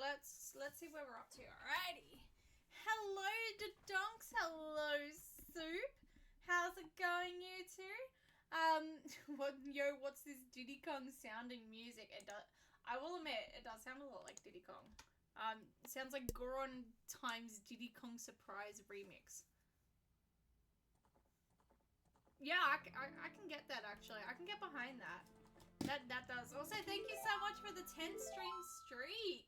let's see where we're up to. Alrighty. Hello, Donks. Hello, Soup. How's it going, you two? What's this Diddy Kong sounding music? It does. I will admit, it does sound a lot like Diddy Kong. It sounds like Goron times Diddy Kong Surprise Remix. Yeah, I can get that, actually. I can get behind that. That does. Also, thank you so much for the 10 stream streak.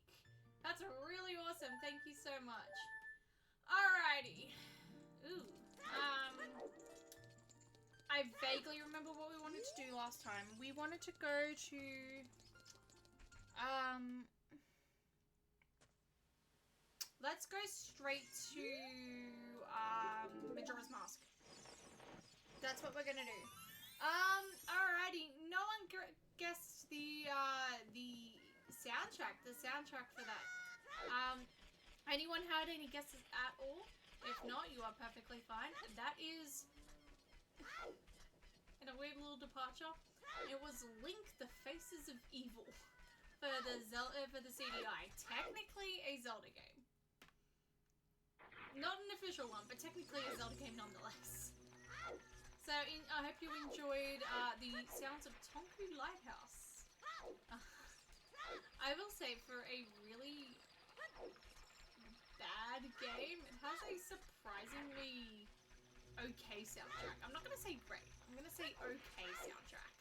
That's really awesome. Thank you so much. Alrighty. Ooh. I vaguely remember what we wanted to do last time. We wanted to go to... Let's go straight to Majora's Mask. That's what we're gonna do. Alrighty. No one guessed the soundtrack. The soundtrack for that. Anyone had any guesses at all? If not, you are perfectly fine. That is, in a weird little departure, it was Link: The Faces of Evil for the CDI. Technically a Zelda game. Not an official one, but technically a Zelda game nonetheless. So, I hope you enjoyed the sounds of Tonku Lighthouse. I will say, for a really bad game, it has a surprisingly okay soundtrack. I'm not going to say great. I'm going to say okay soundtrack.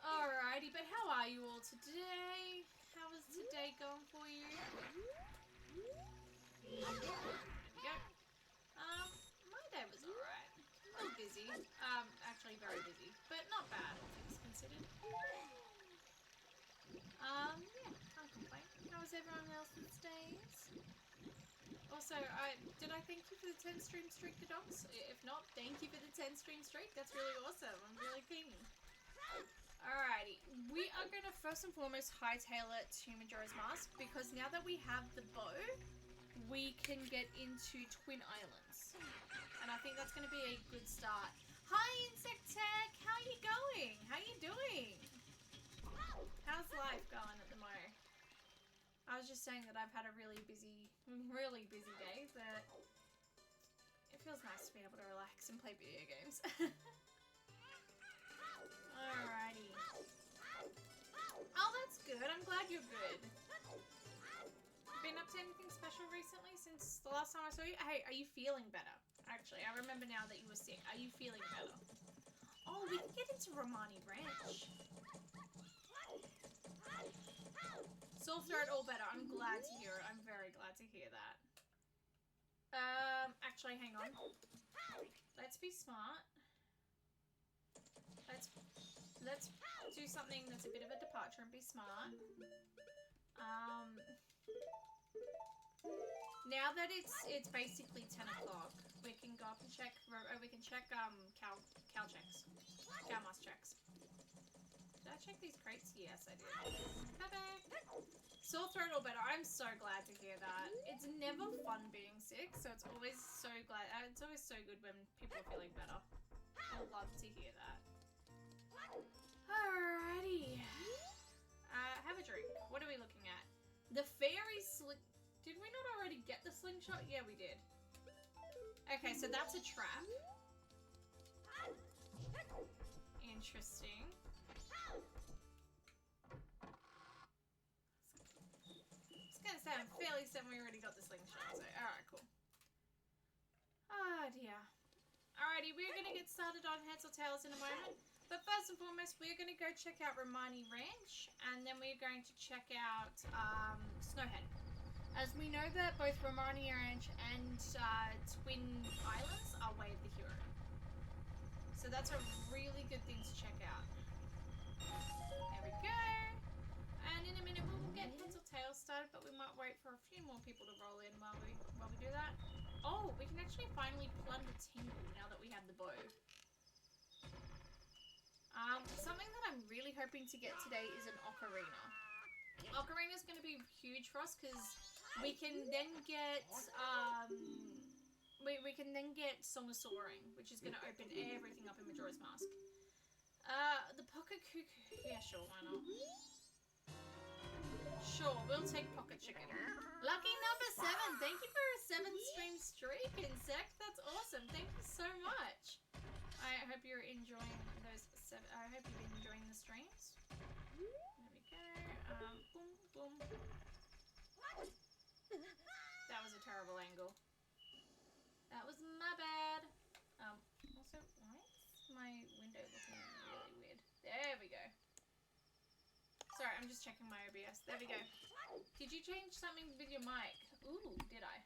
Alrighty, but how are you all today? How is today going for you? There we go. My day was alright. A little busy. Actually very busy, but not bad, things considered. Yeah, can't complain. How was everyone else's days? Also, did I thank you for the 10 stream streak, the dogs? If not, thank you for the 10 stream streak. That's really awesome. I'm really keen. Alrighty, we are going to first and foremost hightail it to Majora's Mask, because now that we have the bow, we can get into Twin Islands. And I think that's going to be a good start. Hi, Insect Tech! How are you going? How you doing? How's life going at the moment? I was just saying that I've had a really busy day, but it feels nice to be able to relax and play video games. Alrighty. Oh, that's good. I'm glad you're good. Been up to anything special recently since the last time I saw you? Hey, are you feeling better? Actually, I remember now that you were sick. Are you feeling better? Oh, we can get into Romani Ranch. Sore throat, all better. I'm glad to hear it. I'm very glad to hear that. Actually, hang on. Let's be smart. Let's do something that's a bit of a departure and be smart. Now that it's basically 10 o'clock, we can go up and check, we can check, cow checks. Cow mouse checks. Did I check these crates? Yes, I did. Perfect. Sore throat all better. I'm so glad to hear that. It's never fun being sick, so it's always so it's always so good when people are feeling better. I love to hear that. Alrighty. Have a drink. What are we looking at? The fairy sling... Did we not already get the slingshot? Yeah, we did. Okay, so that's a trap. Interesting. I was gonna say, I'm fairly certain we already got the slingshot, so alright, cool. Oh dear. Alrighty, we're gonna get started on Heads or Tails in a moment. But first and foremost, we're going to go check out Romani Ranch, and then we're going to check out Snowhead. As we know that both Romani Ranch and Twin Islands are Way of the Hero. So that's a really good thing to check out. There we go. And in a minute we will get Heads or Tails started, but we might wait for a few more people to roll in while we do that. Oh, we can actually finally plunder Tingle now that we have the bow. Something that I'm really hoping to get today is an Ocarina. Ocarina is going to be huge for us because we can then get we can then get Song of Soaring, which is going to open everything up in Majora's Mask. The Pocket Cuckoo, yeah, sure, why not? Sure, we'll take pocket chicken. Lucky number 7. Thank you for a 7 stream streak, Insect. That's awesome. Thank you so much. I hope you're enjoying those 7. I hope you've been enjoying the streams. There we go. Boom, boom. That was a terrible angle. That was my bad. Also, why is my window looking really weird? There we go. Sorry, I'm just checking my OBS. There we go. Did you change something with your mic? Ooh, did I?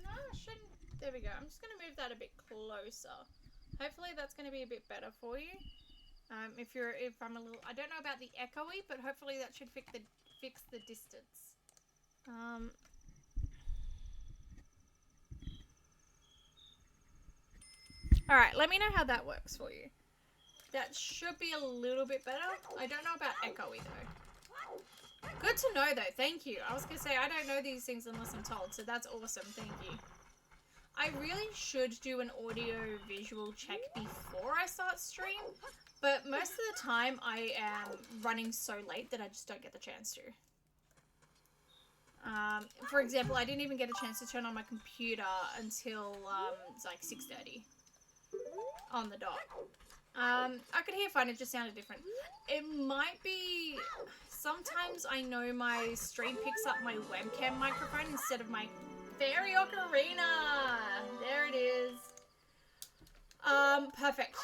No, I shouldn't. There we go. I'm just going to move that a bit closer. Hopefully that's going to be a bit better for you. If I'm a little, I don't know about the echoey, but hopefully that should fix the distance. All right, let me know how that works for you. That should be a little bit better. I don't know about echoey though. Good to know though. Thank you. I was gonna say I don't know these things unless I'm told, so that's awesome. Thank you. I really should do an audio visual check before I start stream. But most of the time, I am running so late that I just don't get the chance to. For example, I didn't even get a chance to turn on my computer until it's like 6:30 on the dot. I could hear fine, it just sounded different. It might be... Sometimes I know my stream picks up my webcam microphone instead of my Fairy Ocarina! There it is. Perfect.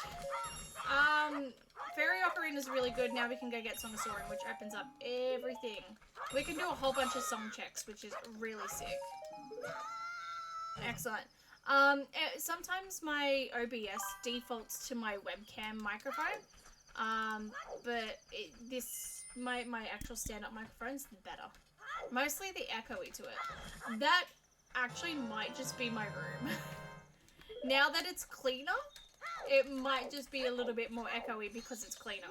Fairy Ocarina is really good. Now we can go get Song of Soaring, which opens up everything. We can do a whole bunch of song checks, which is really sick. Excellent. Sometimes my OBS defaults to my webcam microphone, but my actual stand-up microphone's better. Mostly the echoey to it. That actually might just be my room. Now that it's cleaner, it might just be a little bit more echoey because it's cleaner.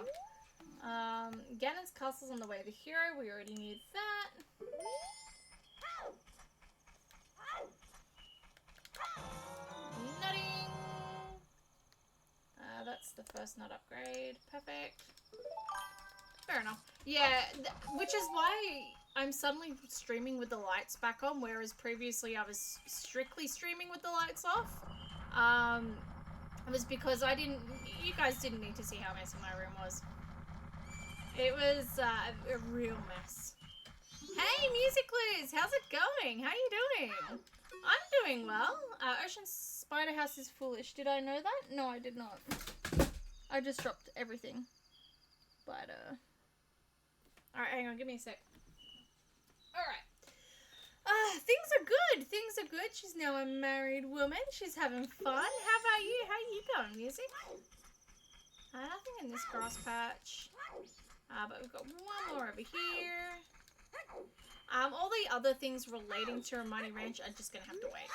Ganon's castle's on the way. The hero, we already knew that. Nutting! That's the first nut upgrade. Perfect. Fair enough. Yeah, which is why I'm suddenly streaming with the lights back on, whereas previously I was strictly streaming with the lights off. It was because you guys didn't need to see how messy my room was. It was a real mess. Hey, Music Liz! How's it going? How you doing? I'm doing well. Ocean's Spider House is foolish. Did I know that? No, I did not. I just dropped everything. But, alright, hang on, give me a sec. Alright. Things are good. Things are good. She's now a married woman. She's having fun. How about you? How you going, Music? Nothing in this grass patch. But we've got one more over here. All the other things relating to Romani Ranch are just gonna have to wait.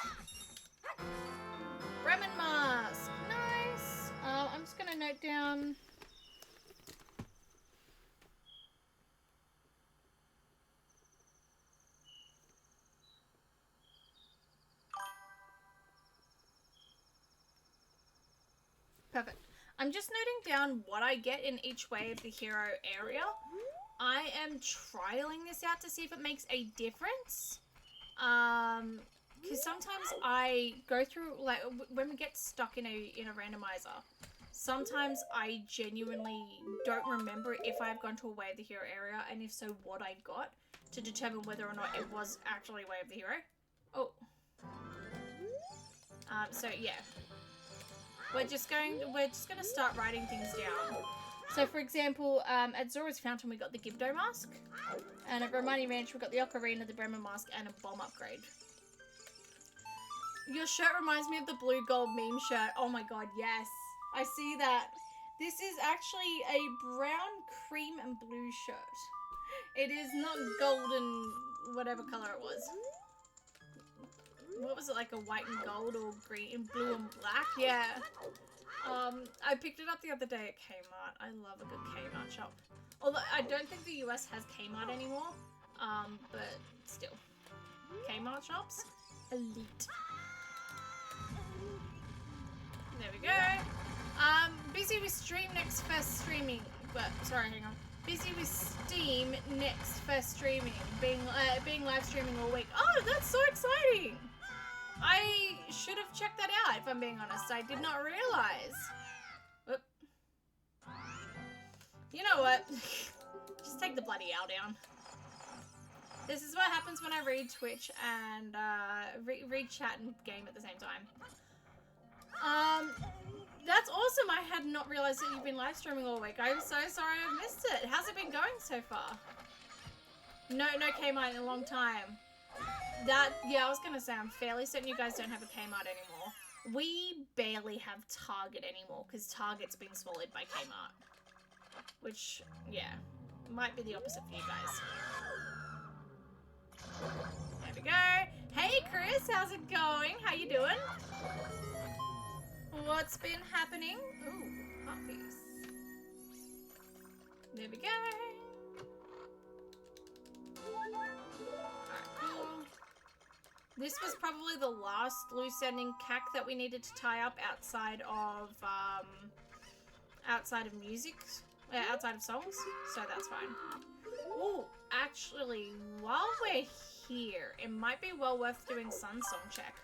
Bremen mask. Nice. I'm just gonna note down... Perfect. I'm just noting down what I get in each way of the hero area. I am trialing this out to see if it makes a difference. Because sometimes I go through, like, when we get stuck in a randomizer, sometimes I genuinely don't remember if I've gone to a way of the hero area, and if so, what I got, to determine whether or not it was actually way of the hero. Oh. So yeah. We're just gonna start writing things down. So for example, at Zora's Fountain we got the Gibdo mask, and at Romani Ranch we got the Ocarina, the Bremen mask, and a bomb upgrade. Your shirt reminds me of the blue gold meme shirt. Oh my god, yes. I see that. This is actually a brown, cream, and blue shirt. It is not golden, whatever color it was. What was it, like a white and gold or green, blue and black? Yeah. I picked it up the other day at Kmart. I love a good Kmart shop. Although I don't think the US has Kmart anymore. But still. Kmart shops? Elite. There we go. Busy with stream next first streaming, but sorry, hang on. Busy with Steam next first streaming, being live streaming all week. Oh, that's so exciting! I should have checked that out, if I'm being honest. I did not realize. Oop. You know what? Just take the bloody owl down. This is what happens when I read Twitch and read chat and game at the same time. That's awesome. I had not realized that you've been live streaming all week. I'm so sorry I missed it. How's it been going so far? No Kmart in a long time. Yeah, I was gonna say, I'm fairly certain you guys don't have a Kmart anymore. We barely have Target anymore because Target's been swallowed by Kmart. Which, yeah, might be the opposite for you guys. There we go. Hey Chris, how's it going? How you doing? What's been happening? Ooh, hot piece. There we go. Alright, cool. This was probably the last loose ending cack that we needed to tie up outside of music, outside of songs, so that's fine. Ooh, actually, while we're here, it might be well worth doing Sun Song Check.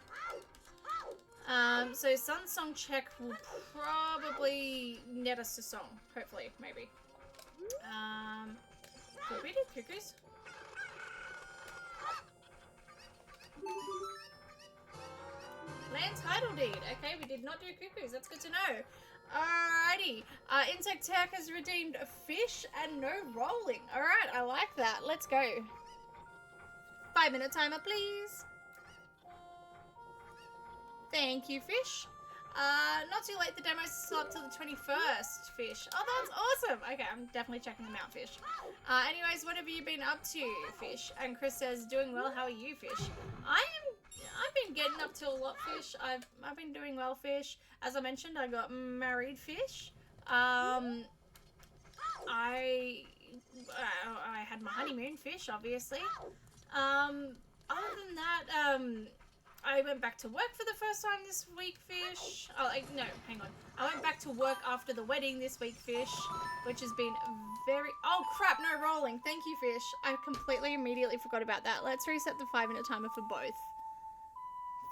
So Sun Song Check will probably net us a song, hopefully, maybe. Did we do cuckoos? Land title deed. Okay, we did not do cuckoos. That's good to know. Alrighty. Insect Tech has redeemed a fish and no rolling. Alright, I like that. Let's go. 5-minute timer, please. Thank you, fish. Not too late. The demo's still up till the 21st, fish. Oh, that's awesome. Okay, I'm definitely checking them out, fish. Anyways, what have you been up to, fish? And Chris says, doing well. How are you, fish? I've been getting up to a lot, fish. I've been doing well, fish. As I mentioned, I got married, fish. I had my honeymoon, fish, obviously. Other than that, I went back to work for the first time this week, fish. Oh, no, hang on. I went back to work after the wedding this week, fish, which has been very... Oh, crap, no rolling. Thank you, fish. I completely immediately forgot about that. Let's reset the 5-minute timer for both.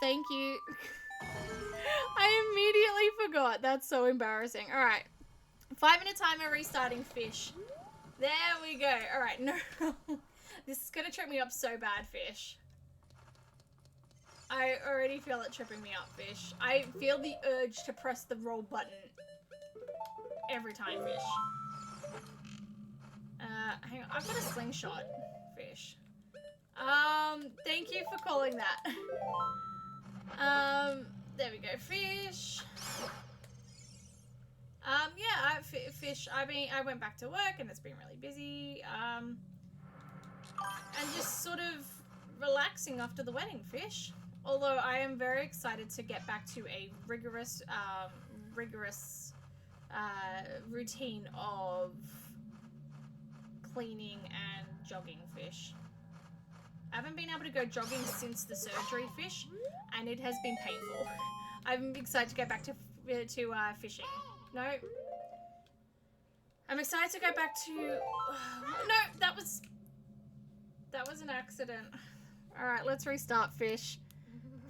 Thank you. I immediately forgot. That's so embarrassing. All right. 5-minute timer restarting, fish. There we go. All right, no. This is going to trip me up so bad, fish. I already feel it tripping me up, fish. I feel the urge to press the roll button every time, fish. Hang on. I've got a slingshot, fish. Thank you for calling that. There we go, fish. Yeah, fish. I went back to work and it's been really busy. And just sort of relaxing after the wedding, fish. Although I am very excited to get back to a rigorous routine of cleaning and jogging, fish. I haven't been able to go jogging since the surgery, fish, and it has been painful. I'm excited to go back to fishing. No. I'm excited to go back to... No, that was an accident. Alright, let's restart, fish.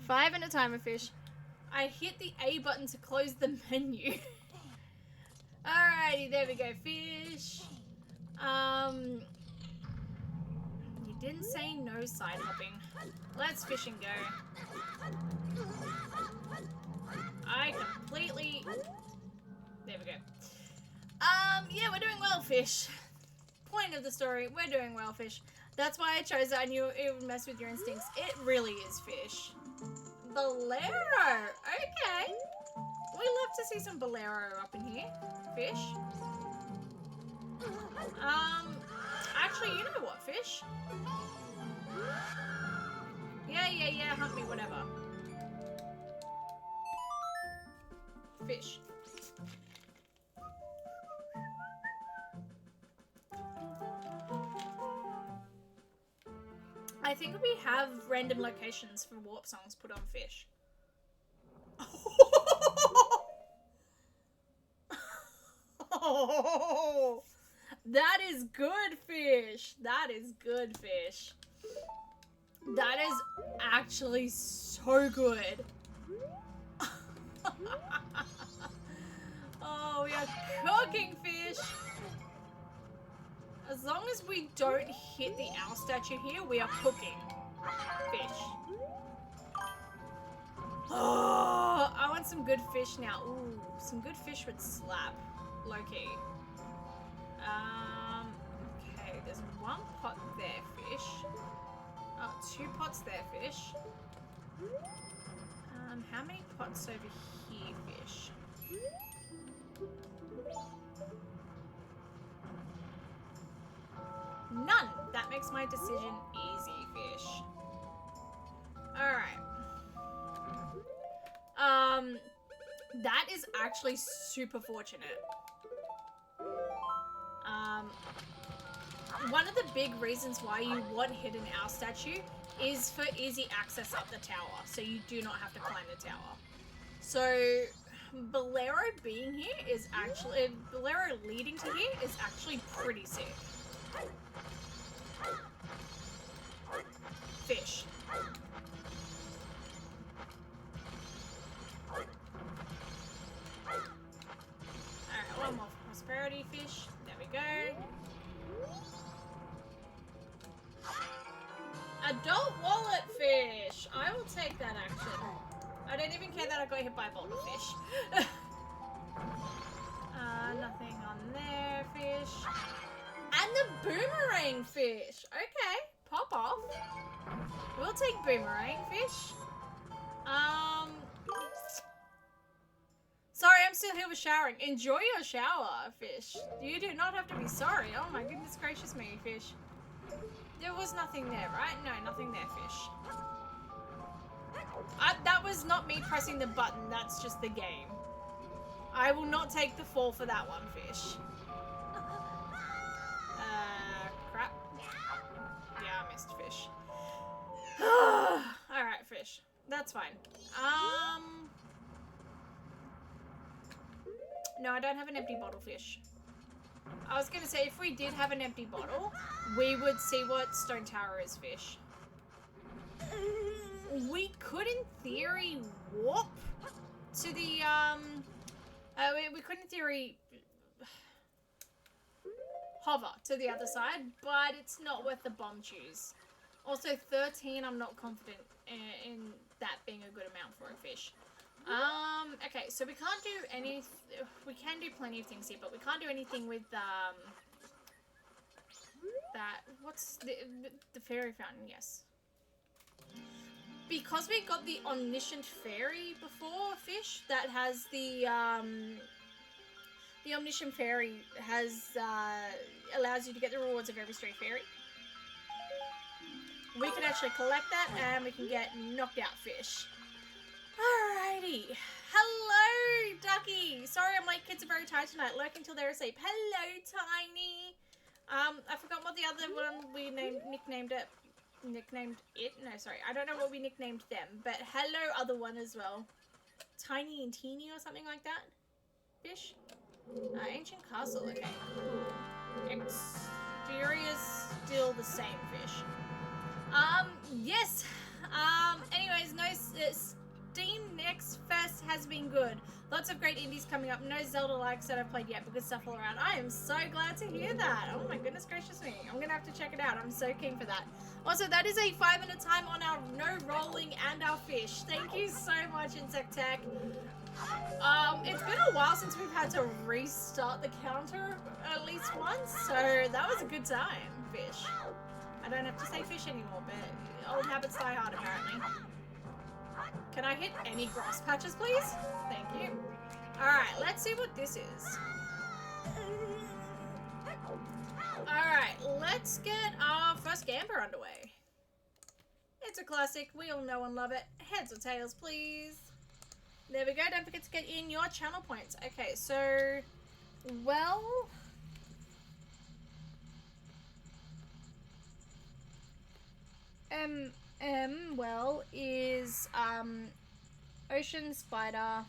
5-minute timer, fish. I hit the A button to close the menu. Alrighty, there we go, fish. You didn't say no side hopping. Let's fish and go. I completely... There we go. Yeah, we're doing well, fish. Point of the story, we're doing well, fish. That's why I chose it. I knew it would mess with your instincts. It really is, fish. Bolero! Okay. We love to see some bolero up in here, fish. Actually, you know what, fish? Yeah, hunt me, whatever. Fish. I think we have random locations for warp songs put on fish. Oh, that is good fish. That is good fish. That is actually so good. Oh, we are cooking fish. As long as we don't hit the owl statue here, we are cooking fish. Oh, I want some good fish now. Ooh, some good fish would slap. Low-key. Okay, there's one pot there, fish. Oh, 2 pots there, fish. How many pots over here, fish? None! That makes my decision easy, fish. Alright. That is actually super fortunate. One of the big reasons why you want hidden owl statue is for easy access up the tower, so you do not have to climb the tower. So, Bolero being here is actually, Bolero leading to here is actually pretty sick. Fish. Alright, one more prosperity fish. There we go. Adult wallet fish! I will take that action. I don't even care that I got hit by a boulder fish. Nothing on there, fish. And the boomerang fish! Okay, pop off. We'll take boomerang fish. Sorry, I'm still here with showering. Enjoy your shower, fish. You do not have to be sorry. Oh my goodness gracious me, fish. There was nothing there, right? No, nothing there, fish. That was not me pressing the button. That's just the game. I will not take the fall for that one, fish. Crap. Yeah, I missed fish. Alright, fish. That's fine. No, I don't have an empty bottle, fish. I was gonna say, if we did have an empty bottle, we would see what Stone Tower is, fish. We could, in theory, warp to the, we could, in theory, hover to the other side, but it's not worth the bomb choose. Also, 13, I'm not confident in that being a good amount for a fish. Okay, so we can't do any, we can do plenty of things here, but we can't do anything with, that, what's the fairy fountain, yes. Because we got the omniscient fairy before, fish, that has the omniscient fairy has, allows you to get the rewards of every stray fairy. We can actually collect that, and we can get knocked out fish. Alrighty. Hello, Ducky. Sorry I'm late. Kids are very tired tonight. Lurking till they're asleep. Hello, Tiny. I forgot what the other one we nicknamed it. No, sorry. I don't know what we nicknamed them. But hello, other one as well. Tiny and Teeny or something like that. Fish. Ancient castle. Okay. Exterior's still the same fish. Yes. Anyways, no, Steam Next Fest has been good. Lots of great indies coming up. No Zelda-likes that I've played yet, but good stuff all around. I am so glad to hear that. Oh my goodness gracious me. I'm gonna have to check it out. I'm so keen for that. Also, that is a 5-minute time on our no rolling and our fish. Thank you so much, Insect Tech. It's been a while since we've had to restart the counter at least once, so that was a good time, fish. I don't have to say fish anymore, but old habits die hard, apparently. Can I hit any grass patches, please? Thank you. Alright, let's see what this is. Alright, let's get our first Gamber underway. It's a classic. We all know and love it. Heads or tails, please. There we go. Don't forget to get in your channel points. Okay, so... well... well, is, Ocean Spider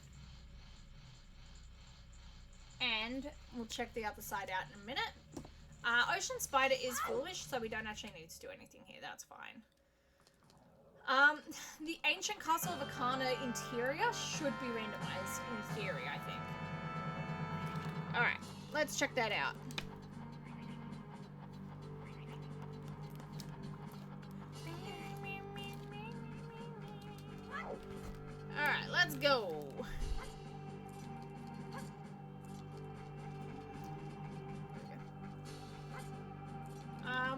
And we'll check the other side out in a minute. Ocean Spider is foolish, so we don't actually need to do anything here. That's fine. The Ancient Castle of Arcana interior should be randomized in theory, I think. Alright, let's check that out. Alright, let's go.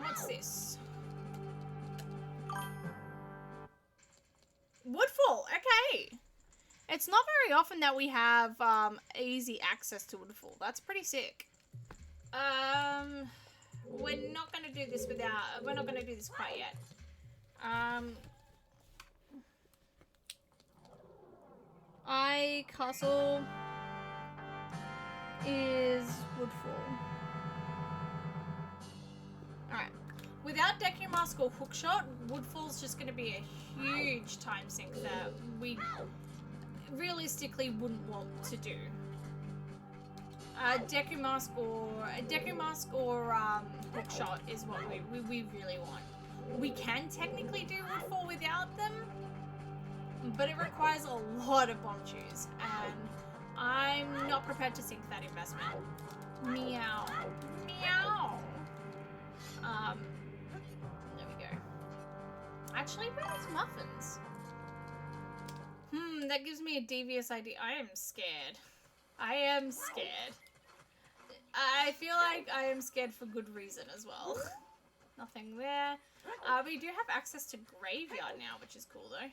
What's this? Woodfall, okay. It's not very often that we have easy access to Woodfall. That's pretty sick. We're not gonna do this without. We're not gonna do this quite yet. Castle is Woodfall. Alright. Without Decking Mask or Hookshot, Woodfall's just going to be a huge time sink that we realistically wouldn't want to do. Decking Mask or Hookshot is what we really want. We can technically do Woodfall without them, but it requires a lot of bomb chews, and I'm not prepared to sink that investment. Meow. Meow. There we go. Actually, where's muffins? That gives me a devious idea. I am scared. I am scared. I feel like I am scared for good reason as well. Nothing there. We do have access to Graveyard now, which is cool though.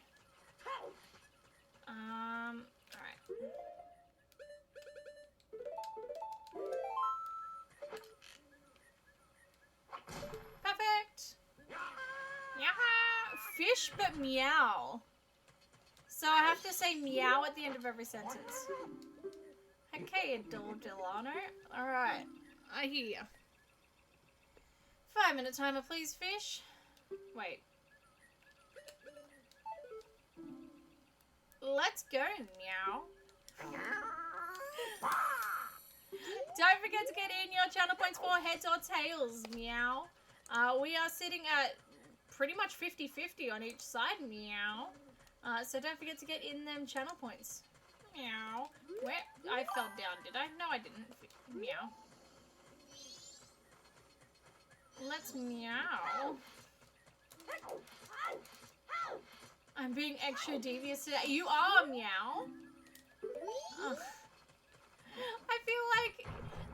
Alright. Perfect! Yeah! Fish but meow. So I have to say meow at the end of every sentence. Okay, Delano. Alright, I hear ya. 5-minute timer, please, fish. Wait. Let's go, meow. Don't forget to get in your channel points for heads or tails, meow. We are sitting at pretty much 50-50 on each side, meow. So don't forget to get in them channel points. Meow. Where? I fell down, did I? No, I didn't. Meow. Let's meow. I'm being extra devious today. You are, meow. Ugh. I feel like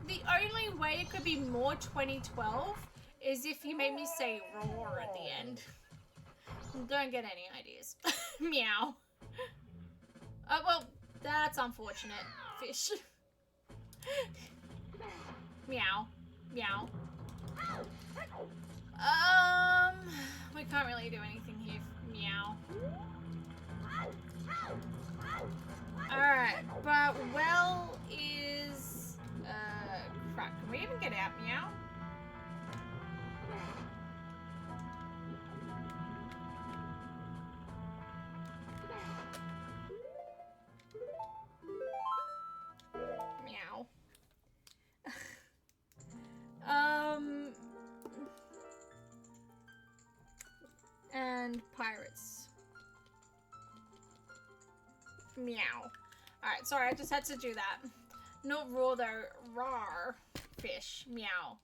the only way it could be more 2012 is if you made me say roar at the end. Don't get any ideas. Meow. Oh, well, that's unfortunate. Fish. Meow. Meow. We can't really do anything here. Meow. Alright, but well is... crap. Can we even get out, meow? Meow. And pirates. Meow. Alright, sorry, I just had to do that. Not raw though. Rawr. Fish. Meow.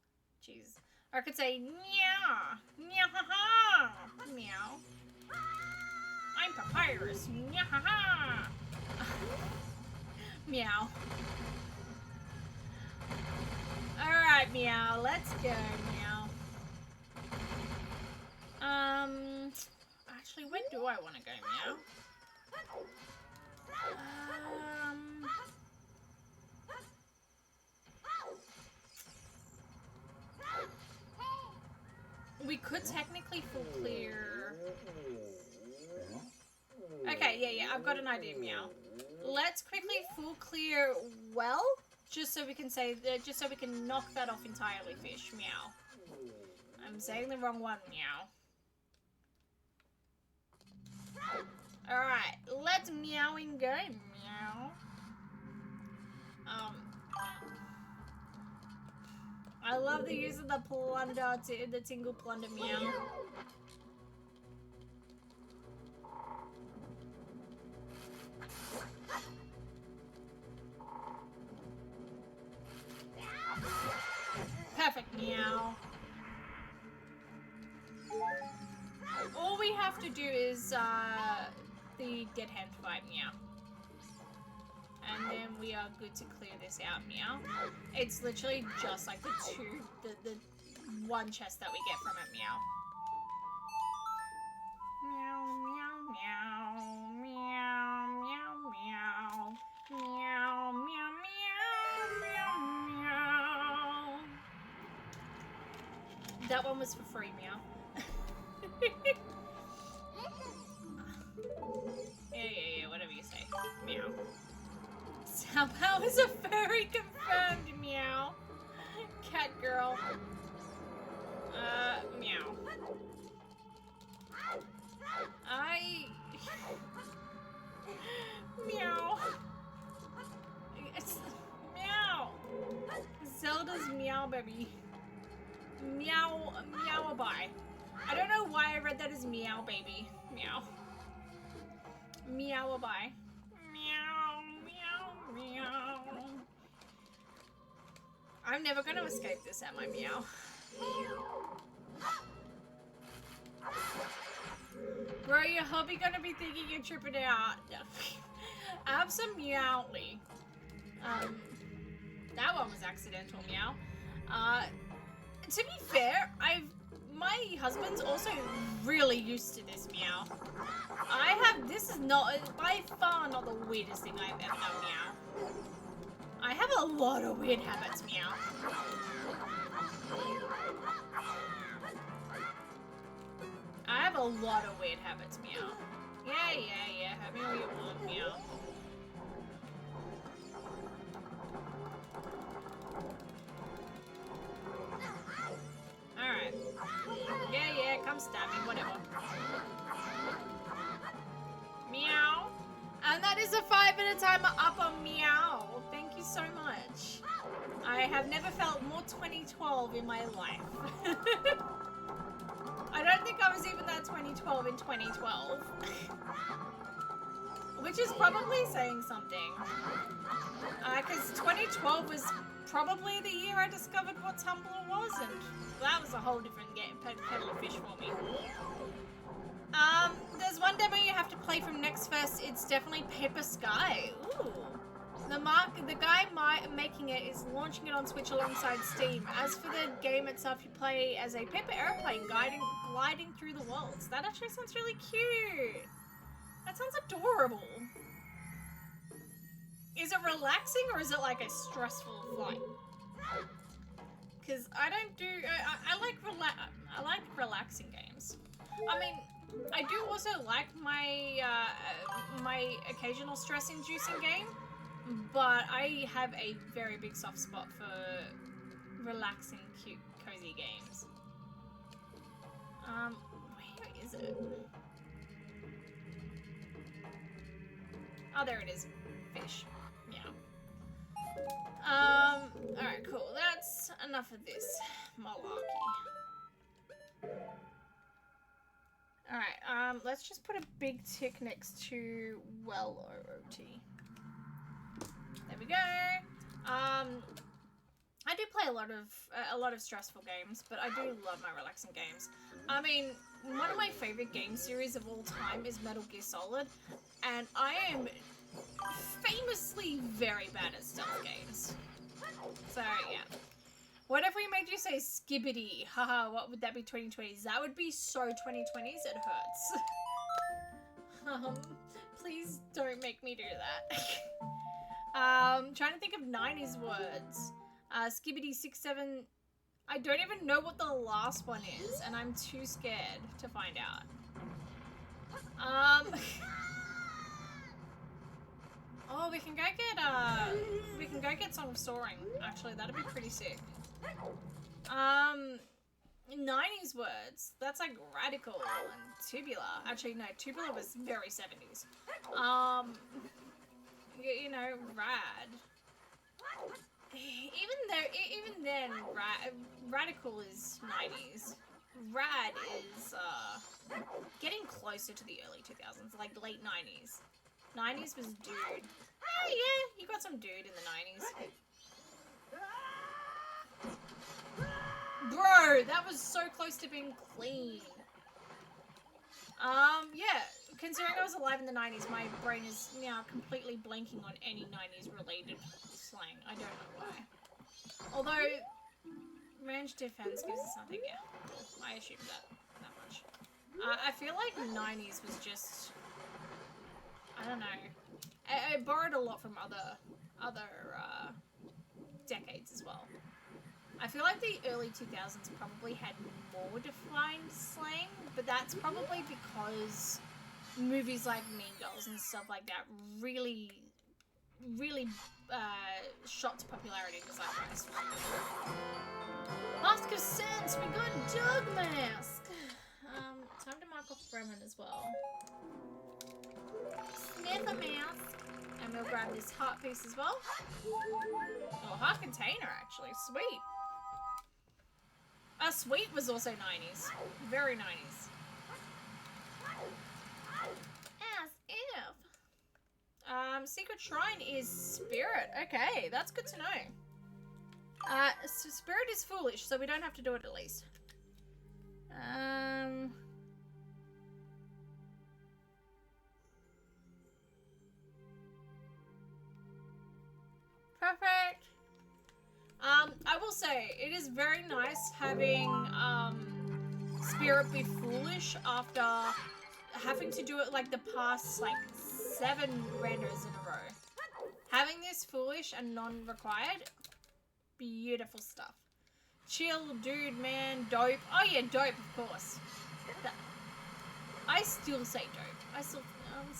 Jeez. Or I could say meow. Meow ha ha. Meow. I'm papyrus. Meow ha ha. Meow. Alright, meow. Let's go, meow. Actually, where do I want to go, meow? We could technically full clear. Okay, yeah, I've got an idea, meow. Let's quickly full clear well, just so we can say that, just so we can knock that off entirely, fish, meow. I'm saying the wrong one, meow. Alright, let's meowing go, meow. I love the use of the plunder, the tingle plunder meow. Perfect meow. All we have to do is the dead hand fight meow. And then we are good to clear this out meow. It's literally just like the one chest that we get from it meow. Meow, meow, meow, meow, meow, meow, meow, meow, meow, meow, meow. That one was for free meow. Yeah, whatever you say. Meow. Somehow is a furry confirmed meow. Cat girl. Meow. Meow. It's meow. Zelda's meow baby. Meow, meow-a-bye. I don't know why I read that as meow baby. Meow. Meow-a-bye. Meow, meow, meow. I'm never gonna escape this, am I, meow? Bro, your hubby gonna be thinking you're tripping out. Absolutely. That one was accidental, meow. To be fair, my husband's also really used to this meow. This is not, by far not the weirdest thing I've ever done, meow. I have a lot of weird habits, meow. I have a lot of weird habits, meow. Yeah, have me all you want, meow. Alright. Yeah, come stab me, whatever. Meow. And that is a 5-minute timer up on meow. Thank you so much. I have never felt more 2012 in my life. I don't think I was even that 2012 in 2012. Which is probably saying something. Because 2012 was probably the year I discovered what Tumblr was, and that was a whole different kettle of fish for me. There's one demo you have to play from next first. It's definitely Paper Sky. Ooh. The guy making it is launching it on Switch alongside Steam. As for the game itself, you play as a paper airplane gliding through the worlds. That actually sounds really cute. That sounds adorable. Is it relaxing or is it like a stressful flight? Because I don't do. I like relaxing games. I mean, I do also like my my occasional stress-inducing game, but I have a very big soft spot for relaxing, cute, cozy games. Where is it? Oh, there it is. Fish. Yeah. Alright, cool. That's enough of this malarkey. Alright, let's just put a big tick next to well OOT. There we go. I do play a lot of stressful games, but I do love my relaxing games. I mean, one of my favorite game series of all time is Metal Gear Solid, and I am famously very bad at stealth games. So, yeah. What if we made you say skibbity? Haha, what would that be 2020s? That would be so 2020s, it hurts. Please don't make me do that. Trying to think of 90s words. Skibbity 67. I don't even know what the last one is, and I'm too scared to find out. Oh, we can go get Song of Soaring. Actually, that'd be pretty sick. 90s words. That's like radical and tubular. Actually, no, tubular was very 70s. You know, rad. even then, Radical is 90s. Rad is getting closer to the early 2000s, like late 90s. 90s was Dude. Oh yeah, you got some Dude in the 90s. Bro, that was so close to being clean. Yeah, considering I was alive in the 90s, my brain is now completely blanking on any 90s related slang. I don't know why. Although, range defense gives us something, yeah. I assumed that much. I feel like 90s was just, I don't know. I borrowed a lot from other decades as well. I feel like the early 2000s probably had more defined slang, but that's probably because movies like Mean Girls and stuff like that really shot to popularity in the zeitgeist. Mask of Sense, we got Dog Mask! Time to mark off Bremen as well. Sniff a mask. And we'll grab this heart piece as well. Oh, heart container actually, sweet. Sweet was also 90s. Very 90s. As if. Secret Shrine is Spirit. Okay, that's good to know. So Spirit is foolish, so we don't have to do it at least. Perfect. I will say, it is very nice having, Spirit be foolish after having to do it, like, the past, like, 7 randos in a row. Having this foolish and non-required, beautiful stuff. Chill, dude, man, dope. Oh yeah, dope, of course. I still say dope. I'm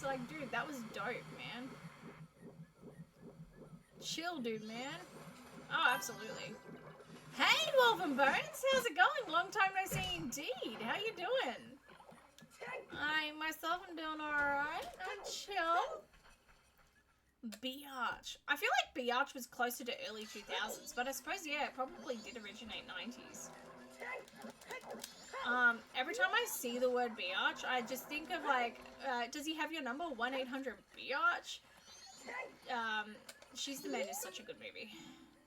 like, dude, that was dope, man. Chill, dude, man. Oh, absolutely. Hey, Wolf and Bones, how's it going? Long time no see indeed. How you doing? I myself am doing alright. I'm chill. Biatch. I feel like Biatch was closer to early 2000s, but I suppose, yeah, it probably did originate 90s. Every time I see the word Biatch, I just think of, like, does he have your number? 1-800-Biatch? She's the Man is such a good movie.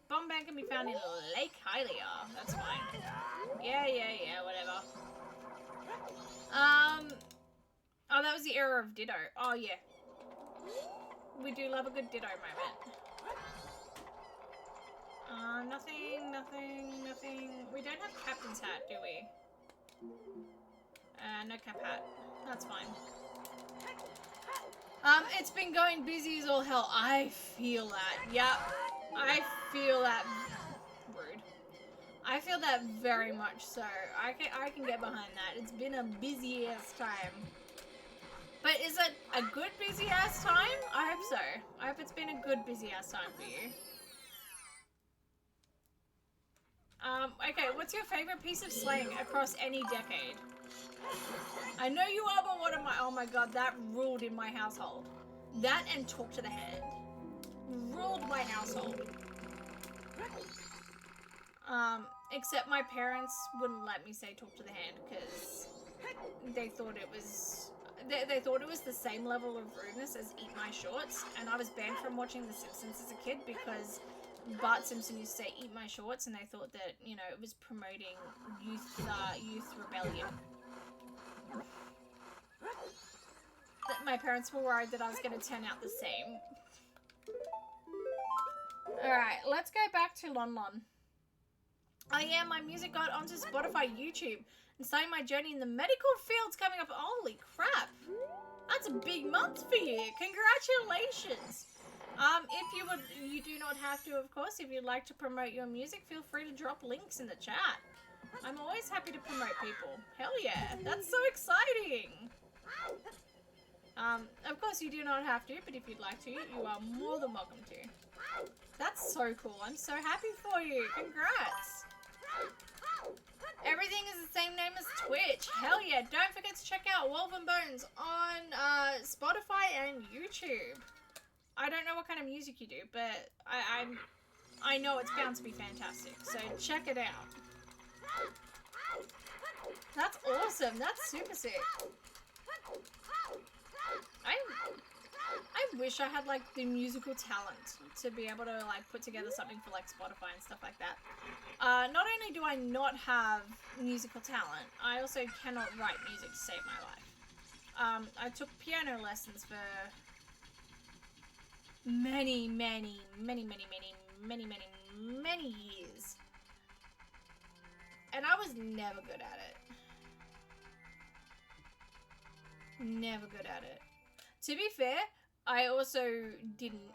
Bombay can be found in Lake Hylia. That's fine. Yeah, whatever. Oh, that was the era of Ditto. Oh, yeah. We do love a good Ditto moment. Nothing. We don't have Captain's hat, do we? No cap hat. That's fine. It's been going busy as all hell. I feel that. Yep. I feel that. Rude. I feel that very much so. I can get behind that. It's been a busy ass time. But is it a good busy ass time? I hope so. I hope it's been a good busy ass time for you. Okay, what's your favorite piece of slang across any decade? I know you are, but what am I? Oh my god, that ruled in my household. That and talk to the hand. Ruled my household. Except my parents wouldn't let me say talk to the hand because they thought it was... They thought it was the same level of rudeness as eat my shorts, and I was banned from watching The Simpsons as a kid because Bart Simpson used to say eat my shorts, and they thought that, you know, it was promoting youth rebellion. That my parents were worried that I was going to turn out the same. Alright, let's go back to Lon Lon. Oh yeah, my music got onto Spotify, YouTube, and starting my journey in the medical field's coming up. Holy crap! That's a big month for you. Congratulations. If you do not have to, of course. If you'd like to promote your music, feel free to drop links in the chat. I'm always happy to promote people. Hell yeah, that's so exciting. Of course you do not have to, but if you'd like to, you are more than welcome to. That's so cool. I'm so happy for you. Congrats. Everything is the same name as Twitch. Hell yeah. Don't forget to check out Wolf and Bones on Spotify and YouTube. I don't know what kind of music you do, but I know it's bound to be fantastic, so check it out. That's awesome. That's super sick. I wish I had like the musical talent to be able to like put together something for like Spotify and stuff like that. Not only do I not have musical talent, I also cannot write music to save my life. I took piano lessons for many years. And I was never good at it. Never good at it. To be fair, I also didn't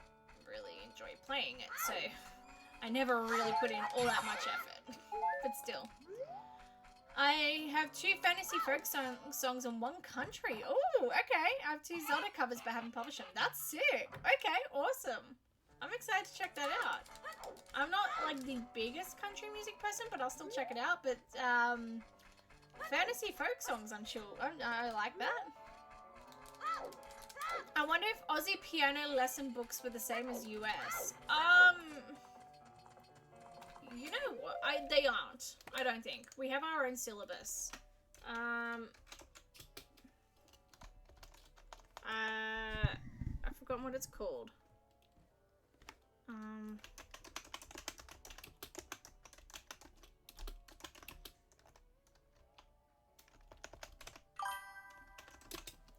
really enjoy playing it, so I never really put in all that much effort. But still. I have 2 fantasy folk songs in 1 country. Oh, okay. I have 2 Zelda covers but haven't published them. That's sick. Okay, awesome. I'm excited to check that out. I'm not like the biggest country music person, but I'll still check it out. But fantasy folk songs, I'm sure. I like that. I wonder if Aussie piano lesson books were the same as US. You know what? They aren't. I don't think. We have our own syllabus. I've forgotten what it's called.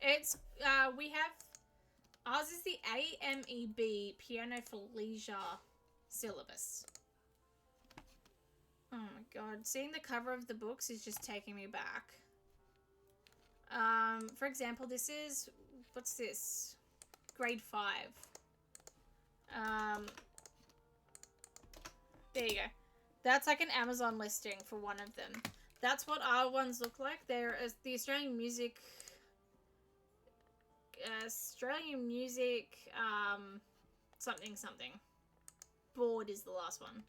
It's, we have, ours is the AMEB, Piano for Leisure syllabus. Oh my god, seeing the cover of the books is just taking me back. For example, this is, what's this? Grade 5. There you go. That's like an Amazon listing for one of them. That's what our ones look like. They're the Australian Music, something. Board is the last one.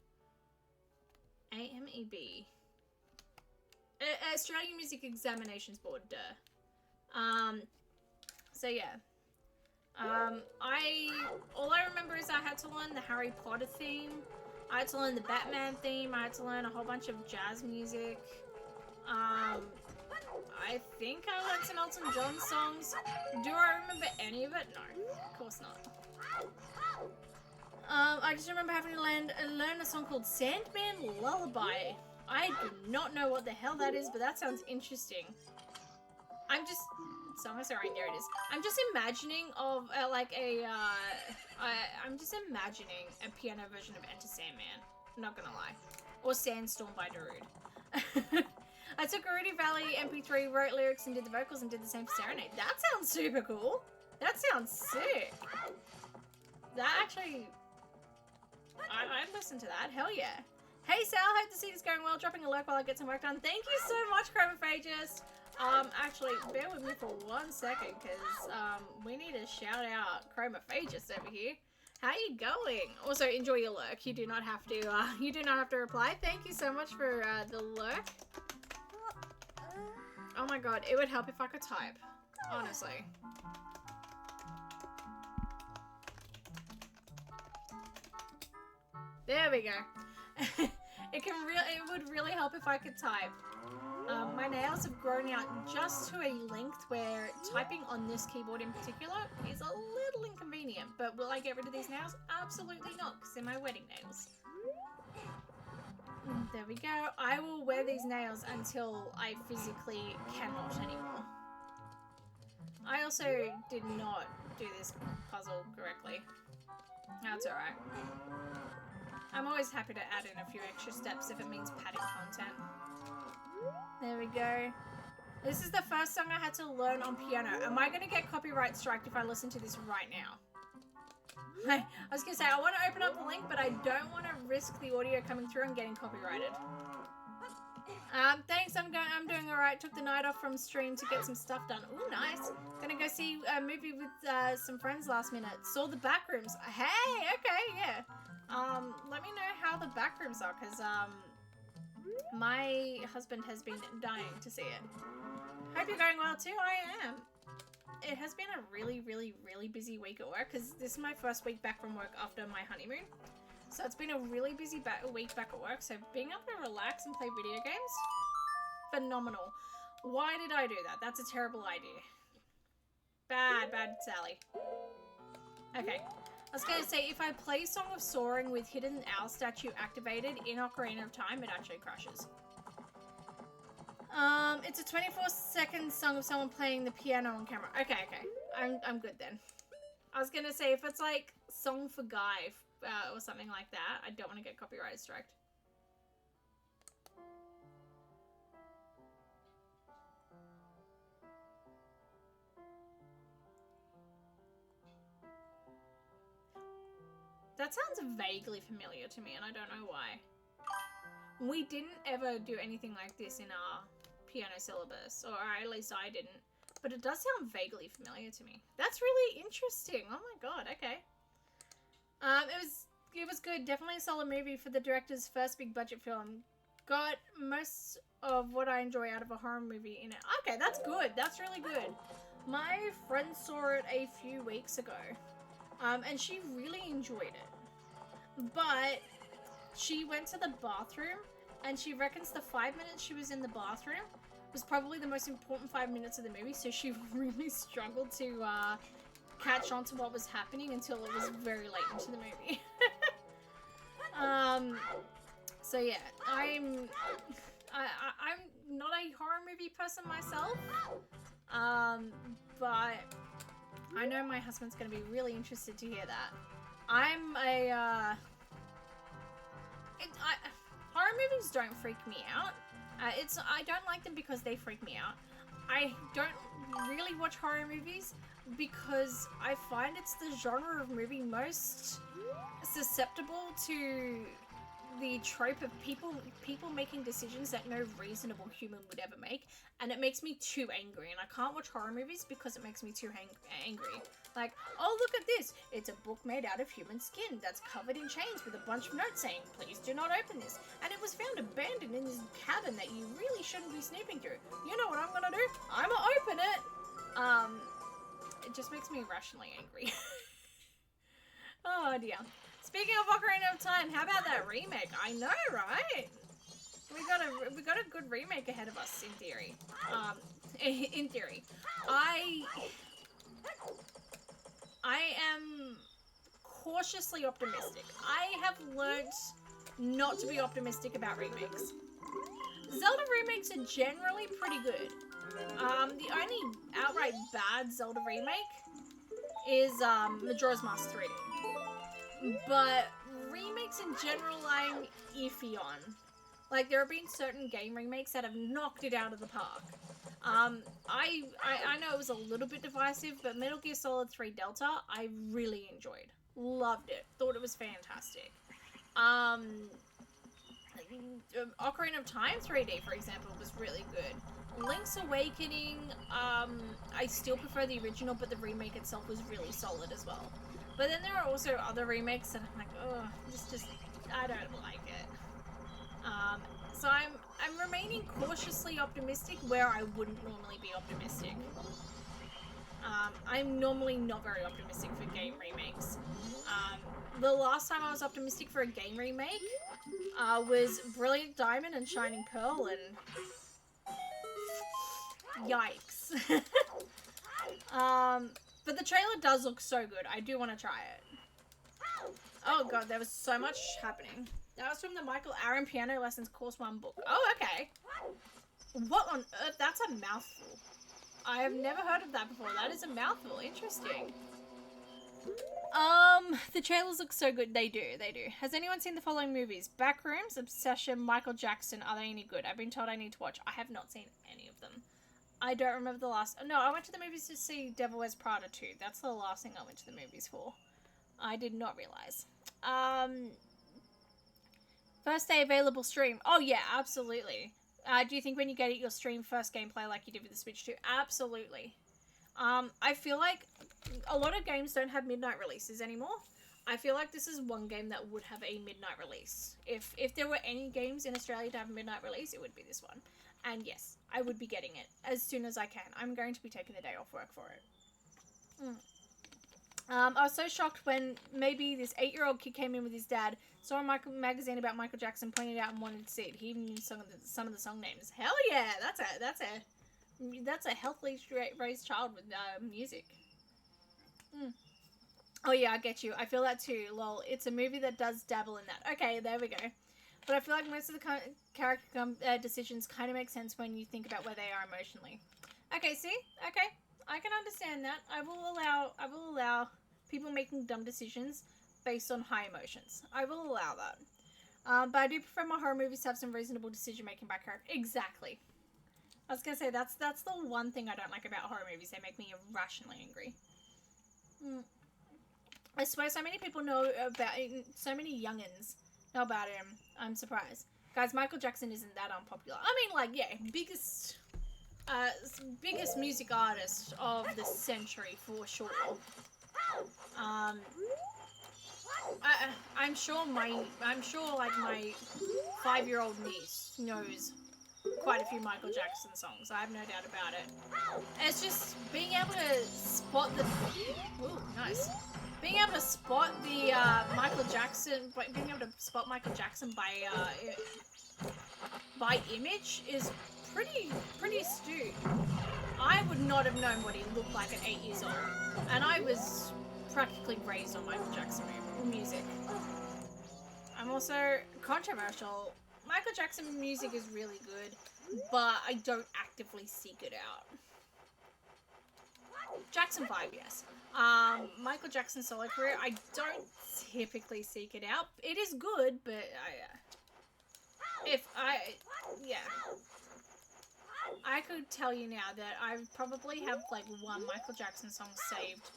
AMEB. Australian Music Examinations Board, duh. So yeah. All I remember is I had to learn the Harry Potter theme. I had to learn the Batman theme. I had to learn a whole bunch of jazz music. I think I learned some Elton John songs. Do I remember any of it? No, of course not. I just remember having to learn a song called Sandman Lullaby. I do not know what the hell that is, but that sounds interesting. I'm just... Sorry, there it is. I'm just imagining of, I'm just imagining a piano version of Enter Sandman. I'm not gonna lie. Or Sandstorm by Darude. I took a Rudy Valley MP3, wrote lyrics and did the vocals and did the same for Serenade. That sounds super cool. That sounds sick. That actually... I'd listen to that. Hell yeah. Hey Sal, hope the seed is going well. Dropping a lurk while I get some work done. Thank you so much, Chromophagus. Actually, bear with me for 1 second, because, we need to shout out Chromophagus over here. How you going? Also, enjoy your lurk. You do not have to, reply. Thank you so much for, the lurk. Oh my god, it would help if I could type. Honestly. There we go. It would really help if I could type. My nails have grown out just to a length where typing on this keyboard in particular is a little inconvenient. But will I get rid of these nails? Absolutely not, because they're my wedding nails. There we go. I will wear these nails until I physically cannot anymore. I also did not do this puzzle correctly. That's alright. I'm always happy to add in a few extra steps if it means padding content. There we go. This is the first song I had to learn on piano. Am I going to get copyright striked if I listen to this right now? I was going to say, I want to open up the link, but I don't want to risk the audio coming through and getting copyrighted. Thanks, I'm doing alright. Took the night off from stream to get some stuff done. Ooh, nice. Gonna go see a movie with some friends last minute. Saw the Backrooms. Hey, okay, yeah. Let me know how the Backrooms are, because, my husband has been dying to see it. Hope you're going well too. I am. It has been a really busy week at work, because this is my first week back from work after my honeymoon. So it's been a really busy week back at work. So being able to relax and play video games, phenomenal. Why did I do that? That's a terrible idea. Bad, Sally. Okay. I was going to say, if I play Song of Soaring with Hidden Owl statue activated in Ocarina of Time, it actually crashes. It's a 24-second song of someone playing the piano on camera. Okay. I'm good then. I was going to say, if it's like Song for Guy or something like that, I don't want to get copyright striked. That sounds vaguely familiar to me, and I don't know why. We didn't ever do anything like this in our piano syllabus, or at least I didn't. But it does sound vaguely familiar to me. That's really interesting. Oh my god, okay. It was good. Definitely a solid movie for the director's first big budget film. Got most of what I enjoy out of a horror movie in it. Okay, that's good. That's really good. My friend saw it a few weeks ago. And she really enjoyed it. But she went to the bathroom, and she reckons the 5 minutes she was in the bathroom was probably the most important 5 minutes of the movie, so she really struggled to catch on to what was happening until it was very late into the movie. So yeah, I'm not a horror movie person myself, but I know my husband's going to be really interested to hear that. I'm a horror movies don't freak me out. I don't like them because they freak me out. I don't really watch horror movies because I find it's the genre of movie most susceptible to the trope of people making decisions that no reasonable human would ever make, and it makes me too angry, and I can't watch horror movies because it makes me too angry. Like, oh, look at this, it's a book made out of human skin that's covered in chains with a bunch of notes saying, please do not open this, and it was found abandoned in this cabin that you really shouldn't be snooping through. You know what I'm gonna do? I'm gonna open it. It just makes me irrationally angry. Oh dear. Speaking of Ocarina of Time, how about that remake? I know, right? We got a good remake ahead of us, in theory. In theory. I am cautiously optimistic. I have learnt not to be optimistic about remakes. Zelda remakes are generally pretty good. The only outright bad Zelda remake is Majora's Mask 3D. But remakes in general, I'm iffy on. Like, there have been certain game remakes that have knocked it out of the park. I know it was a little bit divisive, but Metal Gear Solid 3 Delta, I really enjoyed. Loved it. Thought it was fantastic. Ocarina of Time 3D, for example, was really good. Link's Awakening, I still prefer the original, but the remake itself was really solid as well. But then there are also other remakes and I'm like, oh, I don't like it. So I'm remaining cautiously optimistic where I wouldn't normally be optimistic. I'm normally not very optimistic for game remakes. The last time I was optimistic for a game remake was Brilliant Diamond and Shining Pearl, and yikes. But the trailer does look so good. I do want to try it. Oh god, there was so much happening. That was from the Michael Aaron Piano Lessons Course 1 book. Oh, okay. What on earth? That's a mouthful. I have never heard of that before. That is a mouthful. Interesting. The trailers look so good. They do. Has anyone seen the following movies? Backrooms, Obsession, Michael Jackson. Are they any good? I've been told I need to watch. I have not seen any of them. I don't remember the last... No, I went to the movies to see Devil Wears Prada 2. That's the last thing I went to the movies for. I did not realize. First day available stream. Oh, yeah, absolutely. Do you think when you get it, you'll stream first gameplay like you did with the Switch 2? Absolutely. I feel like a lot of games don't have midnight releases anymore. I feel like this is one game that would have a midnight release. If there were any games in Australia to have a midnight release, it would be this one. And yes, I would be getting it as soon as I can. I'm going to be taking the day off work for it. I was so shocked when maybe this 8-year-old kid came in with his dad, saw a magazine about Michael Jackson, pointed it out and wanted to see it. He even knew some of the song names. Hell yeah, that's a healthily raised child with music. Mm. Oh yeah, I get you. I feel that too. Lol. It's a movie that does dabble in that. Okay, there we go. But I feel like most of the character decisions kind of make sense when you think about where they are emotionally. Okay, see? Okay, I can understand that. I will allow people making dumb decisions based on high emotions. I will allow that. But I do prefer my horror movies to have some reasonable decision making by character. Exactly. I was gonna say that's the one thing I don't like about horror movies. They make me irrationally angry. Mm. I swear, so many people know about. So many youngins know about him. I'm surprised, guys. Michael Jackson isn't that unpopular. I mean, like, yeah, biggest music artist of the century for sure. I'm sure like my 5-year-old niece knows quite a few Michael Jackson songs. I have no doubt about it. It's just being able to spot the. Ooh, nice. Being able to spot the Michael Jackson by image is pretty astute. I would not have known what he looked like at 8 years old, and I was practically raised on Michael Jackson music. I'm also controversial. Michael Jackson music is really good, but I don't actively seek it out. Jackson 5, yes. Michael Jackson's solo career, I don't typically seek it out. It is good, but I could tell you now that I probably have like one Michael Jackson song saved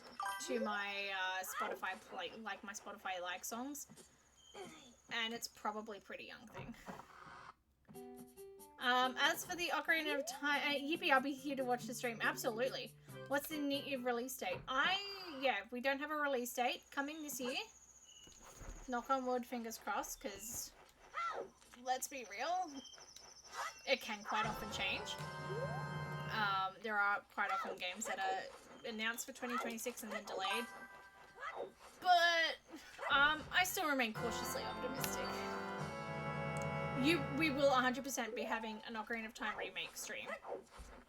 to my Spotify my Spotify like songs, and it's probably a pretty young thing. As for the Ocarina of Time, yippee! I'll be here to watch the stream. Absolutely. What's the release date? We don't have a release date coming this year. Knock on wood, fingers crossed, because let's be real, it can quite often change. There are quite often games that are announced for 2026 and then delayed. But I still remain cautiously optimistic. We will 100% be having an Ocarina of Time remake stream.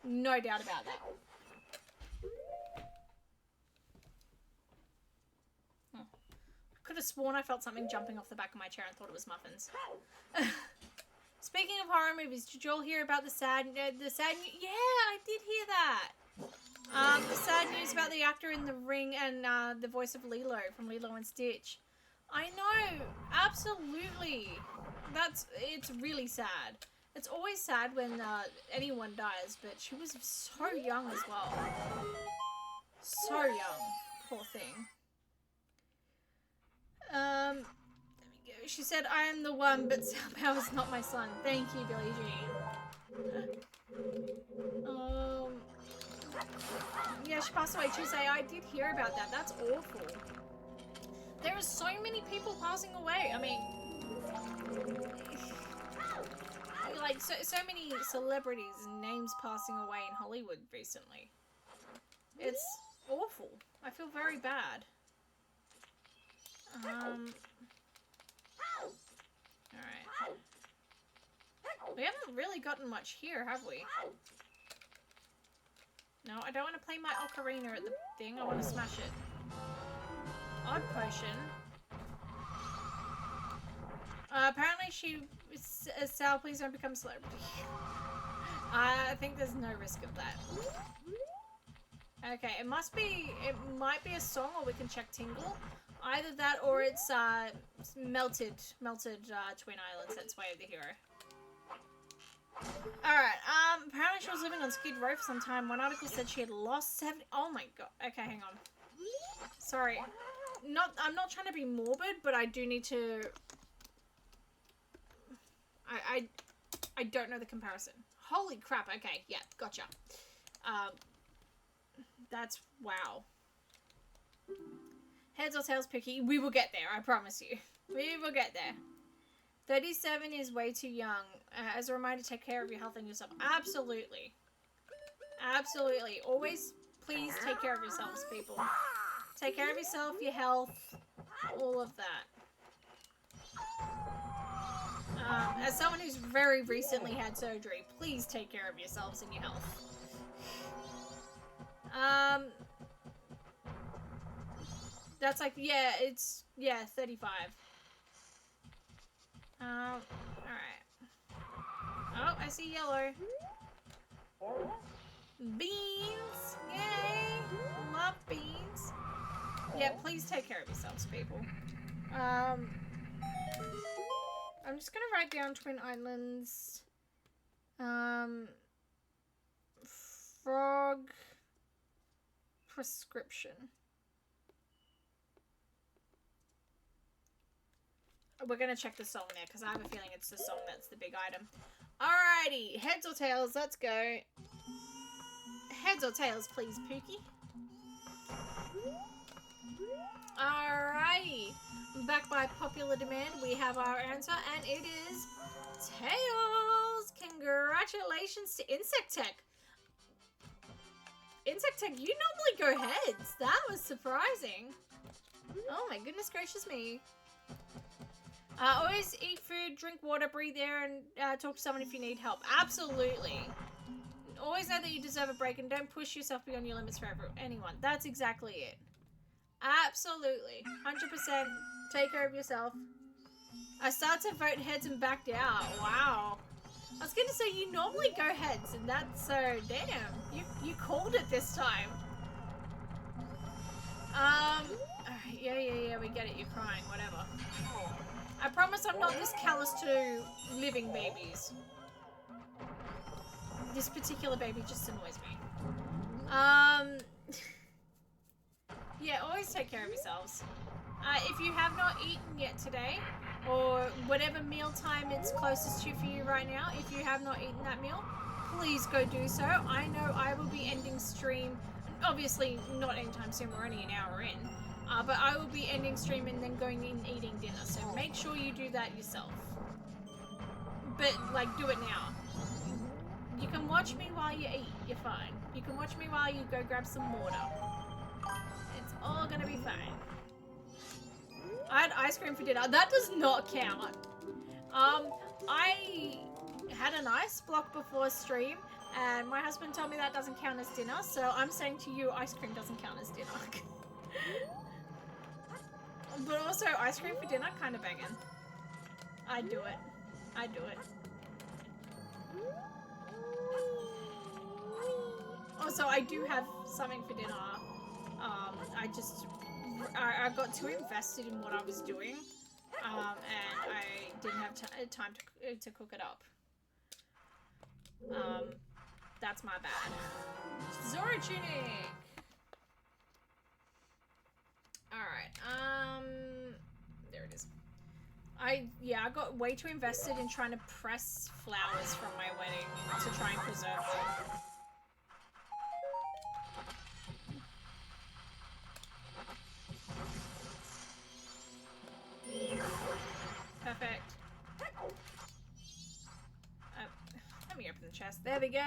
No doubt about that. Could have sworn I felt something jumping off the back of my chair and thought it was muffins. Speaking of horror movies, did you all hear about the sad news? Yeah, I did hear that. The sad news about the actor in The Ring and the voice of Lilo from Lilo and Stitch. I know, absolutely. It's really sad. It's always sad when anyone dies, but she was so young as well. So young. Poor thing. There we go. She said, I am the one, but somehow it's not my son. Thank you, Billie Jean. Yeah, she passed away Tuesday. I did hear about that. That's awful. There are so many people passing away. I mean, like, so many celebrities and names passing away in Hollywood recently. It's awful. I feel very bad. Alright. We haven't really gotten much here, have we? No, I don't want to play my ocarina at the thing. I want to smash it. Odd potion. Apparently she... Sal, please don't become a celebrity. I think there's no risk of that. Okay, it might be a song, or we can check Tingle. Either that or it's melted Twin Islands. That's Way of the Hero. Alright, apparently she was living on Skid Row for some time. One article said she had lost 70... Oh my god. Okay, hang on. Sorry. I'm not trying to be morbid, but I do need to... I don't know the comparison. Holy crap. Okay, yeah, gotcha. That's... Wow. Heads or tails picky. We will get there, I promise you. We will get there. 37 is way too young. As a reminder, take care of your health and yourself. Absolutely. Absolutely. Always, please take care of yourselves, people. Take care of yourself, your health, all of that. As someone who's very recently had surgery, please take care of yourselves and your health. That's like, yeah, it's, yeah, 35. Alright. Oh, I see yellow. Beans! Yay! Love beans. Yeah, please take care of yourselves, people. I'm just gonna write down Twin Islands. Frog prescription. We're gonna check the song there because I have a feeling it's the song that's the big item. Alrighty, heads or tails, let's go. Heads or tails, please, Pookie. Alrighty, back by popular demand, we have our answer, and it is tails. Congratulations to Insect Tech. Insect Tech, you normally go heads. That was surprising. Oh my goodness gracious me. Always eat food, drink water, breathe air, and talk to someone if you need help. Absolutely. Always know that you deserve a break and don't push yourself beyond your limits for anyone. That's exactly it. Absolutely. 100%. Take care of yourself. I started to vote heads and backed out. Wow. I was going to say, you normally go heads, and that's so... Damn. You called it this time. Alright, yeah, we get it. You're crying. Whatever. I promise I'm not this callous to living babies. This particular baby just annoys me. Yeah, always take care of yourselves. If you have not eaten yet today, or whatever mealtime it's closest to for you right now, if you have not eaten that meal, please go do so. I know I will be ending stream, obviously not anytime soon, we're only an hour in. But I will be ending stream and then going in eating dinner, so make sure you do that yourself. But, like, do it now. You can watch me while you eat, you're fine. You can watch me while you go grab some water. It's all gonna be fine. I had ice cream for dinner. That does not count. I had an ice block before stream, and my husband told me that doesn't count as dinner, so I'm saying to you, ice cream doesn't count as dinner. But also, ice cream for dinner, kind of banging. I'd do it. I'd do it. Also, I do have something for dinner. I got too invested in what I was doing, and I didn't have time to cook it up. That's my bad. Zora Tunic! Alright, there it is. I got way too invested in trying to press flowers from my wedding to try and preserve them. Perfect. Let me open the chest. There we go.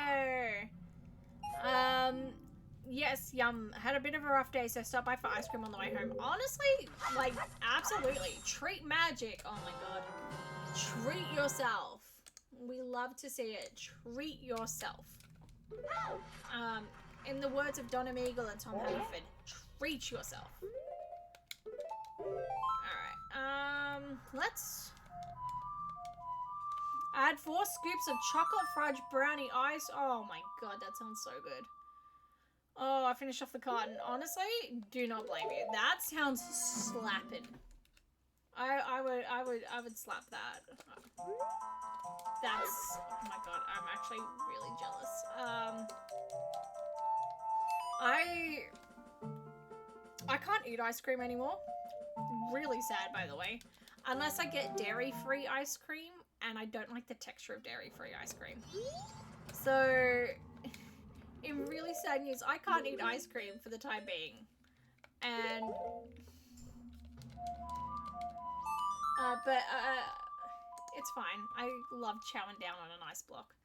Yes, yum. Had a bit of a rough day, so stopped by for ice cream on the way home. Honestly, like, absolutely. Treat magic. Oh my god. Treat yourself. We love to see it. Treat yourself. In the words of Donna Meagle and Tom Haverford, treat yourself. Alright, let's add 4 scoops of chocolate fudge brownie ice. Oh my god, that sounds so good. Oh, I finished off the carton. Honestly, do not blame you. That sounds slapping. I would slap that. That's, oh my god, I'm actually really jealous. I can't eat ice cream anymore. Really sad, by the way. Unless I get dairy-free ice cream, and I don't like the texture of dairy-free ice cream. So, in really sad news, I can't eat ice cream for the time being. And, it's fine. I love chowing down on an ice block.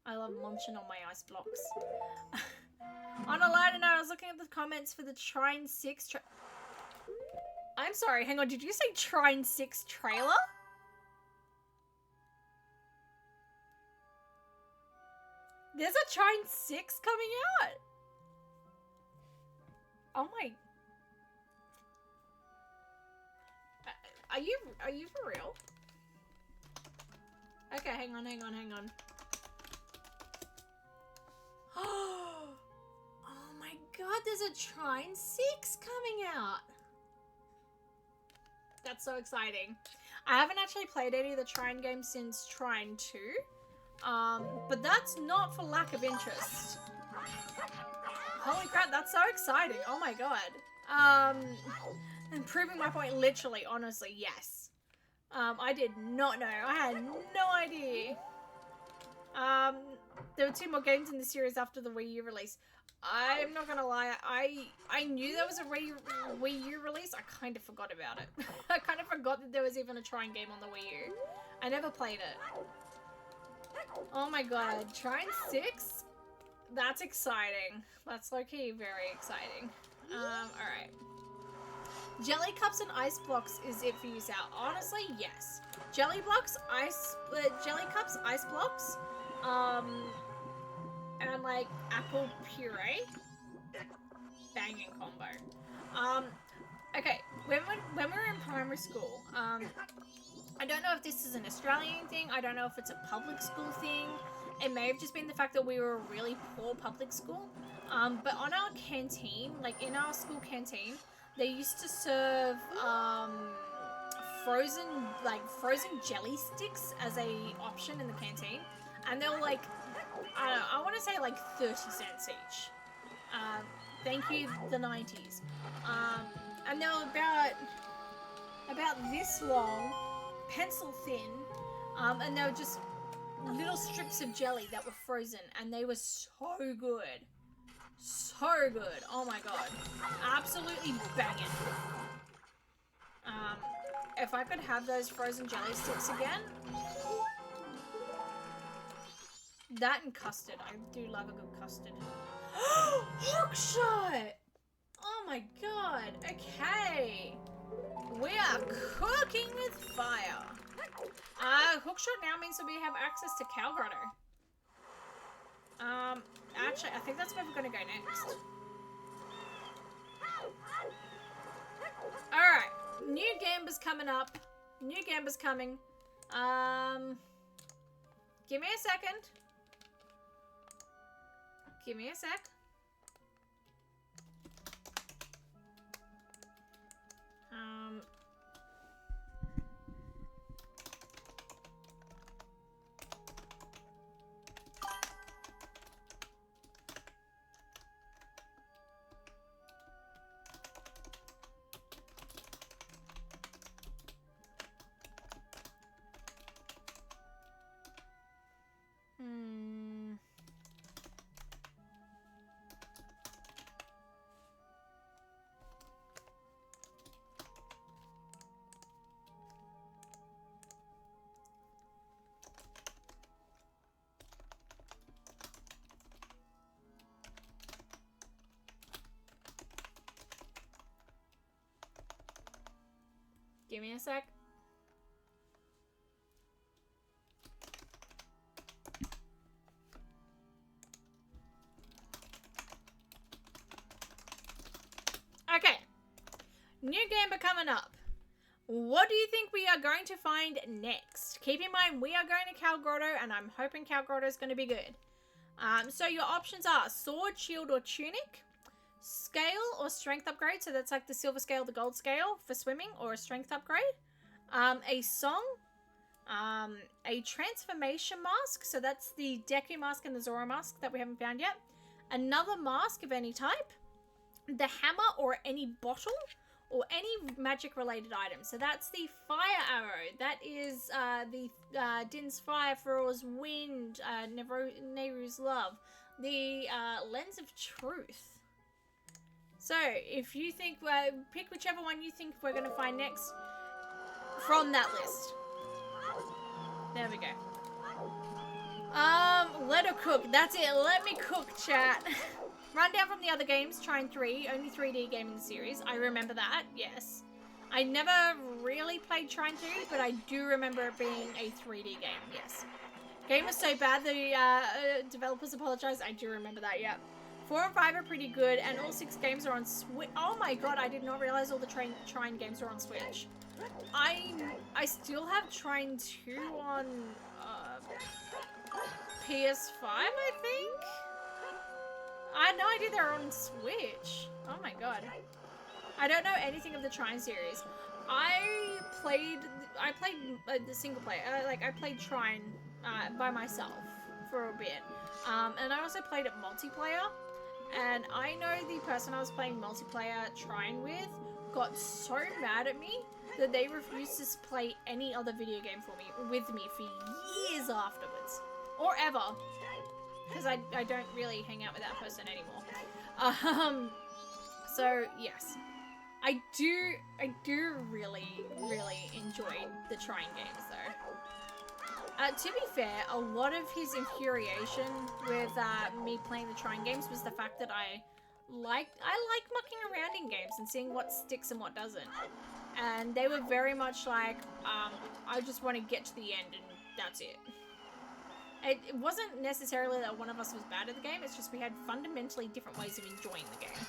I love munching on my ice blocks. On a lighter note, I was looking at the comments for the Trine 6. I'm sorry, hang on, did you say Trine 6 trailer? There's a Trine 6 coming out? Oh my... Are you for real? Okay, hang on. Oh my god, there's a Trine 6 coming out! That's so exciting. I haven't actually played any of the Trine games since Trine 2. But that's not for lack of interest. Holy crap, that's so exciting. Oh my god. And proving my point, literally, honestly, yes. I did not know. I had no idea. There were 2 more games in the series after the Wii U release. I'm not gonna lie, I knew there was a Wii U release. I kind of forgot about it. I kind of forgot that there was even a Trine game on the Wii U. I never played it. Oh my god, Trine 6? That's exciting. That's low-key very exciting. Alright. Jelly cups and ice blocks is it for you, Sal? Honestly, yes. Jelly cups, ice blocks, and like apple puree. Banging combo. Okay, when we were in primary school, I don't know if this is an Australian thing, I don't know if it's a public school thing. It may have just been the fact that we were a really poor public school. But on our canteen, like in our school canteen, they used to serve frozen jelly sticks as a option in the canteen, and they were like, I don't know, I want to say like 30 cents each. Thank you, the 90s. And they were about this long, pencil thin, and they were just little strips of jelly that were frozen, and they were so good. So good. Oh my god. Absolutely banging. If I could have those frozen jelly sticks again. That and custard. I do love a good custard. Hookshot! Oh my god. Okay. We are cooking with fire. Hookshot now means that we have access to Cow Grotto. Actually, I think that's where we're gonna go next. Alright. New Gamba's coming up. New Gamba's coming. Give me a second. Give me a sec. Give me a sec. Okay. New Gamba coming up. What do you think we are going to find next? Keep in mind, we are going to Cal Grotto, and I'm hoping Cal Grotto is going to be good. So your options are Sword, Shield, or Tunic. Scale or strength upgrade, so that's like the silver scale, the gold scale for swimming, or a strength upgrade. A song, a transformation mask, so that's the Deku mask and the Zoro mask that we haven't found yet. Another mask of any type, the hammer or any bottle, or any magic related item. So that's the fire arrow, that is the Din's fire, Fero's wind, Nehru's love, the lens of truth. So, if you think, pick whichever one you think we're going to find next from that list. There we go. Let her cook. That's it. Let me cook, chat. Rundown from the other games. Trine 3. Only 3D game in the series. I remember that. Yes. I never really played Trine 2, but I do remember it being a 3D game, yes. Game was so bad the developers apologized. I do remember that, yeah. 4 and 5 are pretty good, and all 6 games are on Switch. Oh my god, I did not realize all the Trine games are on Switch. I still have Trine 2 on PS5, I think? I had no idea they were on Switch. Oh my god. I don't know anything of the Trine series. I played the single player. I played Trine by myself for a bit. And I also played it multiplayer. And I know the person I was playing multiplayer Trine with got so mad at me that they refused to play any other video game with me for years afterwards. Or ever. Because I don't really hang out with that person anymore. So, yes. I do really, really enjoy the Trine games, though. To be fair, a lot of his infuriation with me playing the Trine games was the fact that I like mucking around in games and seeing what sticks and what doesn't. And they were very much like, I just want to get to the end and that's it. It wasn't necessarily that one of us was bad at the game, it's just we had fundamentally different ways of enjoying the game.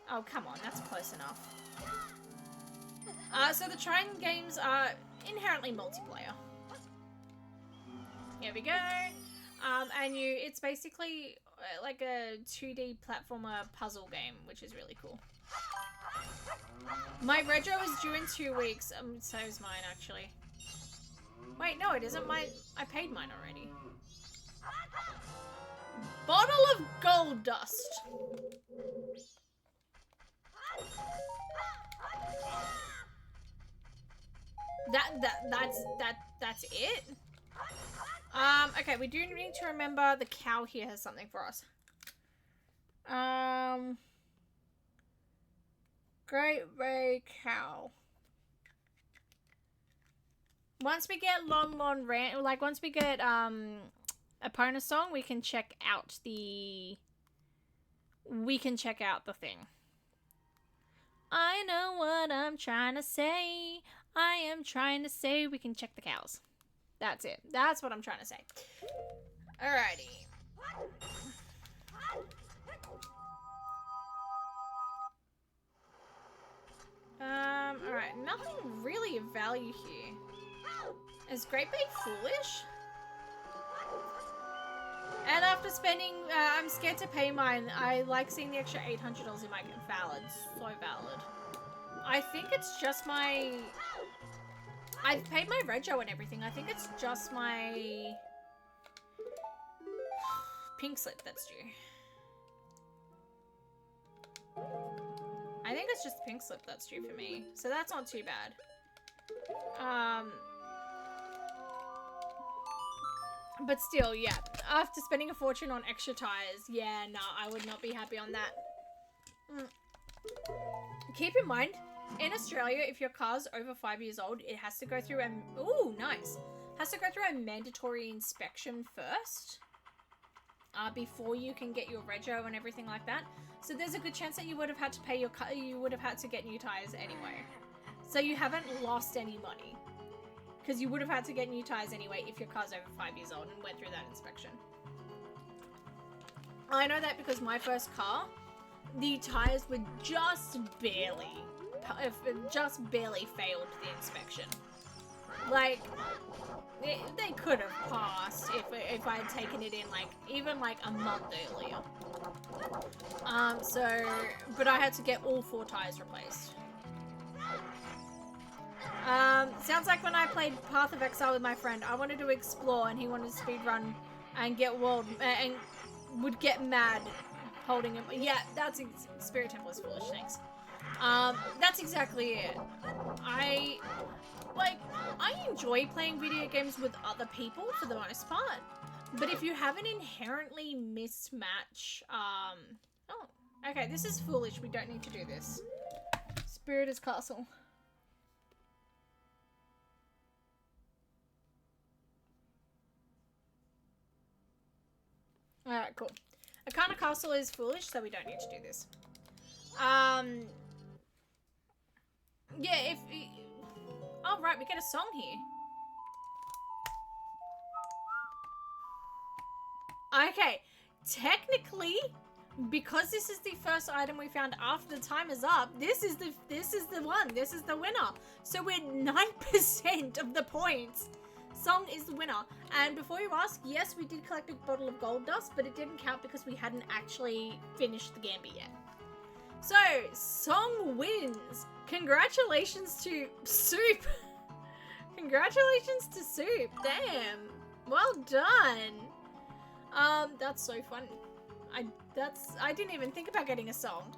Oh, come on, that's close enough. So the Trine games are inherently multiplayer. Here we go. And it's basically like a 2D platformer puzzle game, which is really cool. My retro is due in 2 weeks. So is mine, actually. Wait, no, it isn't. I paid mine already. Bottle of gold dust. That's it? Okay, we do need to remember the cow here has something for us. Great Ray Cow. Once we get Long Rant, like once we get Epona song, we can check out the thing. I know what I'm trying to say. I am trying to say we can check the cows. That's it. That's what I'm trying to say. Alrighty. Alright. Nothing really of value here. Is Great Big foolish? And after spending, I'm scared to pay mine. I like seeing the extra $800 in my valid. So valid. I think it's just my... I've paid my rego and everything. I think it's just my... pink slip that's due. I think it's just the pink slip that's due for me. So that's not too bad. But still, yeah. After spending a fortune on extra tires, yeah, no, I would not be happy on that. Keep in mind, in Australia, if your car's over 5 years old, it has to go through a... Ooh, nice. Has to go through a mandatory inspection first. Before you can get your rego and everything like that. So there's a good chance that you would have had to pay your car... You would have had to get new tires anyway. So you haven't lost any money. Because you would have had to get new tires anyway if your car's over 5 years old and went through that inspection. I know that because my first car, the tires were just barely failed the inspection. Like, they could have passed if I had taken it in, like, even like a month earlier. But I had to get all 4 tires replaced. Sounds like when I played Path of Exile with my friend, I wanted to explore and he wanted to speedrun and get world and would get mad holding him. Yeah, that's Spirit Temple is foolish, thanks. That's exactly it. I enjoy playing video games with other people for the most part, but if you have an inherently mismatch, oh, okay, this is foolish. We don't need to do this. Spirit is Castle. Alright, cool. Arcana Castle is foolish, so we don't need to do this. Yeah, if... Oh, right, we get a song here. Okay, technically, because this is the first item we found after the time is up, this is the one. This is the winner. So we're 9% of the points. Song is the winner. And before you ask, yes, we did collect a bottle of gold dust, but it didn't count because we hadn't actually finished the Gambit yet. So, Song wins. Congratulations to Soup. Congratulations to Soup. Damn. Well done. That's so fun. I didn't even think about getting a song.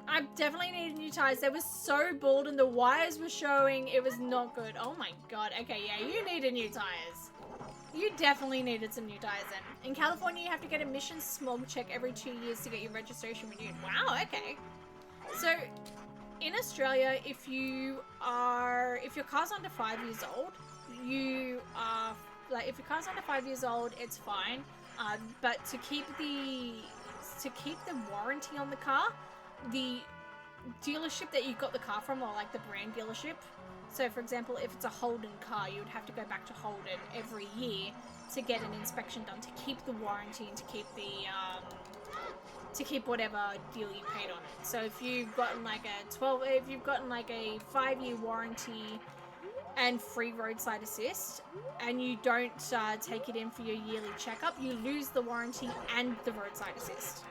I definitely needed new tires. They were so bald and the wires were showing. It was not good. Oh my god. Okay, yeah, you needed new tires. You definitely needed some new tires then. In California, you have to get emissions smog check every 2 years to get your registration renewed. Wow, okay. So, in Australia, if your car's under 5 years old, you are, like, if your car's under 5 years old, it's fine. But to keep the warranty on the car, the dealership that you got the car from, or like the brand dealership. So for example, if it's a Holden car, you would have to go back to Holden every year to get an inspection done to keep the warranty and to keep whatever deal you paid on it. So if you've gotten like a 5-year warranty and free roadside assist, and you don't take it in for your yearly checkup, you lose the warranty and the roadside assist.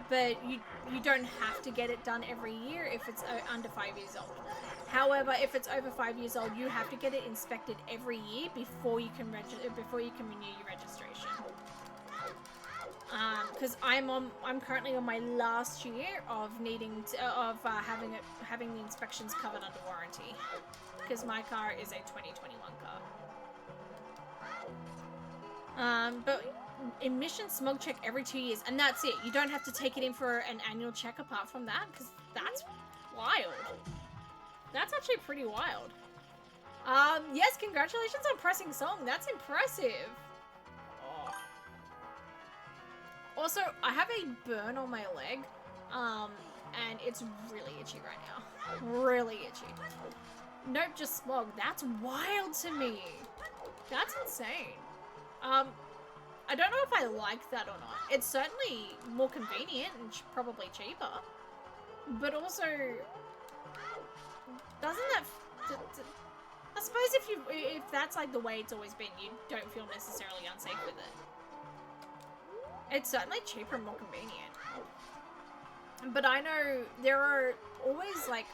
But you don't have to get it done every year if it's under 5 years old. However, if it's over 5 years old, you have to get it inspected every year before you can renew your registration. Because I'm currently on my last year of having the inspections covered under warranty, because my car is a 2021 car. But emission smog check every 2 years, and that's it. You don't have to take it in for an annual check apart from that, because that's wild. That's actually pretty wild. Yes, congratulations on pressing song. That's impressive. Oh. Also, I have a burn on my leg, and it's really itchy right now. Really itchy. Nope, just smog. That's wild to me. That's insane. I don't know if I like that or not. It's certainly more convenient and probably cheaper. But also, doesn't that... I suppose if that's like the way it's always been, you don't feel necessarily unsafe with it. It's certainly cheaper and more convenient. But I know there are always, like...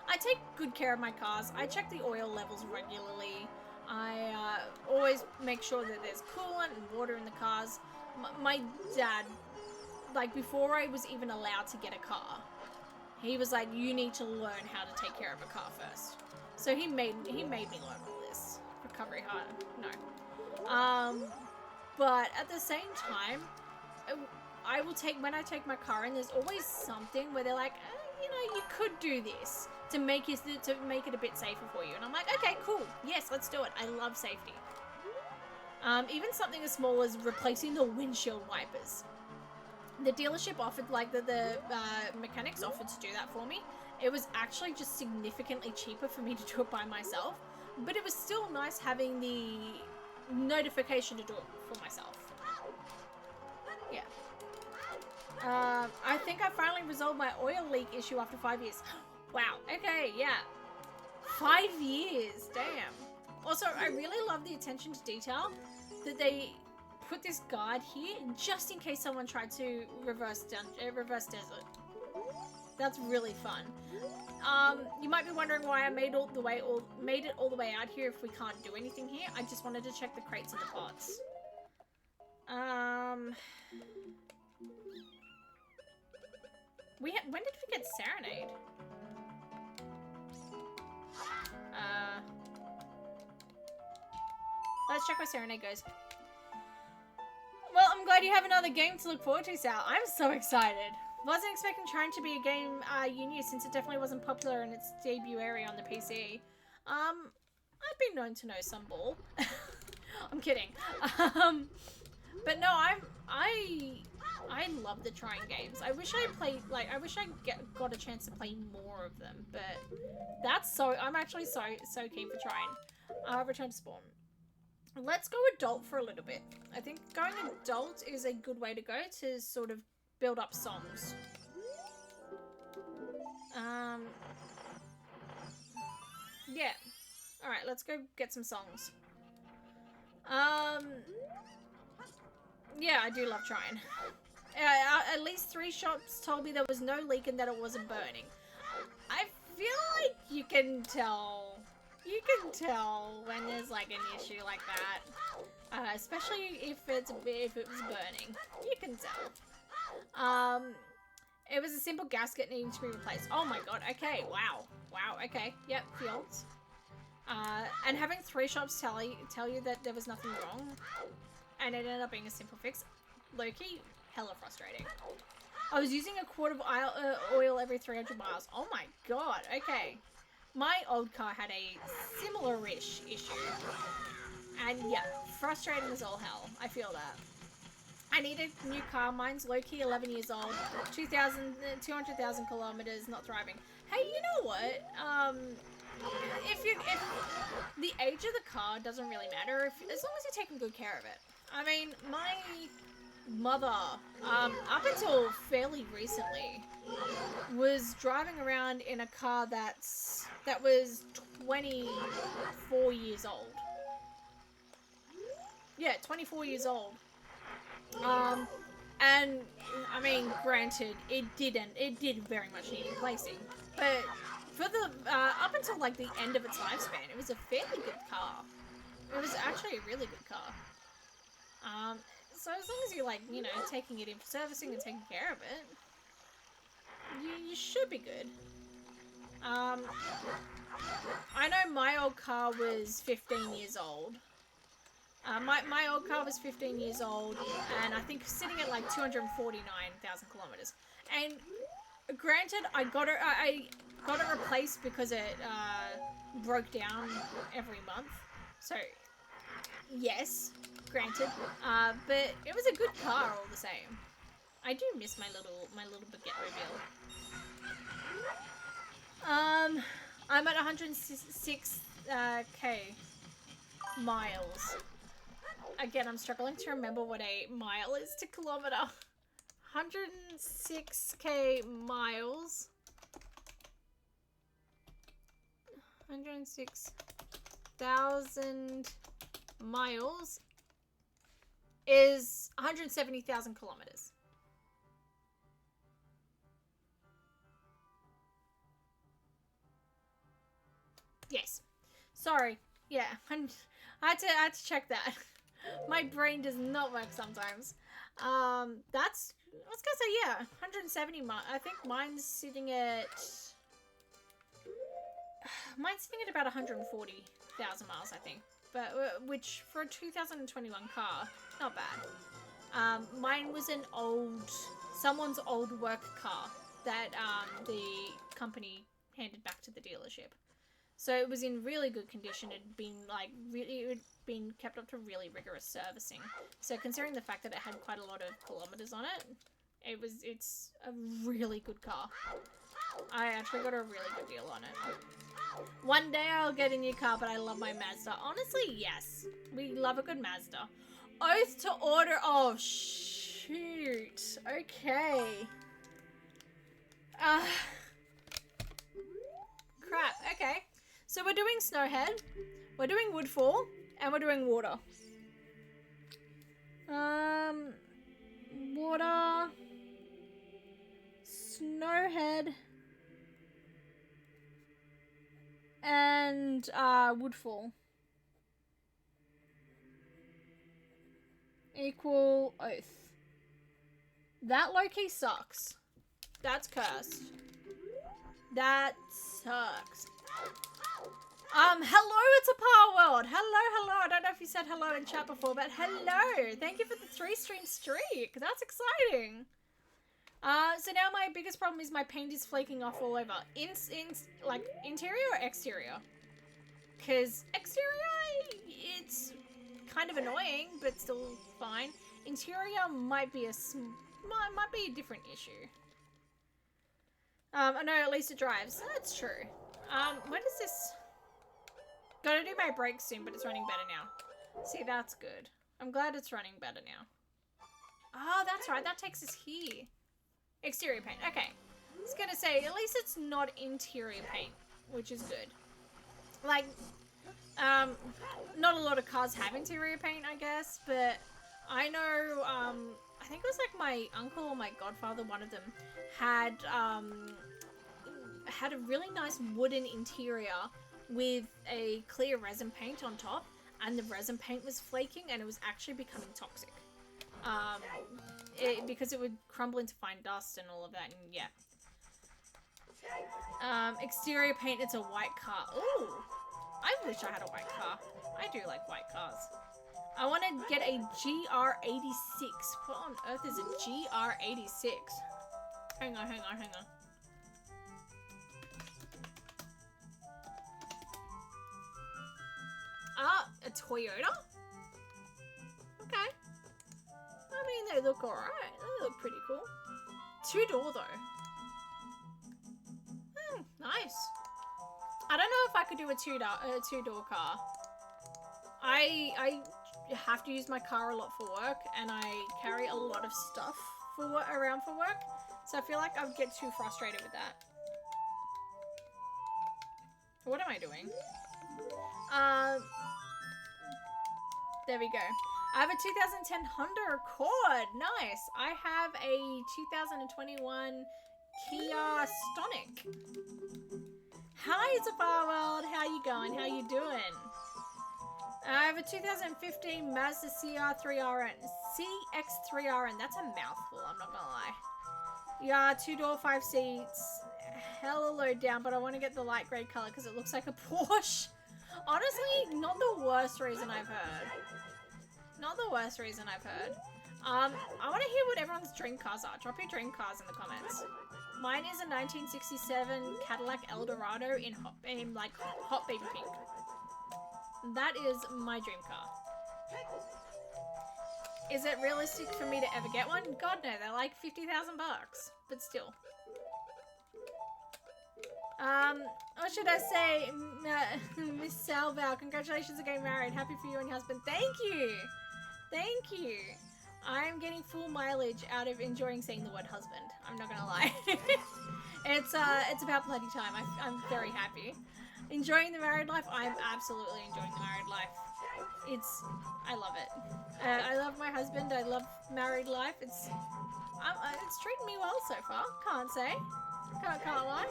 I take good care of my cars. I check the oil levels regularly. I always make sure that there's coolant and water in the cars. My dad, like, before I was even allowed to get a car, he was like, you need to learn how to take care of a car first. So he made me learn all this. Recovery hard. No. But at the same time, when I take my car in, there's always something where they're like, you know, you could do this to make it a bit safer for you. And I'm like, okay, cool. Yes, let's do it. I love safety. Even something as small as replacing the windshield wipers. The dealership offered, like, the mechanics offered to do that for me. It was actually just significantly cheaper for me to do it by myself. But it was still nice having the notification to do it for myself. Yeah. I think I finally resolved my oil leak issue after 5 years. Wow, okay, yeah. 5 years, damn. Also, I really love the attention to detail that they put this guard here just in case someone tried to reverse desert. That's really fun. You might be wondering why I made it all the way out here if we can't do anything here. I just wanted to check the crates and the pots. When did we get Serenade? Let's check where Serenade goes. Well, I'm glad you have another game to look forward to, Sal. I'm so excited. Wasn't expecting Trying to be a game you knew, since it definitely wasn't popular in its debut area on the PC. I've been known to know some ball. I'm kidding. But no, I love the Trine games. I wish I played, like, I wish I got a chance to play more of them, but that's so, I'm actually so keen for Trine. Return to spawn. Let's go adult for a little bit. I think going adult is a good way to go to sort of build up songs. Yeah. Alright, let's go get some songs. Yeah, I do love Trine. At least 3 shops told me there was no leak and that it wasn't burning. I feel like you can tell. You can tell when there's like an issue like that, especially if it was burning. You can tell. It was a simple gasket needing to be replaced. Oh my god. Okay. Wow. Okay. Yep. Fields. And having 3 shops tell you that there was nothing wrong, and it ended up being a simple fix. Low-key, hella frustrating. I was using a quart of oil every 300 miles. Oh my god, okay. My old car had a similar-ish issue. And yeah, frustrating as all hell. I feel that. I need a new car. Mine's low-key 11 years old. 200,000 kilometers, not thriving. Hey, you know what? If the age of the car doesn't really matter, as long as you're taking good care of it. I mean, my mother, up until fairly recently, was driving around in a car that was 24 years old. Yeah, 24 years old. And I mean, granted, it did very much need replacing, but for the up until like the end of its lifespan, it was a fairly good car. It was actually a really good car. So as long as you're like, you know, taking it in for servicing and taking care of it, you should be good. I know my old car was 15 years old. My old car was 15 years old, and I think sitting at like 249,000 kilometers. And granted, I got it replaced because it broke down every month. So yes, granted, but it was a good car all the same. I do miss my little baguette mobile. I'm at 106k miles. Again, I'm struggling to remember what a mile is to kilometer. 106k miles. 106,000 miles is 170,000 kilometers. Yes. Sorry. Yeah. I had to check that. My brain does not work sometimes. I was gonna say, yeah, 170 miles. I think mine's sitting at about 140,000 miles, I think. But which for a 2021 car, not bad. Mine was someone's old work car that the company handed back to the dealership. So it was in really good condition. It had been kept up to really rigorous servicing. So considering the fact that it had quite a lot of kilometers on it, it's a really good car. I actually got a really good deal on it. One day I'll get a new car, but I love my Mazda. Honestly, yes. We love a good Mazda. Oath to order. Oh, shoot. Okay. Crap. Okay. So we're doing Snowhead, we're doing Woodfall, and we're doing Water. Water, Snowhead, and Woodfall. Equal Oath. That low-key sucks. That's cursed. That sucks. Hello, it's a Power World. Hello. I don't know if you said hello in chat before, but hello. Thank you for the 3-stream streak. That's exciting. So now my biggest problem is my paint is flaking off all over. Like, interior or exterior? Because exterior, it's kind of annoying, but still fine. Interior might be might be a different issue. I know at least it drives. That's true. When is this? Gotta do my brakes soon, but it's running better now. See, that's good. I'm glad it's running better now. Oh, that's right. That takes us here. Exterior paint. Okay. I was gonna say, at least it's not interior paint, which is good. Like, not a lot of cars have interior paint, I guess, but I know, I think it was like my uncle or my godfather, one of them, had a really nice wooden interior with a clear resin paint on top, and the resin paint was flaking and it was actually becoming toxic. Because it would crumble into fine dust and all of that, and yeah. Exterior paint, it's a white car. Ooh, I wish I had a white car. I do like white cars. I want to get a GR86. What on earth is a GR86? Hang on. Ah, a Toyota? Okay. I mean, they look alright. They look pretty cool. 2-door though. Nice. I don't know if I could do a two-door car. I have to use my car a lot for work, and I carry a lot of stuff around for work, so I feel like I would get too frustrated with that. What am I doing? There we go. I have a 2010 Honda Accord. Nice. I have a 2021 Kia Stonic. Hi, it's a Bar World. How you going? How you doing? I have a 2015 Mazda CX-3RN. That's a mouthful, I'm not gonna lie. Yeah, 2-door, 5 seats. Hella low down, but I want to get the light grey color because it looks like a Porsche. Honestly, not the worst reason I've heard. Not the worst reason I've heard. I want to hear what everyone's dream cars are. Drop your dream cars in the comments. Mine is a 1967 Cadillac Eldorado in like hot baby pink. That is my dream car. Is it realistic for me to ever get one? God no, they're like 50,000 bucks, but still. What should I say? Miss Salval, congratulations on getting married. Happy for you and your husband. Thank you. Thank you. I'm getting full mileage out of enjoying saying the word husband. I'm not gonna lie. It's about bloody time. I'm very happy. Enjoying the married life? I'm absolutely enjoying the married life. I love it. I love my husband. I love married life. It's treating me well so far. Can't say. Can't lie.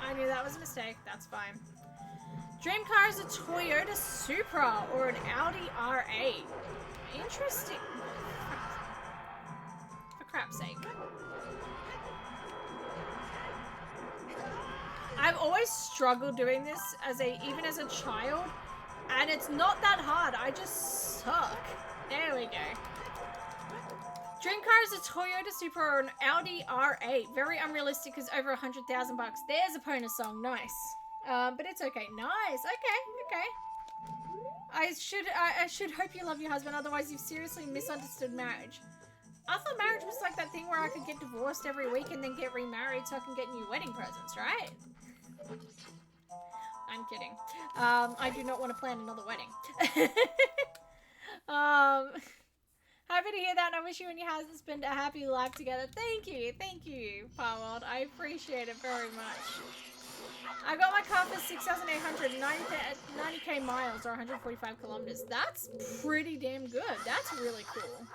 I knew that was a mistake. That's fine. Dream car is a Toyota Supra or an Audi R8. Interesting. For crap's sake. I've always struggled doing this even as a child, and it's not that hard. I just suck. There we go. Dream car is a Toyota Supra or an Audi R8. Very unrealistic because over 100,000 bucks. There's a Pona song. Nice. But it's okay. Nice. Okay. I should hope you love your husband, otherwise you've seriously misunderstood marriage. I thought marriage was like that thing where I could get divorced every week and then get remarried so I can get new wedding presents, right? I'm kidding. I do not want to plan another wedding. Happy to hear that, and I wish you and your husband a happy life together. Thank you, Farworld. I appreciate it very much. I got my car for 6,890 miles or 145 kilometers. That's pretty damn good. That's really cool.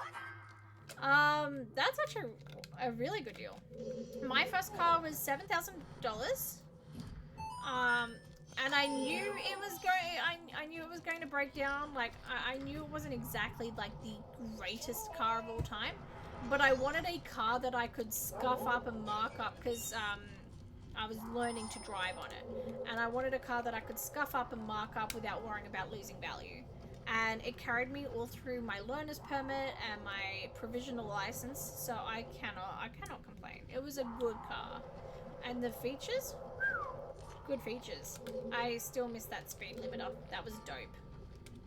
That's actually a really good deal. My first car was $7,000. And I knew it was going to break down. Like, I knew it wasn't exactly like the greatest car of all time, but I wanted a car that I could scuff up and mark up because I was learning to drive on it, and I wanted a car that I could scuff up and mark up without worrying about losing value. And it carried me all through my learner's permit and my provisional license, so I cannot complain. It was a good car, and the features. Good features. I still miss that speed limiter. That was dope.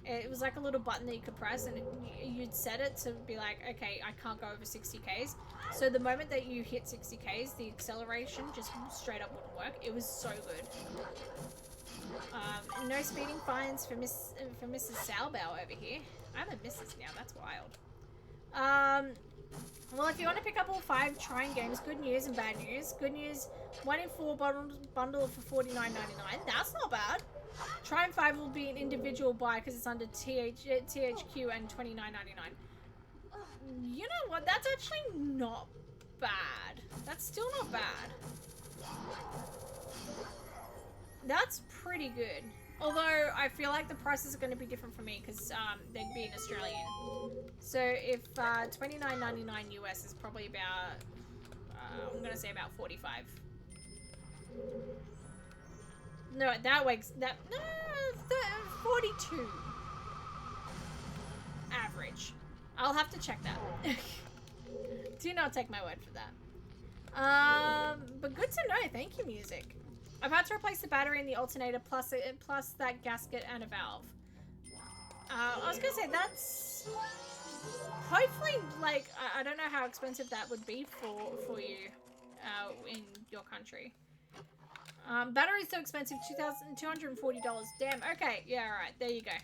It was like a little button that you could press, and you'd set it to be like, okay, I can't go over 60 Ks. So the moment that you hit 60 Ks, the acceleration just straight up wouldn't work. It was so good. No speeding fines for Mrs. Salbow over here. I'm a Mrs. now. That's wild. Well, if you want to pick up all 5 trying games, good news and bad news. Good news, 1 in 4 bundle for $49.99. That's not bad. Try and 5 will be an individual buy because it's under THQ and $29.99. You know what? That's actually not bad. That's still not bad. That's pretty good. Although I feel like the prices are going to be different for me because they'd be in Australian. So if $29.99 US is probably about, I'm going to say about 45. No, that wakes that 42 average. I'll have to check that. Do not take my word for that. But good to know. Thank you, music. I've had to replace the battery in the alternator plus that gasket and a valve. I was gonna say that's hopefully like I don't know how expensive that would be for you in your country. Battery's so expensive, $240. Damn. Okay. Yeah. All right. There you go. I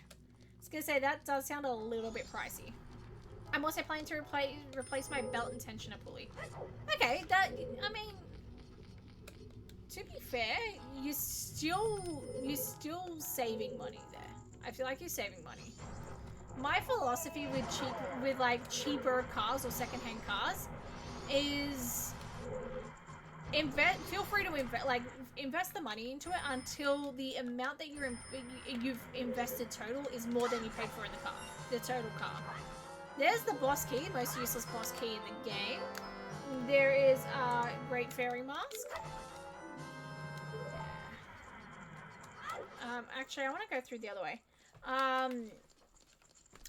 was gonna say that does sound a little bit pricey. I'm also planning to replace my belt and tensioner pulley. Okay. That I mean. To be fair, you're still saving money there. I feel like you're saving money. My philosophy with cheaper cars or secondhand cars is feel free to invest the money into it until the amount that you've invested total is more than you paid for in the total car. There's the boss key, most useless boss key in the game. There is a Great Fairy Mask. Actually, I want to go through the other way.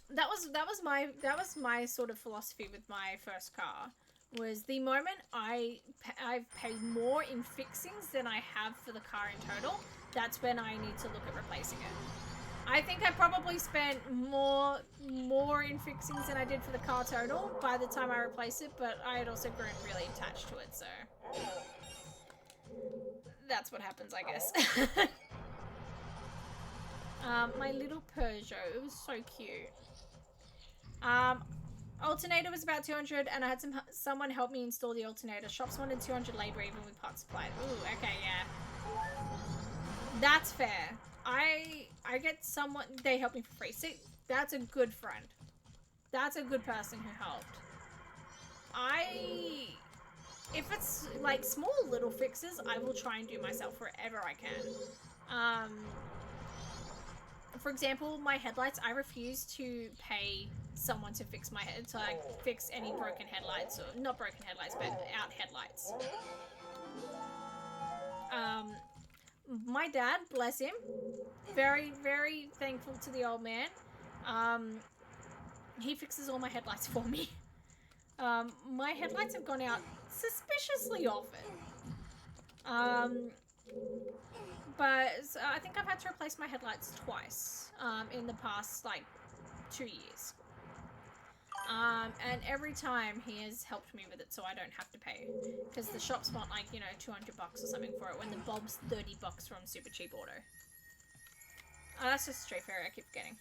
That was my sort of philosophy with my first car. Was the moment I've paid more in fixings than I have for the car in total, that's when I need to look at replacing it. I think I probably spent more in fixings than I did for the car total by the time I replaced it, but I had also grown really attached to it, so that's what happens, I guess. My little Peugeot, it was so cute. Alternator was about 200, and I had someone help me install the alternator. Shops wanted 200 labor even with parts supplied. Ooh, okay, yeah. That's fair. I get someone, they help me for free. See, that's a good friend. That's a good person who helped. If it's like small little fixes, I will try and do myself wherever I can. For example, my headlights, I refuse to pay someone to fix fix any broken headlights, or not broken headlights, but out headlights. My dad, bless him, very, very thankful to the old man. He fixes all my headlights for me. My headlights have gone out suspiciously often. But I think I've had to replace my headlights twice in the past, 2 years. And every time he has helped me with it, so I don't have to pay. Because the shops want, $200 or something for it, when the bulb's $30 from Super Cheap Auto. Oh, that's just a straight fairy, I keep forgetting.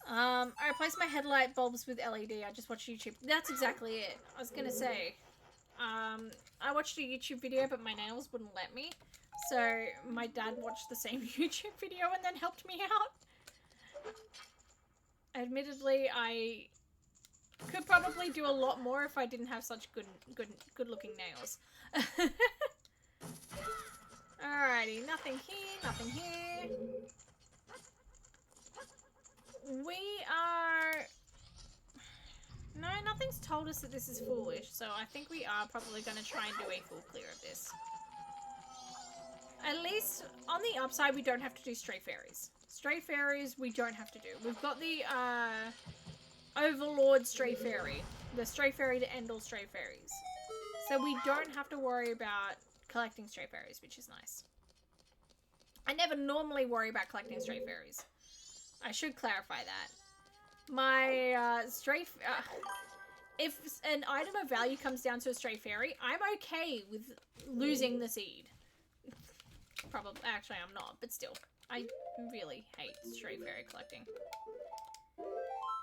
I replaced my headlight bulbs with LED. I just watched YouTube. That's exactly it. I was gonna say. I watched a YouTube video, but my nails wouldn't let me. So my dad watched the same YouTube video and then helped me out. Admittedly, I could probably do a lot more if I didn't have such good looking nails. Alrighty, nothing here, nothing here. No, nothing's told us that this is foolish, so I think we are probably going to try and do a full clear of this. At least, on the upside, we don't have to do stray fairies. Stray fairies, we don't have to do. We've got the, Overlord Stray Fairy. The Stray Fairy to end all stray fairies. So we don't have to worry about collecting stray fairies, which is nice. I never normally worry about collecting stray fairies. I should clarify that. My if an item of value comes down to a stray fairy, I'm okay with losing the seed. Probably, actually, I'm not, but still, I really hate stray fairy collecting.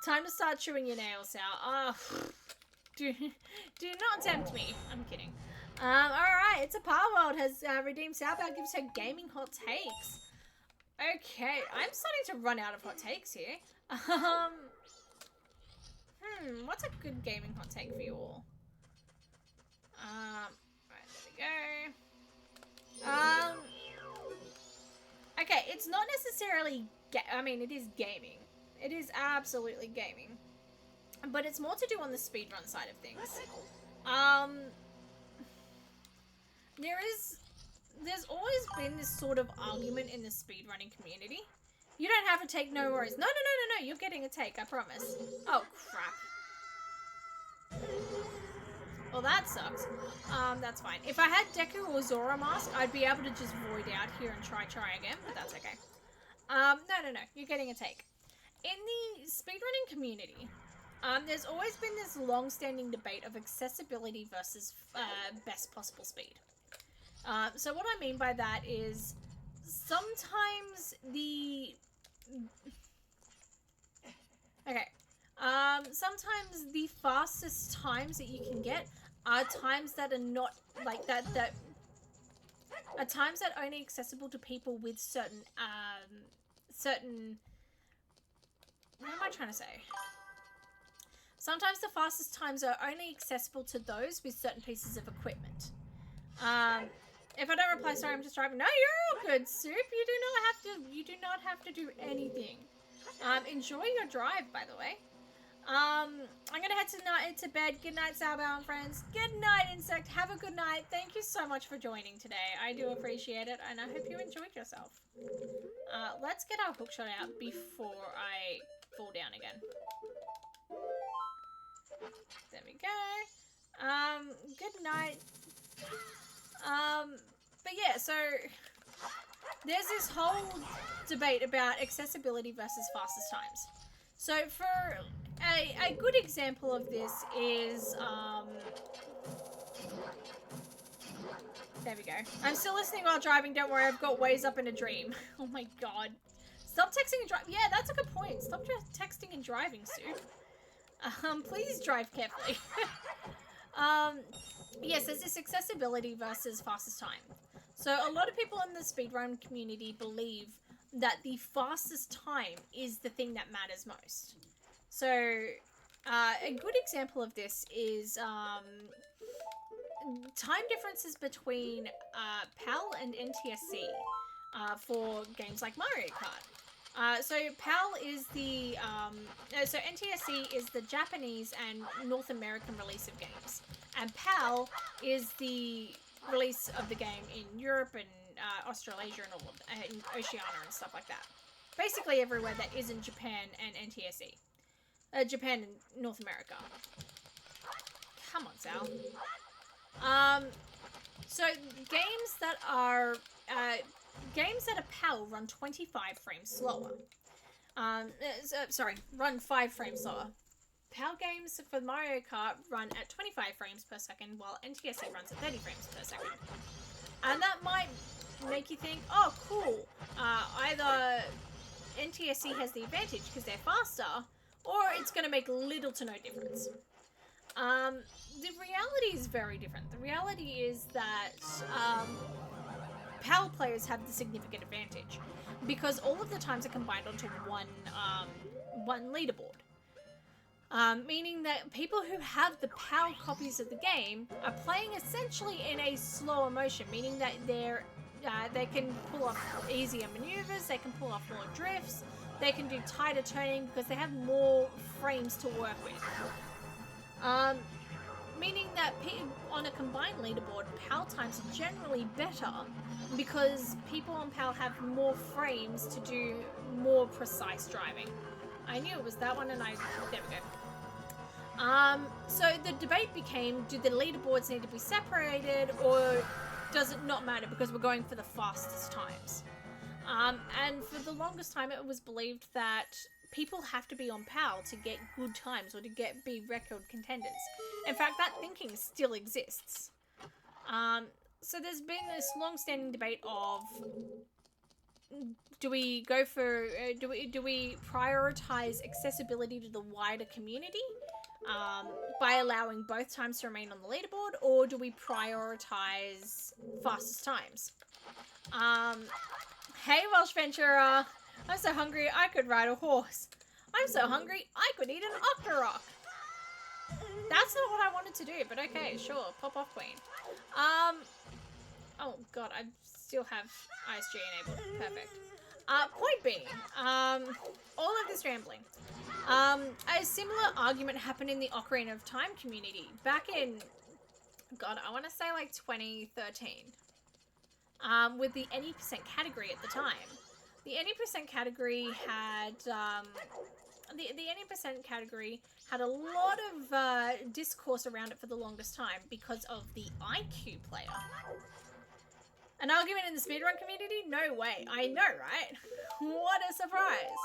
Time to start chewing your nails out. Do not tempt me. I'm kidding. Alright, It's a Power World has redeemed Southbound gives her gaming hot takes. Okay, I'm starting to run out of hot takes here. What's a good gaming hot take for you all? Right, there we go. Okay, it's not necessarily, I mean, it is gaming. It is absolutely gaming. But it's more to do on the speedrun side of things. There's always been this sort of argument in the speedrunning community. You don't have a take, no worries. No, you're getting a take, I promise. Oh, crap. Well, that sucks. That's fine. If I had Deku or Zora Mask, I'd be able to just void out here and try again, but that's okay. No, you're getting a take. In the speedrunning community, there's always been this long-standing debate of accessibility versus best possible speed. So what I mean by that is sometimes sometimes the fastest times that you can get are times that are not like that are times that are only accessible to people with certain what am I trying to say? Sometimes the fastest times are only accessible to those with certain pieces of equipment. If I don't reply, sorry, I'm just driving. No, you're all good, Soup. You do not have to do anything. Enjoy your drive, by the way. I'm gonna head to bed. Good night, Southbound friends. Good night, Insect. Have a good night. Thank you so much for joining today. I do appreciate it, and I hope you enjoyed yourself. Let's get our hookshot out before I fall down again. There we go. Good night. But yeah, so there's this whole debate about accessibility versus fastest times. So for a good example of this is, there we go. I'm still listening while driving, don't worry, I've got Waze up in a dream. Oh my god. Stop texting and driving. Yeah, that's a good point. Stop texting and driving, Soup. Please drive carefully. Yes, there's this accessibility versus fastest time. So a lot of people in the speedrun community believe that the fastest time is the thing that matters most. So a good example of this is time differences between PAL and NTSC for games like Mario Kart. So PAL is the so NTSC is the Japanese and North American release of games, and PAL is the release of the game in Europe and Australasia and all of and Oceania and stuff like that. Basically everywhere that isn't Japan and NTSC. Japan and North America. Come on, Sal. So games that are PAL run 25 frames slower. Run 5 frames slower. PAL games for Mario Kart run at 25 frames per second, while NTSC runs at 30 frames per second. And that might make you think, oh, cool. Either NTSC has the advantage because they're faster, or it's going to make little to no difference. The reality is very different. The reality is that PAL players have the significant advantage because all of the times are combined onto one leaderboard. Meaning that people who have the PAL copies of the game are playing essentially in a slower motion, meaning that they can pull off easier maneuvers, they can pull off more drifts, they can do tighter turning because they have more frames to work with. Meaning that on a combined leaderboard, PAL times are generally better because people on PAL have more frames to do more precise driving. I knew it was that one, and there we go. So the debate became, do the leaderboards need to be separated, or does it not matter because we're going for the fastest times? And for the longest time, it was believed that people have to be on PAL to get good times or to be record contenders. In fact, that thinking still exists. So there's been this long-standing debate of, do we go for do we prioritize accessibility to the wider community by allowing both times to remain on the leaderboard, or do we prioritize fastest times? Hey, Welsh Ventura! I'm so hungry I could ride a horse. I'm so hungry I could eat an Octarok. That's not what I wanted to do, but okay, sure. Pop off, queen. Oh god, I still have ISG enabled. Perfect. Point being, all of this rambling. A similar argument happened in the Ocarina of Time community back in, god, I want to say like 2013. With the any percent category at the time. The any percent category had the any percent category had a lot of discourse around it for the longest time because of the IQ player. An argument in the speedrun community? No way. I know, right? What a surprise.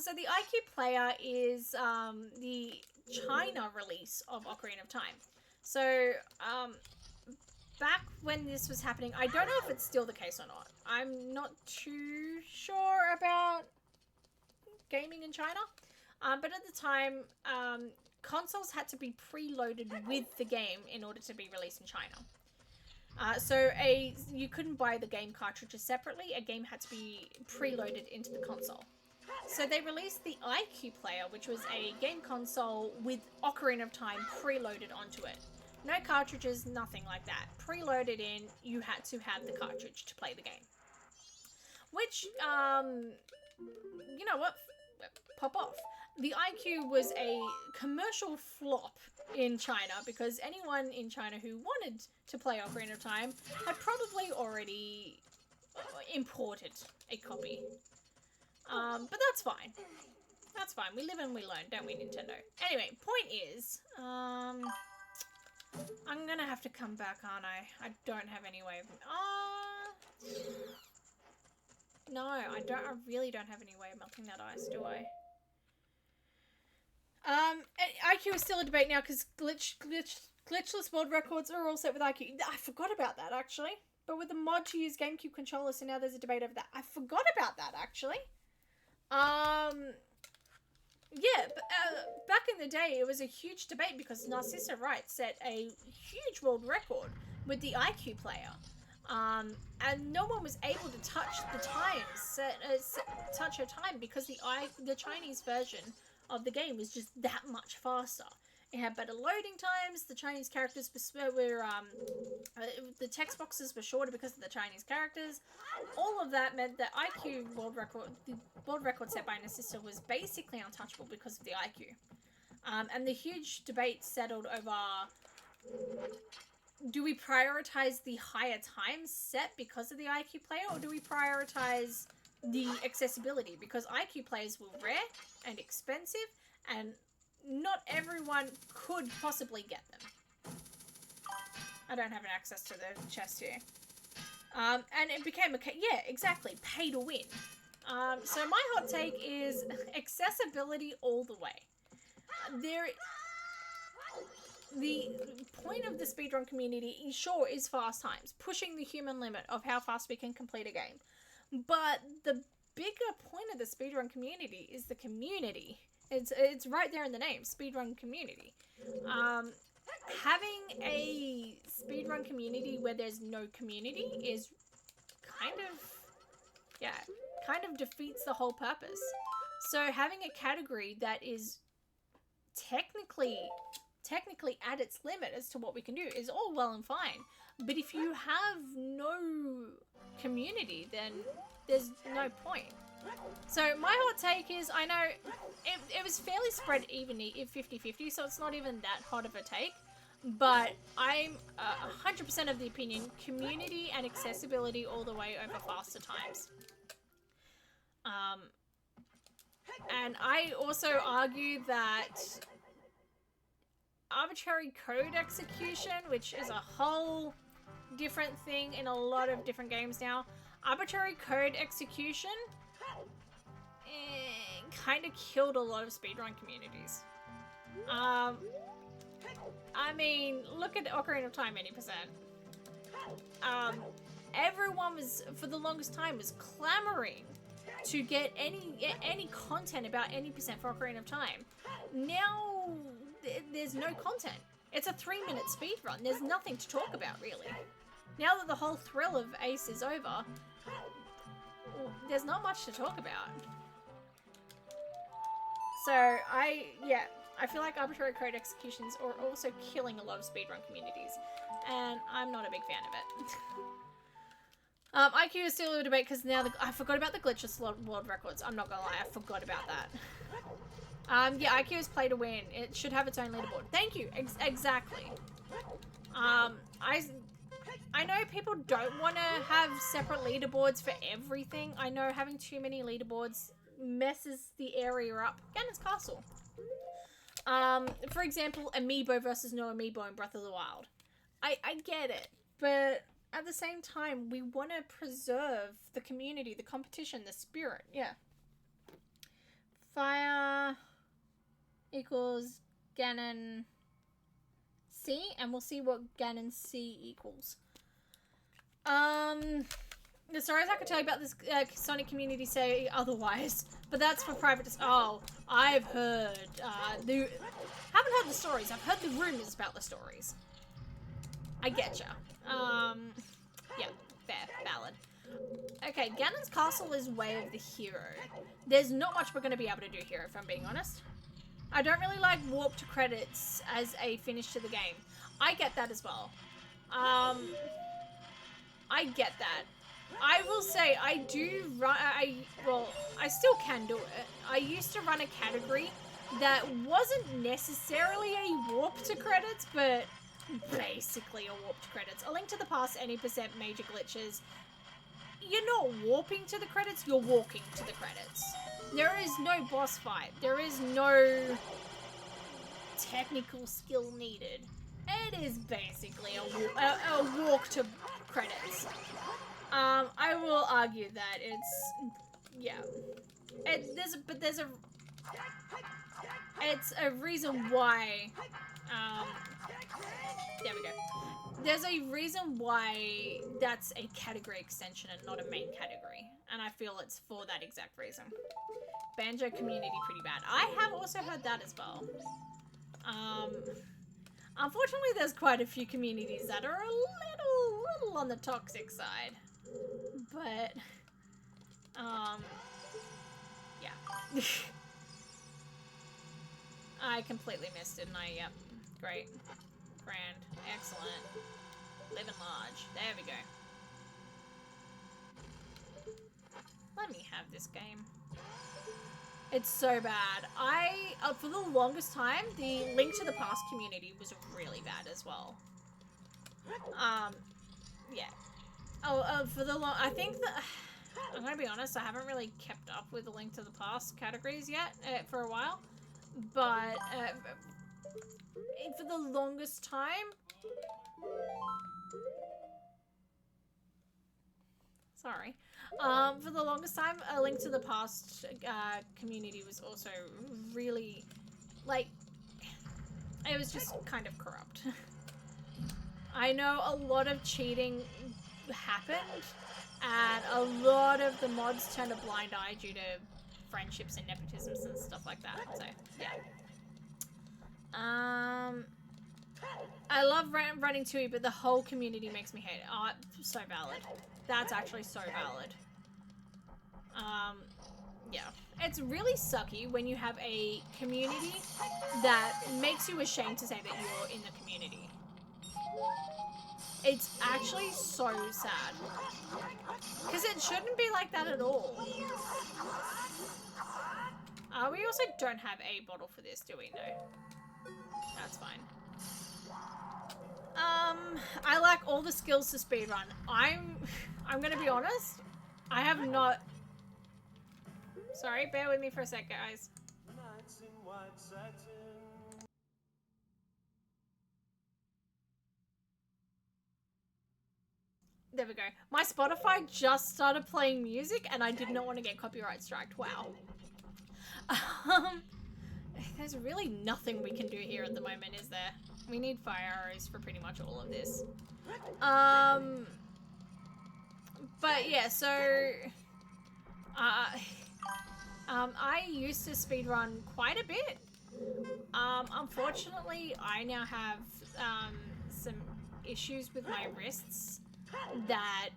So the IQ player is the China release of Ocarina of Time. So back when this was happening, I don't know if it's still the case or not. I'm not too sure about gaming in China. But at the time, consoles had to be preloaded with the game in order to be released in China. So you couldn't buy the game cartridges separately. A game had to be preloaded into the console. So they released the IQ player, which was a game console with Ocarina of Time preloaded onto it. No cartridges, nothing like that. Preloaded in, you had to have the cartridge to play the game. Which, you know what? Pop off. The IQ was a commercial flop in China because anyone in China who wanted to play Ocarina of Time had probably already imported a copy. But that's fine. That's fine. We live and we learn, don't we, Nintendo? Anyway, point is, I'm gonna have to come back, aren't I? I don't have any way of... no, I really don't have any way of melting that ice, do I? IQ is still a debate now because glitchless world records are all set with IQ. I forgot about that, actually. But with the mod to use GameCube controllers, so now there's a debate over that. I forgot about that, actually. Yeah, but back in the day, it was a huge debate because Narcissa Wright set a huge world record with the IQ player. And no one was able to touch the times, touch her time, because the Chinese version of the game was just that much faster. It had better loading times. The Chinese characters were the text boxes were shorter because of the Chinese characters. All of that meant that the world record set by Narcissa was basically untouchable because of the IQ. And the huge debate settled over: do we prioritize the higher time set because of the IQ player, or do we prioritize the accessibility? Because IQ players were rare and expensive, and not everyone could possibly get them. I don't have an access to the chest here. And it became yeah, exactly, pay to win. So my hot take is accessibility all the way. The point of the speedrun community, sure, is fast times, pushing the human limit of how fast we can complete a game. But the bigger point of the speedrun community is the community. It's right there in the name, speedrun community. Having a speedrun community where there's no community is kind of defeats the whole purpose. So having a category that is technically at its limit as to what we can do is all well and fine. But if you have no community, then there's no point. So my hot take is, I know it was fairly spread evenly, 50-50, so it's not even that hot of a take. But I'm 100% of the opinion, community and accessibility all the way over faster times. And I also argue that arbitrary code execution, which is a whole different thing in a lot of different games now, Arbitrary code execution kind of killed a lot of speedrun communities. I mean, look at Ocarina of Time 80%. Everyone was, for the longest time, was clamoring to get any content about 80% for Ocarina of Time. Now, there's no content. It's a 3-minute speedrun. There's nothing to talk about, really. Now that the whole thrill of Ace is over, there's not much to talk about. So, I feel like arbitrary code executions are also killing a lot of speedrun communities, and I'm not a big fan of it. IQ is still a debate because now I forgot about the glitchless world records. I'm not gonna lie, I forgot about that. Yeah, IQ is play to win. It should have its own leaderboard. Thank you. Exactly. I know people don't want to have separate leaderboards for everything. I know having too many leaderboards messes the area up. Ganon's Castle. For example, Amiibo versus no Amiibo in Breath of the Wild. I get it, but at the same time, we want to preserve the community, the competition, the spirit. Yeah. Fire equals Ganon C, and we'll see what Ganon C equals. The stories I could tell you about this Sonic community say otherwise, but that's for private. Oh, I've heard haven't heard the stories. I've heard the rumors about the stories. I getcha. Yeah, fair, valid. Okay, Ganon's Castle is Way of the Hero. There's not much we're going to be able to do here, if I'm being honest. I don't really like warp to credits as a finish to the game. I get that as well. I get that. I will say, I do run, I still can do it. I used to run a category that wasn't necessarily a warp to credits, but basically a warp to credits. A Link to the Past, 80% major glitches. You're not warping to the credits, you're walking to the credits. There is no boss fight. There is no technical skill needed. It is basically a walk to credits. I will argue that it's, yeah. It's a reason why, there we go. There's a reason why that's a category extension and not a main category. And I feel it's for that exact reason. Banjo community pretty bad. I have also heard that as well. Unfortunately, there's quite a few communities that are a little on the toxic side. But, yeah. I completely missed it, and yep, great. Grand. Excellent. Living large. There we go. Let me have this game. It's so bad. For the longest time, the Link to the Past community was really bad as well. Yeah. I think that, I'm gonna be honest, I haven't really kept up with the Link to the Past categories yet, for a while. But, for the longest time, sorry. For the longest time, A Link to the Past community was also really, like, it was just kind of corrupt. I know a lot of cheating happened, and a lot of the mods turned a blind eye due to friendships and nepotisms and stuff like that, so, yeah. I love running too, but the whole community makes me hate it. Oh, so valid. That's actually so valid. Yeah. It's really sucky when you have a community that makes you ashamed to say that you're in the community. It's actually so sad. Because it shouldn't be like that at all. We also don't have a bottle for this, do we? No. That's fine. I lack all the skills to speedrun. I'm gonna be honest. I have not... Sorry, bear with me for a sec, guys. There we go. My Spotify just started playing music and I did not want to get copyright striked. Wow. There's really nothing we can do here at the moment, is there? We need fire arrows for pretty much all of this. But yeah, so I used to speedrun quite a bit. Unfortunately, I now have some issues with my wrists that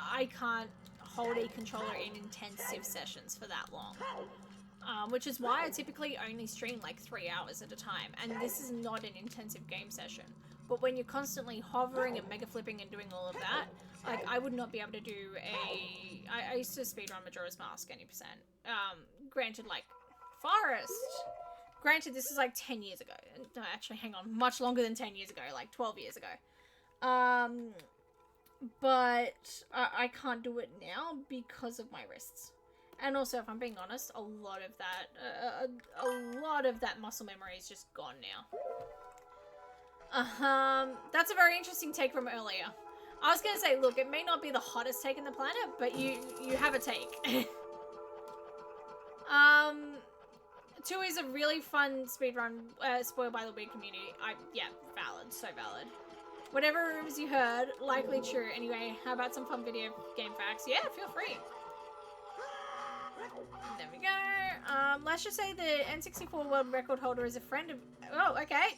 I can't hold a controller in intensive sessions for that long. Which is why I typically only stream like 3 hours at a time, and this is not an intensive game session. But when you're constantly hovering and mega flipping and doing all of that, like I would not be able to do I used to speedrun Majora's Mask 80%. Granted, like Forest. Granted, this is like 10 years ago. No, actually, hang on, much longer than 10 years ago, like 12 years ago. But I can't do it now because of my wrists. And also, if I'm being honest, a lot of that muscle memory is just gone now. That's a very interesting take from earlier. I was gonna say, look, it may not be the hottest take in the planet, but you have a take. 2 is a really fun speedrun, spoiled by the weird community. Yeah, valid, so valid. Whatever rumors you heard, likely true. Anyway, how about some fun video game facts? Yeah, feel free. There we go. Let's just say the N64 world record holder is a friend of... Oh, okay.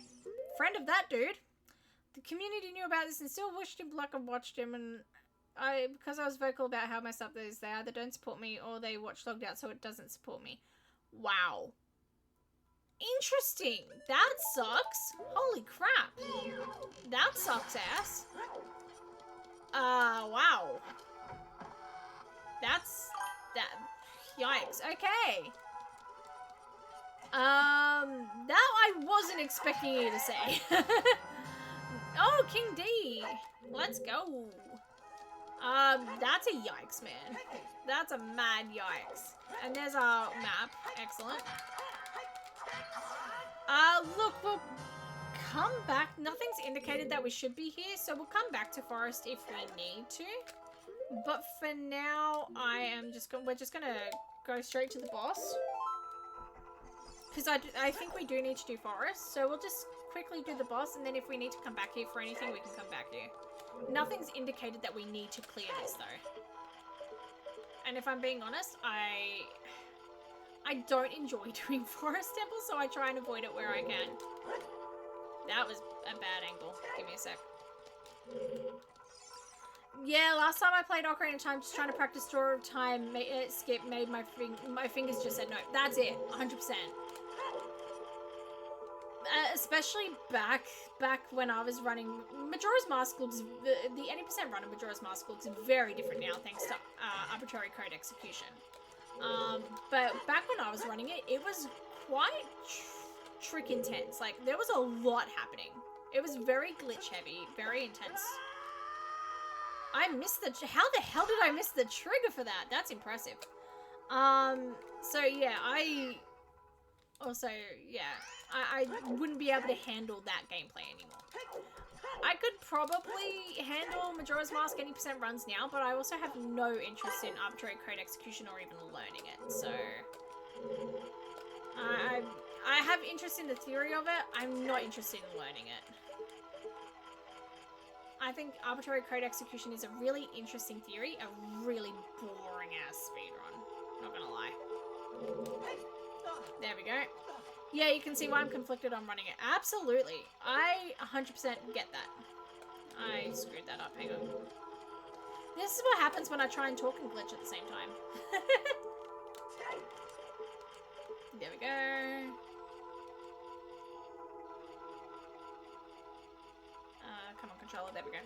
Friend of that dude. The community knew about this and still wished him luck and watched him, and because I was vocal about how messed up those they either don't support me or they watch logged out so it doesn't support me. Wow. Interesting. That sucks. Holy crap. That sucks ass. Wow. That's... that... Yikes. Okay. That I wasn't expecting you to say. Oh, King D. Let's go. That's a yikes, man. That's a mad yikes. And there's our map. Excellent. Look, we'll come back. Nothing's indicated that we should be here, so we'll come back to Forest if we need to. But for now, we're just gonna go straight to the boss. Because I think we do need to do Forest, so we'll just quickly do the boss, and then if we need to come back here for anything, we can come back here. Nothing's indicated that we need to clear this, though. And if I'm being honest, I don't enjoy doing Forest Temple, so I try and avoid it where I can. That was a bad angle. Give me a sec. Yeah, last time I played Ocarina of Time, just trying to practice Door of Time, skip made my fingers just said no. That's it, 100%. Especially back when I was running Majora's Mask looks the 80% run of Majora's Mask looks very different now thanks to arbitrary code execution. But back when I was running it, it was quite trick intense. Like there was a lot happening. It was very glitch heavy, very intense. I missed how the hell did I miss the trigger for that? That's impressive. So yeah, I wouldn't be able to handle that gameplay anymore. I could probably handle Majora's Mask 80% runs now, but I also have no interest in arbitrary code execution or even learning it, so... I have interest in the theory of it, I'm not interested in learning it. I think arbitrary code execution is a really interesting theory, a really boring ass speedrun. Not gonna lie. There we go. Yeah, you can see why I'm conflicted on running it. Absolutely. I 100% get that. I screwed that up. Hang on. This is what happens when I try and talk and glitch at the same time. There we go. Come on, controller. There we go.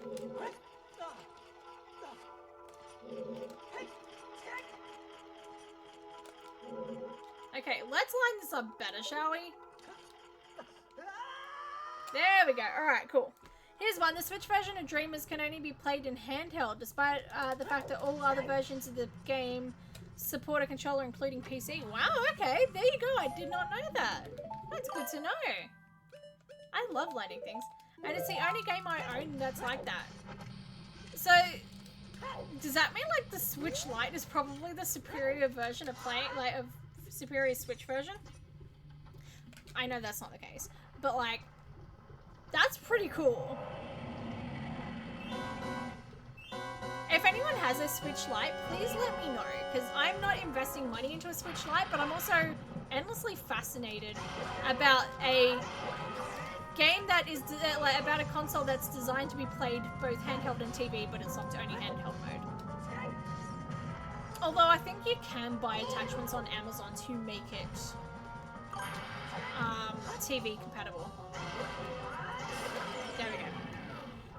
Okay, let's line this up better, shall we? There we go. Alright, cool. Here's one. The Switch version of Dreamers can only be played in handheld, despite the fact that all other versions of the game support a controller, including PC. Wow, okay. There you go. I did not know that. That's good to know. I love learning things. And it's the only game I own that's like that. So, does that mean like the Switch Lite is probably the superior version of superior Switch version? I know that's not the case, but like, that's pretty cool. If anyone has a Switch Lite, please let me know, because I'm not investing money into a Switch Lite, but I'm also endlessly fascinated about a game that is about a console that's designed to be played both handheld and TV, but it's locked to only handheld mode. Although I think you can buy attachments on Amazon to make it TV compatible. There we go.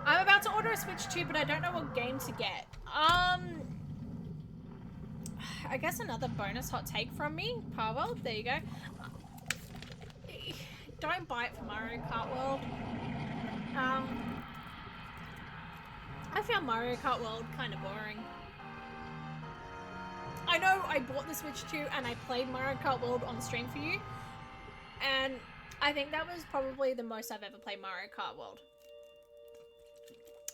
I'm about to order a Switch 2, but I don't know what game to get. I guess another bonus hot take from me. Pavel, there you go. Don't buy it for Mario Kart World. I found Mario Kart World kind of boring. I know I bought the Switch 2 and I played Mario Kart World on stream for you, and I think that was probably the most I've ever played Mario Kart World.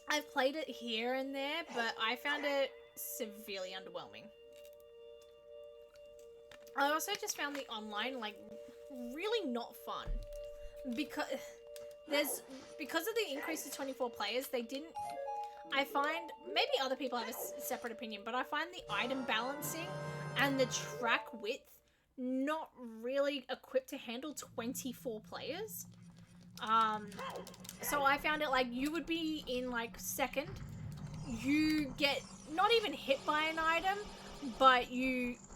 I've played it here and there, but I found it severely underwhelming. I also just found the online, like, really not fun. Because of the increase to 24 players, they didn't... I find, maybe other people have a separate opinion, but I find the item balancing and the track width not really equipped to handle 24 players. So I found it like you would be in like second, you get not even hit by an item, but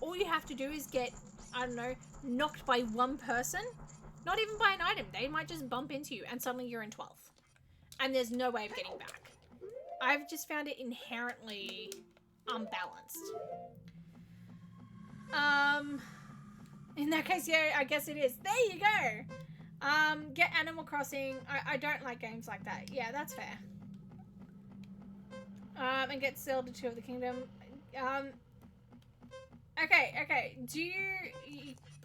all you have to do is get, I don't know, knocked by one person, not even by an item. They might just bump into you and suddenly you're in 12th and there's no way of getting back. I've just found it inherently unbalanced. In that case, yeah, I guess it is. There you go. Get Animal Crossing. I don't like games like that. Yeah, that's fair. And get Zelda 2 of the Kingdom. Okay.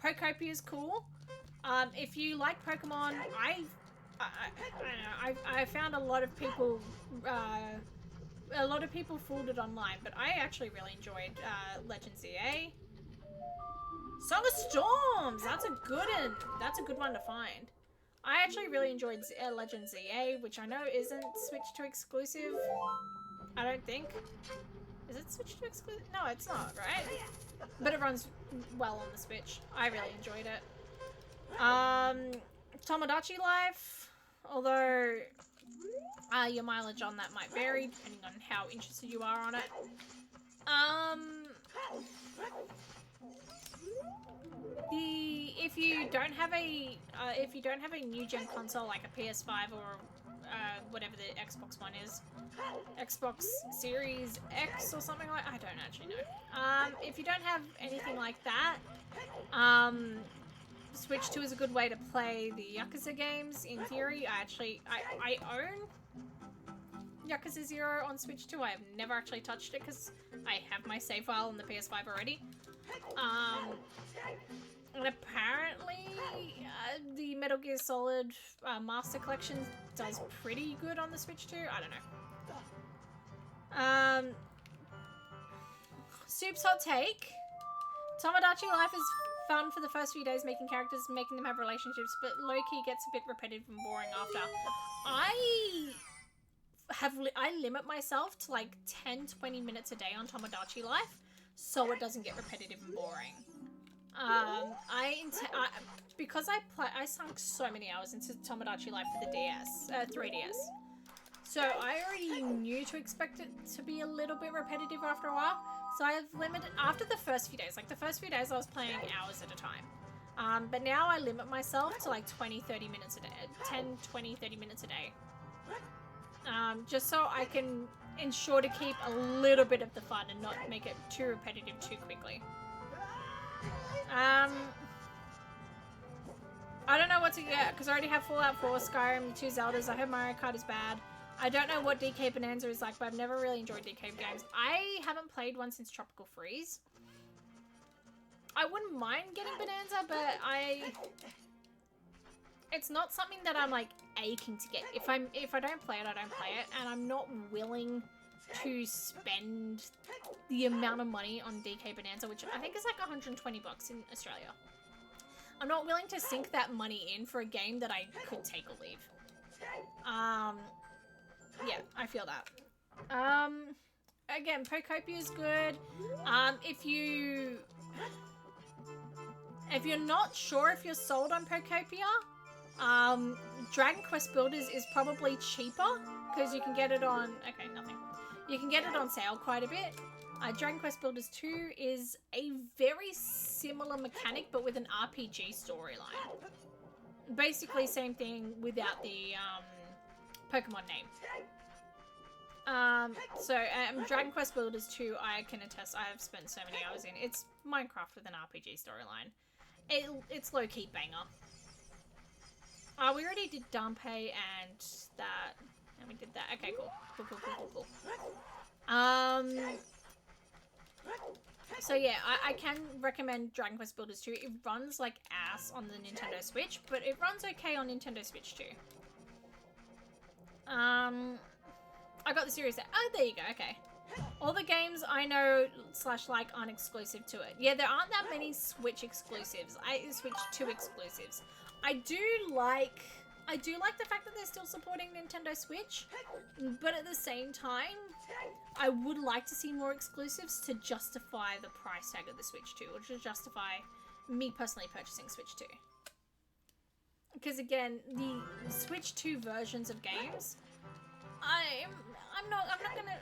Pokopia is cool. If you like Pokemon, I found a lot of people fooled it online, but I actually really enjoyed Legends EA. Song of Storms! That's a good one to find. I actually really enjoyed Legends EA, which I know isn't Switch 2 exclusive. I don't think. Is it Switch 2 exclusive? No, it's not, right? But it runs well on the Switch. I really enjoyed it. Tomodachi Life, although your mileage on that might vary depending on how interested you are on it. If you don't have a new gen console like a PS5 or whatever the Xbox One is, Xbox Series X or something like, I don't actually know. If you don't have anything like that, Switch 2 is a good way to play the Yakuza games. In theory, I own Yakuza 0 on Switch 2. I have never actually touched it because I have my save file on the PS5 already. And apparently, the Metal Gear Solid Master Collection does pretty good on the Switch 2. I don't know. Soup's hot take. Tomodachi Life is fun for the first few days, making characters, making them have relationships, but low-key gets a bit repetitive and boring after. I limit myself to like 10-20 minutes a day on Tomodachi Life, so it doesn't get repetitive and boring. Because I sunk so many hours into Tomodachi Life for the 3DS. So I already knew to expect it to be a little bit repetitive after a while. So I've limited, after the first few days, like the first few days I was playing hours at a time. But now I limit myself to like 20-30 minutes a day, 10-20-30 minutes a day. Just so I can ensure to keep a little bit of the fun and not make it too repetitive too quickly. I don't know what to get, because I already have Fallout 4, Skyrim, the 2 Zeldas. I heard Mario Kart is bad. I don't know what DK Bonanza is like, but I've never really enjoyed DK games. I haven't played one since Tropical Freeze. I wouldn't mind getting Bonanza, but it's not something that I'm like aching to get. If I don't play it, I don't play it, and I'm not willing to spend the amount of money on DK Bonanza, which I think is like 120 bucks in Australia. I'm not willing to sink that money in for a game that I could take or leave. Yeah, I feel that. Again, Pokopia is good. If you're not sure if you're sold on Pokopia, Dragon Quest Builders is probably cheaper because you can get it on. Okay, nothing. You can get it on sale quite a bit. Dragon Quest Builders 2 is a very similar mechanic, but with an RPG storyline. Basically, same thing without the Pokemon name. Dragon Quest Builders 2, I can attest, I have spent so many hours in. It's Minecraft with an RPG storyline. It's low-key banger. We already did Dampé and that. And we did that. Okay, cool. Cool. So yeah, I can recommend Dragon Quest Builders 2. It runs like ass on the Nintendo Switch, but it runs okay on Nintendo Switch too. I got the Series. Oh, there you go. Okay. All the games I know / like aren't exclusive to it. Yeah, there aren't that many Switch exclusives. Switch 2 exclusives. I do like the fact that they're still supporting Nintendo Switch, but at the same time, I would like to see more exclusives to justify the price tag of the Switch 2, or to justify me personally purchasing Switch 2. Because again, the Switch 2 versions of games, I'm not gonna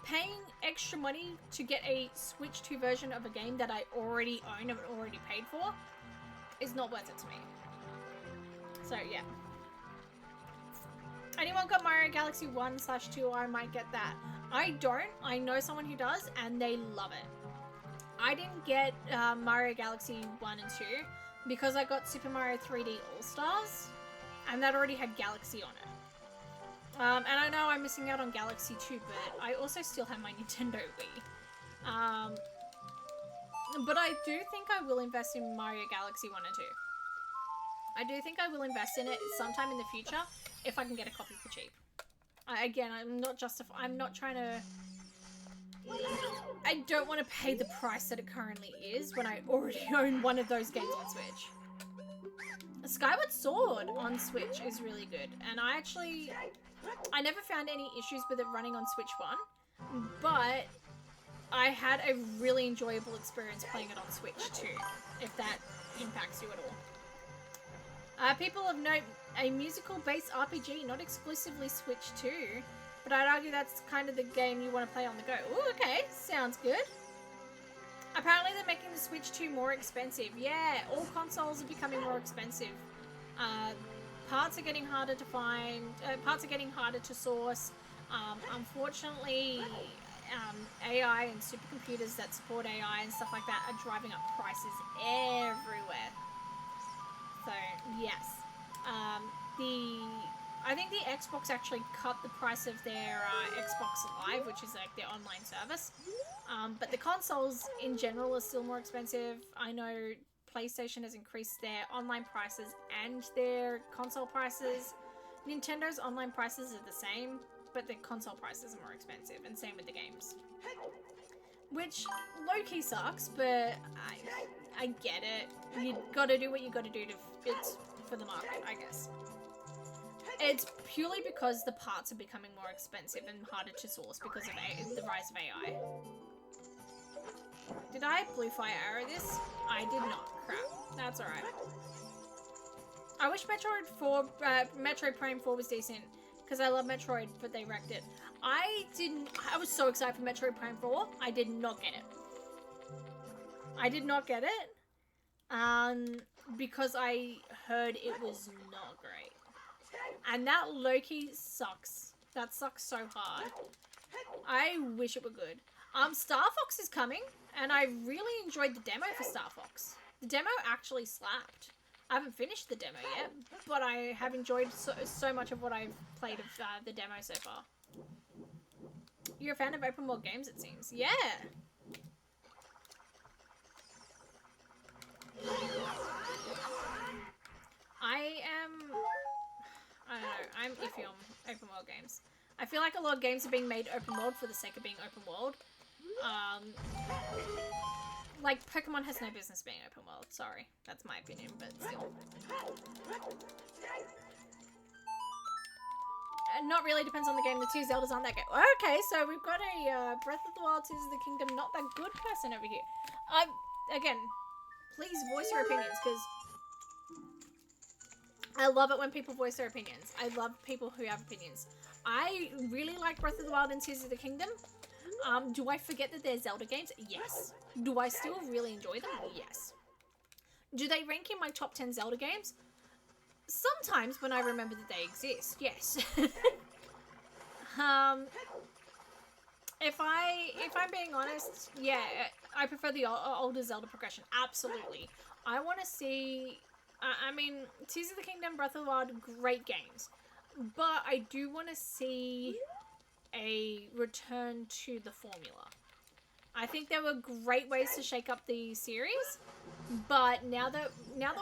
paying extra money to get a Switch 2 version of a game that I already own and already paid for is not worth it to me. So yeah. Anyone got Mario Galaxy 1/2? I might get that. I don't. I know someone who does, and they love it. I didn't get Mario Galaxy 1 and 2 because I got Super Mario 3D All-Stars, and that already had Galaxy on it. And I know I'm missing out on Galaxy 2, but I also still have my Nintendo Wii. But I do think I will invest in Mario Galaxy 1 and 2. I do think I will invest in it sometime in the future if I can get a copy for cheap. Again, I'm not trying to... I don't want to pay the price that it currently is when I already own one of those games on Switch. Skyward Sword on Switch is really good, and I never found any issues with it running on Switch 1, but I had a really enjoyable experience playing it on Switch 2, if that impacts you at all. People of note, a musical-based RPG, not exclusively Switch 2, but I'd argue that's kind of the game you want to play on the go. Ooh, okay, sounds good. Apparently they're making the Switch 2 more expensive. Yeah, all consoles are becoming more expensive. Parts are getting harder to find, parts are getting harder to source. Unfortunately, AI and supercomputers that support AI and stuff like that are driving up prices everywhere. So, yes. I think the Xbox actually cut the price of their Xbox Live, which is like their online service. But the consoles in general are still more expensive. I know PlayStation has increased their online prices and their console prices. Nintendo's online prices are the same, but their console prices are more expensive, and same with the games. Which low-key sucks, but I get it. You gotta do what you gotta do it's for the market, I guess. It's purely because the parts are becoming more expensive and harder to source because of the rise of AI. Did I blue fire arrow this? I did not. Crap. That's alright. I wish Metroid Prime 4 was decent, because I love Metroid, but they wrecked it. I was so excited for Metroid Prime 4, I did not get it. I did not get it, because I heard it was not great. And that low-key sucks. That sucks so hard. I wish it were good. Star Fox is coming, and I really enjoyed the demo for Star Fox. The demo actually slapped. I haven't finished the demo yet, but I have enjoyed so much of what I've played of the demo so far. You're a fan of open world games, it seems. Yeah! I don't know, I'm iffy on open world games. I I feel like a lot of games are being made open world for the sake of being open world. Like, Pokemon has no business being open world. Sorry, that's my opinion, but still. Not really, depends on the game. The two Zeldas aren't that good. Okay, so we've got a Breath of the Wild, Tears of the Kingdom, not that good person over here. Again, please voice your opinions, because I love it when people voice their opinions. I love people who have opinions. I really like Breath of the Wild and Tears of the Kingdom. Do I forget that they're Zelda games? Yes. Do I still really enjoy them? Yes. Do they rank in my top 10 Zelda games? Sometimes when I remember that they exist, yes. If I'm being honest, yeah, I prefer the older Zelda progression. Absolutely. I want to see... I mean, Tears of the Kingdom, Breath of the Wild, great games. But I do want to see a return to the formula. I think there were great ways to shake up the series, but now that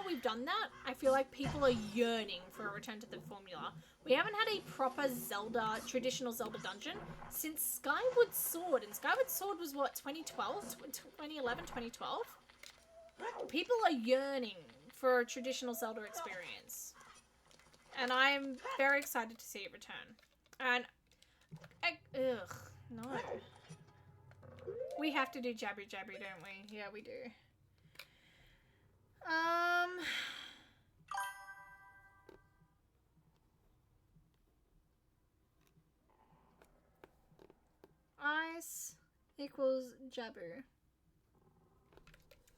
we've done that, I feel like people are yearning for a return to the formula. We haven't had a proper Zelda, traditional Zelda dungeon since Skyward Sword, and Skyward Sword was what, 2012? 2011, 2012? People are yearning for a traditional Zelda experience, and I'm very excited to see it return. And ugh, no. We have to do Jabby Jabby, don't we? Yeah, we do. Ice equals Jabu.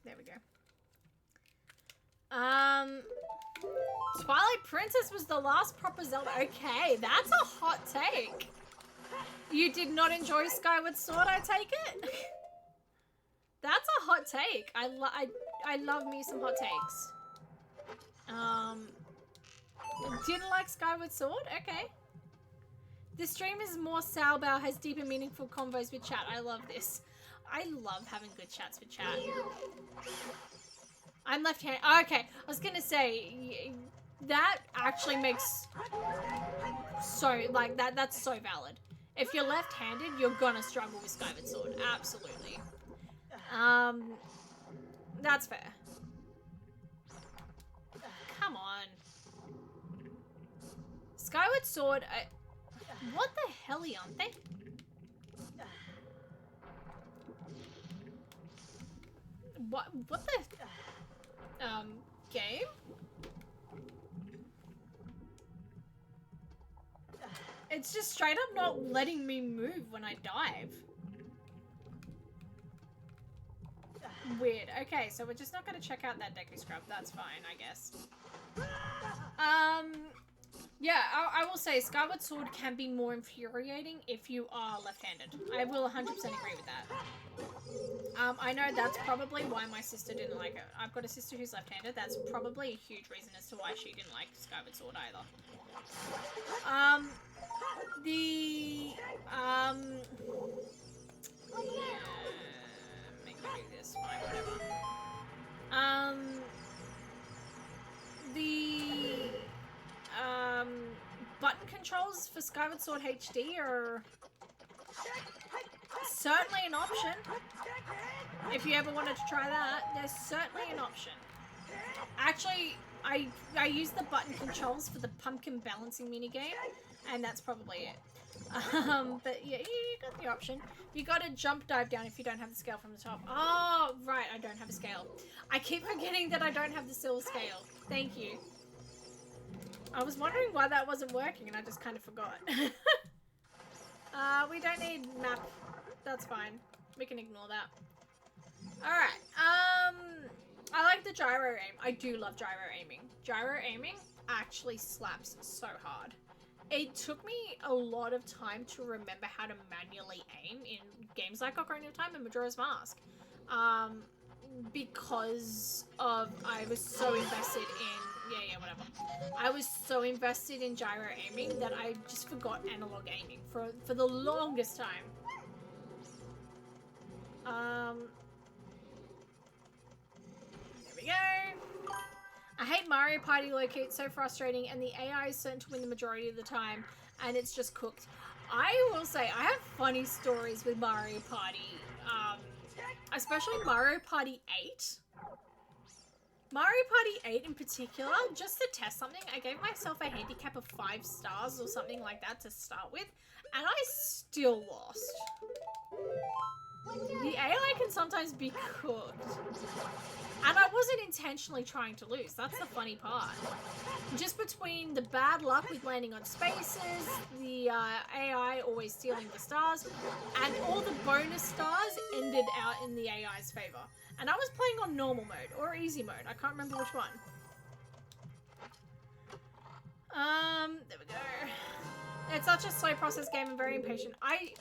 There we go. Twilight Princess was the last proper Zelda. Okay, that's a hot take. You did not enjoy Skyward Sword, I take it? That's a hot take. I love me some hot takes. Didn't like Skyward Sword? Okay. This stream is more Salbow, has deep and meaningful convos with chat. I love this. I love having good chats with chat. I'm left-handed. Oh, okay, I was gonna say, that actually makes so, like, that's so valid. If you're left-handed, you're gonna struggle with Skyward Sword. Absolutely. That's fair. Come on. Skyward Sword, what the hell aren't they? What the, game? It's just straight up not letting me move when I dive. Weird. Okay, so we're just not going to check out that Deku Scrub. That's fine, I guess. Yeah, I will say Skyward Sword can be more infuriating if you are left-handed. I will 100% agree with that. I know that's probably why my sister didn't like it. I've got a sister who's left-handed. That's probably a huge reason as to why she didn't like Skyward Sword either. Make me do this, fine, whatever. Button controls for Skyward Sword HD are certainly an option. If you ever wanted to try that, there's certainly an option. Actually, I use the button controls for the pumpkin balancing minigame, and that's probably it. But yeah, you got the option. You gotta jump dive down if you don't have the scale from the top. Oh, right, I don't have a scale. I keep forgetting that I don't have the silver scale. Thank you. I was wondering why that wasn't working, and I just kind of forgot. We don't need map. That's fine. We can ignore that. Alright, I like the gyro aim. I do love gyro aiming. Gyro aiming actually slaps so hard. It took me a lot of time to remember how to manually aim in games like Ocarina of Time and Majora's Mask. Because of, I was so invested in, yeah, whatever. I was so invested in gyro aiming that I just forgot analog aiming for the longest time. There we go. I hate Mario Party Locate, it's so frustrating, and the AI is certain to win the majority of the time, and it's just cooked. I will say, I have funny stories with Mario Party, especially Mario Party 8. Mario Party 8 in particular, just to test something, I gave myself a handicap of 5 stars or something like that to start with, and I still lost. The AI can sometimes be cooked. And I wasn't intentionally trying to lose, that's the funny part. Just between the bad luck with landing on spaces, the AI always stealing the stars, and all the bonus stars ended out in the AI's favor. And I was playing on normal mode, or easy mode, I can't remember which one. There we go. It's such a slow process game and very impatient. I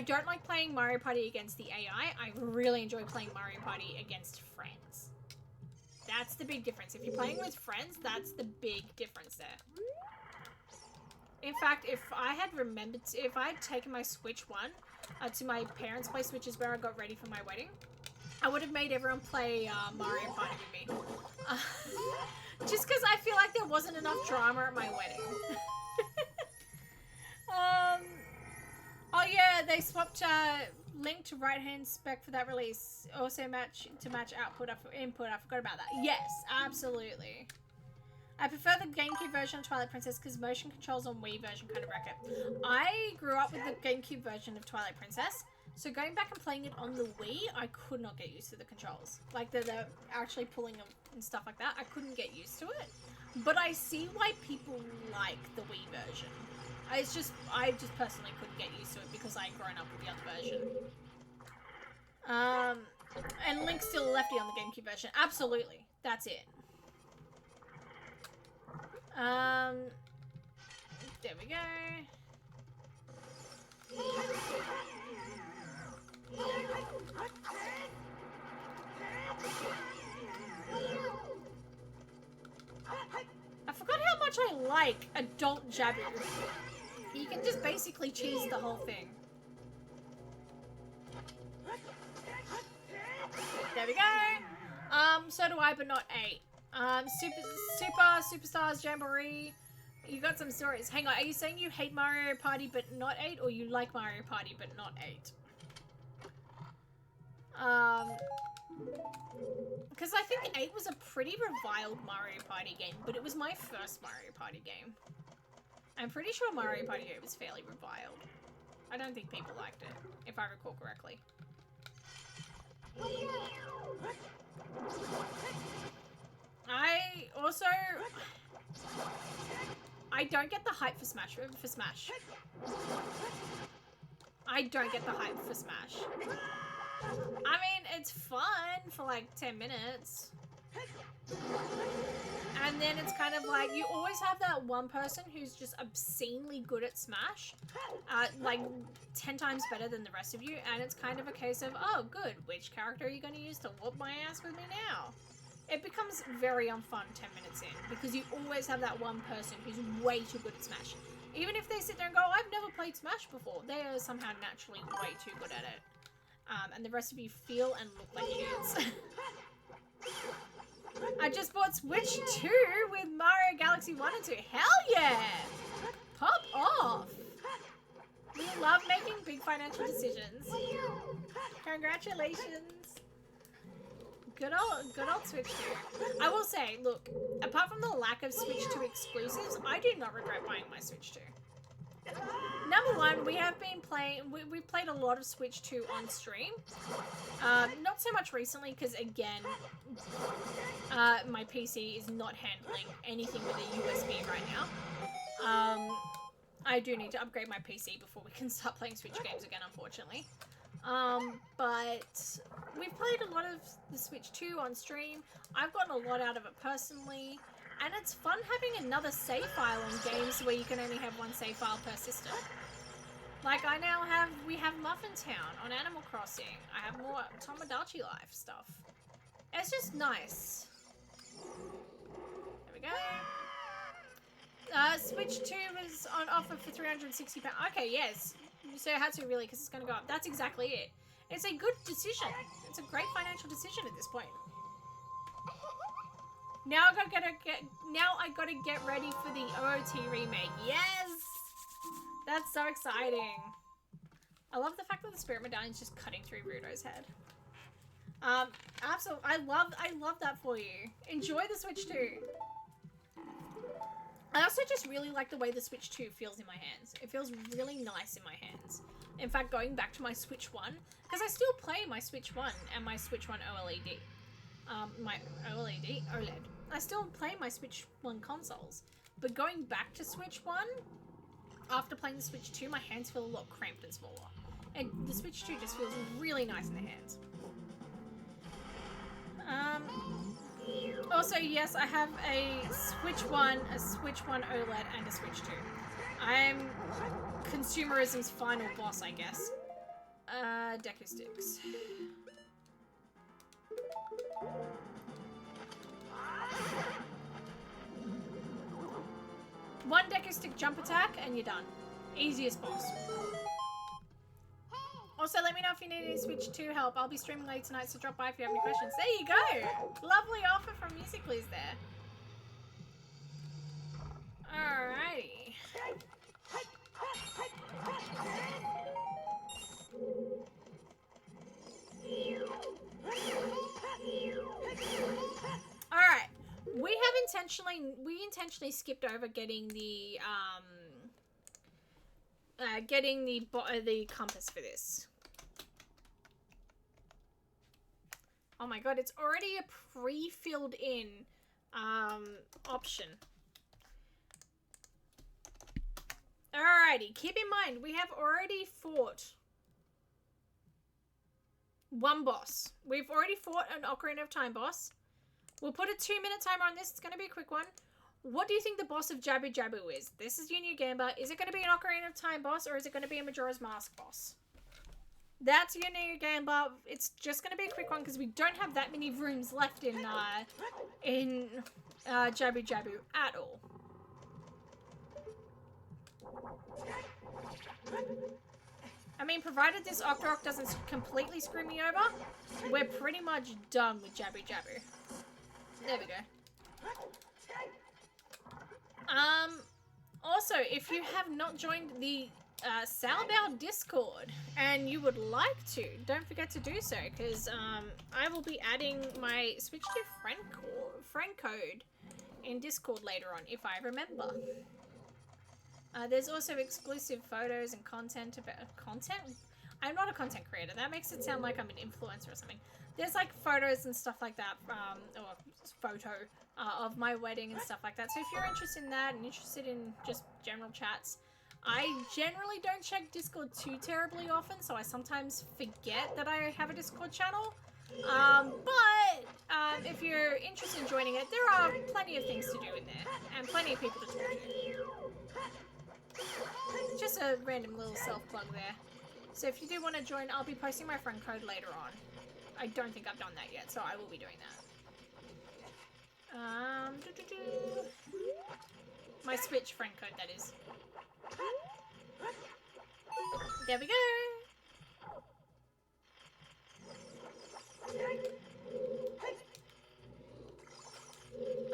don't like playing Mario Party against the AI. I really enjoy playing Mario Party against friends. That's the big difference. If you're playing with friends, that's the big difference there. In fact, if I had taken my Switch 1 to my parents' place, which is where I got ready for my wedding, I would have made everyone play Mario Party with me. Just because I feel like there wasn't enough drama at my wedding. Oh yeah, they swapped link to right-hand spec for that release. Also match output input. I forgot about that. Yes, absolutely. I prefer the GameCube version of Twilight Princess because motion controls on Wii version kind of wreck it. I grew up with the GameCube version of Twilight Princess, so going back and playing it on the Wii, I could not get used to the controls. Like the actually pulling them and stuff like that, I couldn't get used to it. But I see why people like the Wii version. I just personally couldn't get used to it because I had grown up with the other version. And Link's still a lefty on the GameCube version. Absolutely. That's it. There we go. I forgot how much I like adult Jabu. You can just basically cheese the whole thing. There we go. So do I, but not 8. Superstars Jamboree. You got some stories. Hang on, are you saying you hate Mario Party but not 8, or you like Mario Party but not 8? Because I think 8 was a pretty reviled Mario Party game, but it was my first Mario Party game. I'm pretty sure Mario Party 8 was fairly reviled. I don't think people liked it, if I recall correctly. I don't get the hype for Smash. I don't get the hype for Smash. I mean, it's fun for like 10 minutes. And then it's kind of like, you always have that one person who's just obscenely good at Smash. Like 10 times better than the rest of you. And it's kind of a case of, oh good, which character are you going to use to whoop my ass with me now? It becomes very unfun 10 minutes in, because you always have that one person who's way too good at Smash. Even if they sit there and go, I've never played Smash before, they are somehow naturally way too good at it. And the rest of you feel and look like idiots. I just bought Switch 2 with Mario Galaxy 1 and 2. Hell yeah! Pop off! We love making big financial decisions. Congratulations. Good old Switch 2. I will say, look, apart from the lack of Switch 2 exclusives, I do not regret buying my Switch 2. Number one, we have been playing, we've played a lot of Switch 2 on stream. Not so much recently, because again, my PC is not handling anything with a USB right now. I do need to upgrade my PC before we can start playing Switch games again, unfortunately. But we've played a lot of the Switch 2 on stream. I've gotten a lot out of it personally. And it's fun having another save file on games where you can only have one save file per system. Like we have Muffin Town on Animal Crossing. I have more Tomodachi Life stuff. It's just nice. There we go. Switch 2 was on offer for £360. Okay, yes. So it had to really, because it's going to go up. That's exactly it. It's a good decision. It's a great financial decision at this point. Now I gotta get ready for the OOT remake. Yes! That's so exciting. I love the fact that the spirit medallion's just cutting through Rudo's head. Absolutely. I love that for you. Enjoy the Switch 2. I also just really like the way the Switch 2 feels in my hands. It feels really nice in my hands. In fact, going back to my Switch 1, because I still play my Switch 1 and my Switch 1 OLED. My OLED. I still play my Switch 1 consoles. But going back to Switch 1, after playing the Switch 2, my hands feel a lot cramped and smaller. And the Switch 2 just feels really nice in the hands. Also, yes, I have a Switch 1 OLED, and a Switch 2. I'm consumerism's final boss, I guess. Deku sticks. One Deku stick jump attack, and you're done. Easiest boss. Also, let me know if you need any Switch 2 help. I'll be streaming late tonight, so drop by if you have any questions. There you go! Lovely offer from Musically's there. Alrighty. Alright. We intentionally skipped over getting the compass for this. Oh my god, it's already a pre-filled in option. Alrighty, keep in mind, we have already fought one boss. We've already fought an Ocarina of Time boss. We'll put a 2-minute timer on this. It's going to be a quick one. What do you think the boss of Jabu Jabu is? This is your new Gamba. Is it going to be an Ocarina of Time boss, or is it going to be a Majora's Mask boss? That's your new Gamba. It's just going to be a quick one because we don't have that many rooms left in Jabu Jabu at all. I mean, provided this Octarok doesn't completely screw me over, we're pretty much done with Jabu Jabu. There we go. Also, if you have not joined the Salbow Discord and you would like to, don't forget to do so, because I will be adding my Switch 2 friend code in Discord later on, if I remember. There's also exclusive photos and content about... Content? I'm not a content creator. That makes it sound like I'm an influencer or something. There's like photos and stuff like that, or photo of my wedding and stuff like that. So if you're interested in that and interested in just general chats, I generally don't check Discord too terribly often, so I sometimes forget that I have a Discord channel. But if you're interested in joining it, there are plenty of things to do in there, and plenty of people to talk to. Just a random little self-plug there. So if you do want to join, I'll be posting my friend code later on. I don't think I've done that yet, so I will be doing that. My Switch friend code, that is. There we go.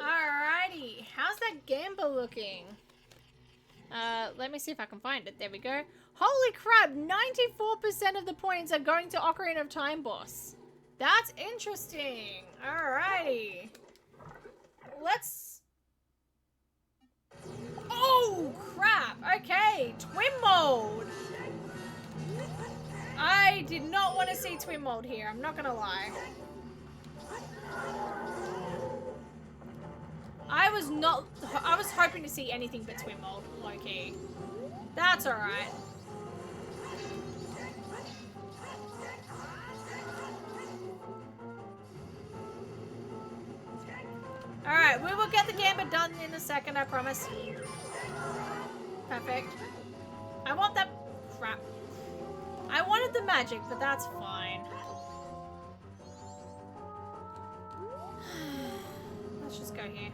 Alrighty, how's that Gamba looking? Let me see if I can find it. There we go. Holy crap, 94% of the points are going to Ocarina of Time boss. That's interesting. Alrighty. Let's... Oh, crap. Okay, Twin Mode. I did not want to see Twin Mode here. I'm not gonna lie. I was hoping to see anything but Twin Mode, low-key. That's alright. Alright, we will get the Gamba done in a second, I promise. Perfect. I want that... Crap. I wanted the magic, but that's fine. Let's just go here.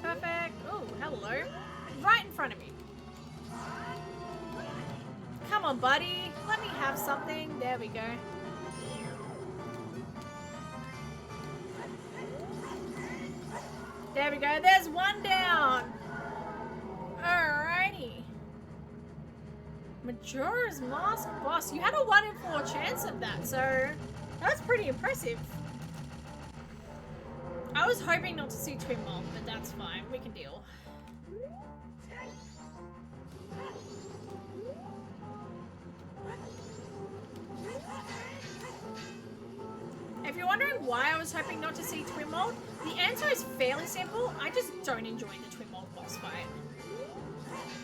Perfect. Oh, hello. Right in front of me. Come on, buddy. Let me have something. There we go. There we go. There's one down. Alrighty. Majora's Mask boss. You had a 1 in 4 chance of that, so that's pretty impressive. I was hoping not to see Twin Mom, but that's fine. We can deal. If you're wondering why I was hoping not to see Twin Mold, the answer is fairly simple. I just don't enjoy the Twin Mold boss fight.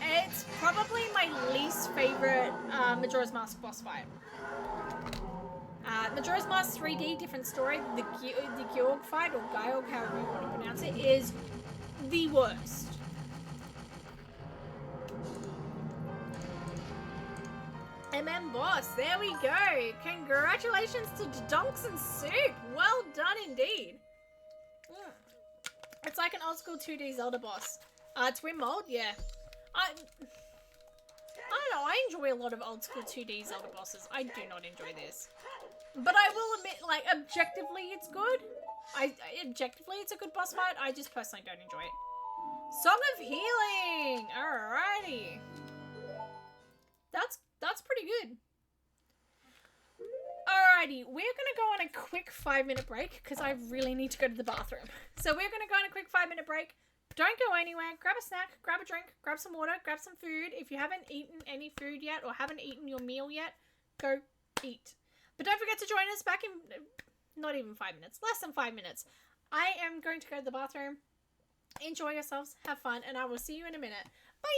It's probably my least favorite Majora's Mask boss fight. Majora's Mask 3D, different story. The Georg fight, or Georg, however you want to pronounce it, is the worst. MM boss, there we go. Congratulations to Donks and Soup. Well done indeed. It's like an old school 2D Zelda boss. Twin Mold, yeah. I don't know, I enjoy a lot of old school 2D Zelda bosses. I do not enjoy this. But I will admit, like, objectively it's good. Objectively it's a good boss fight. I just personally don't enjoy it. Song of Healing! Alrighty. That's pretty good. Alrighty, we're gonna go on a quick 5-minute break because I really need to go to the bathroom. So we're gonna go on a quick 5-minute break. Don't go anywhere. Grab a snack, grab a drink, grab some water, grab some food. If you haven't eaten any food yet or haven't eaten your meal yet, go eat. But don't forget to join us back in not even 5 minutes, less than 5 minutes. I am going to go to the bathroom. Enjoy yourselves, have fun, and I will see you in a minute. Bye!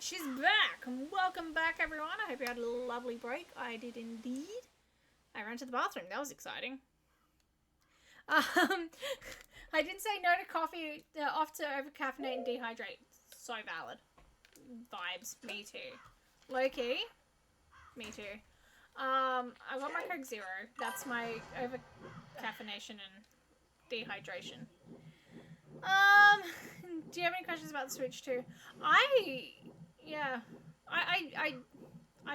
she's back. Welcome back, everyone. I hope you had a lovely break. I did indeed. I ran to the bathroom. That was exciting. I didn't say no to coffee. Off to over-caffeinate and dehydrate. So valid. Vibes. Me too. Low-key. Me too. I got my Coke Zero. That's my over-caffeination and dehydration. Do you have any questions about the Switch 2? I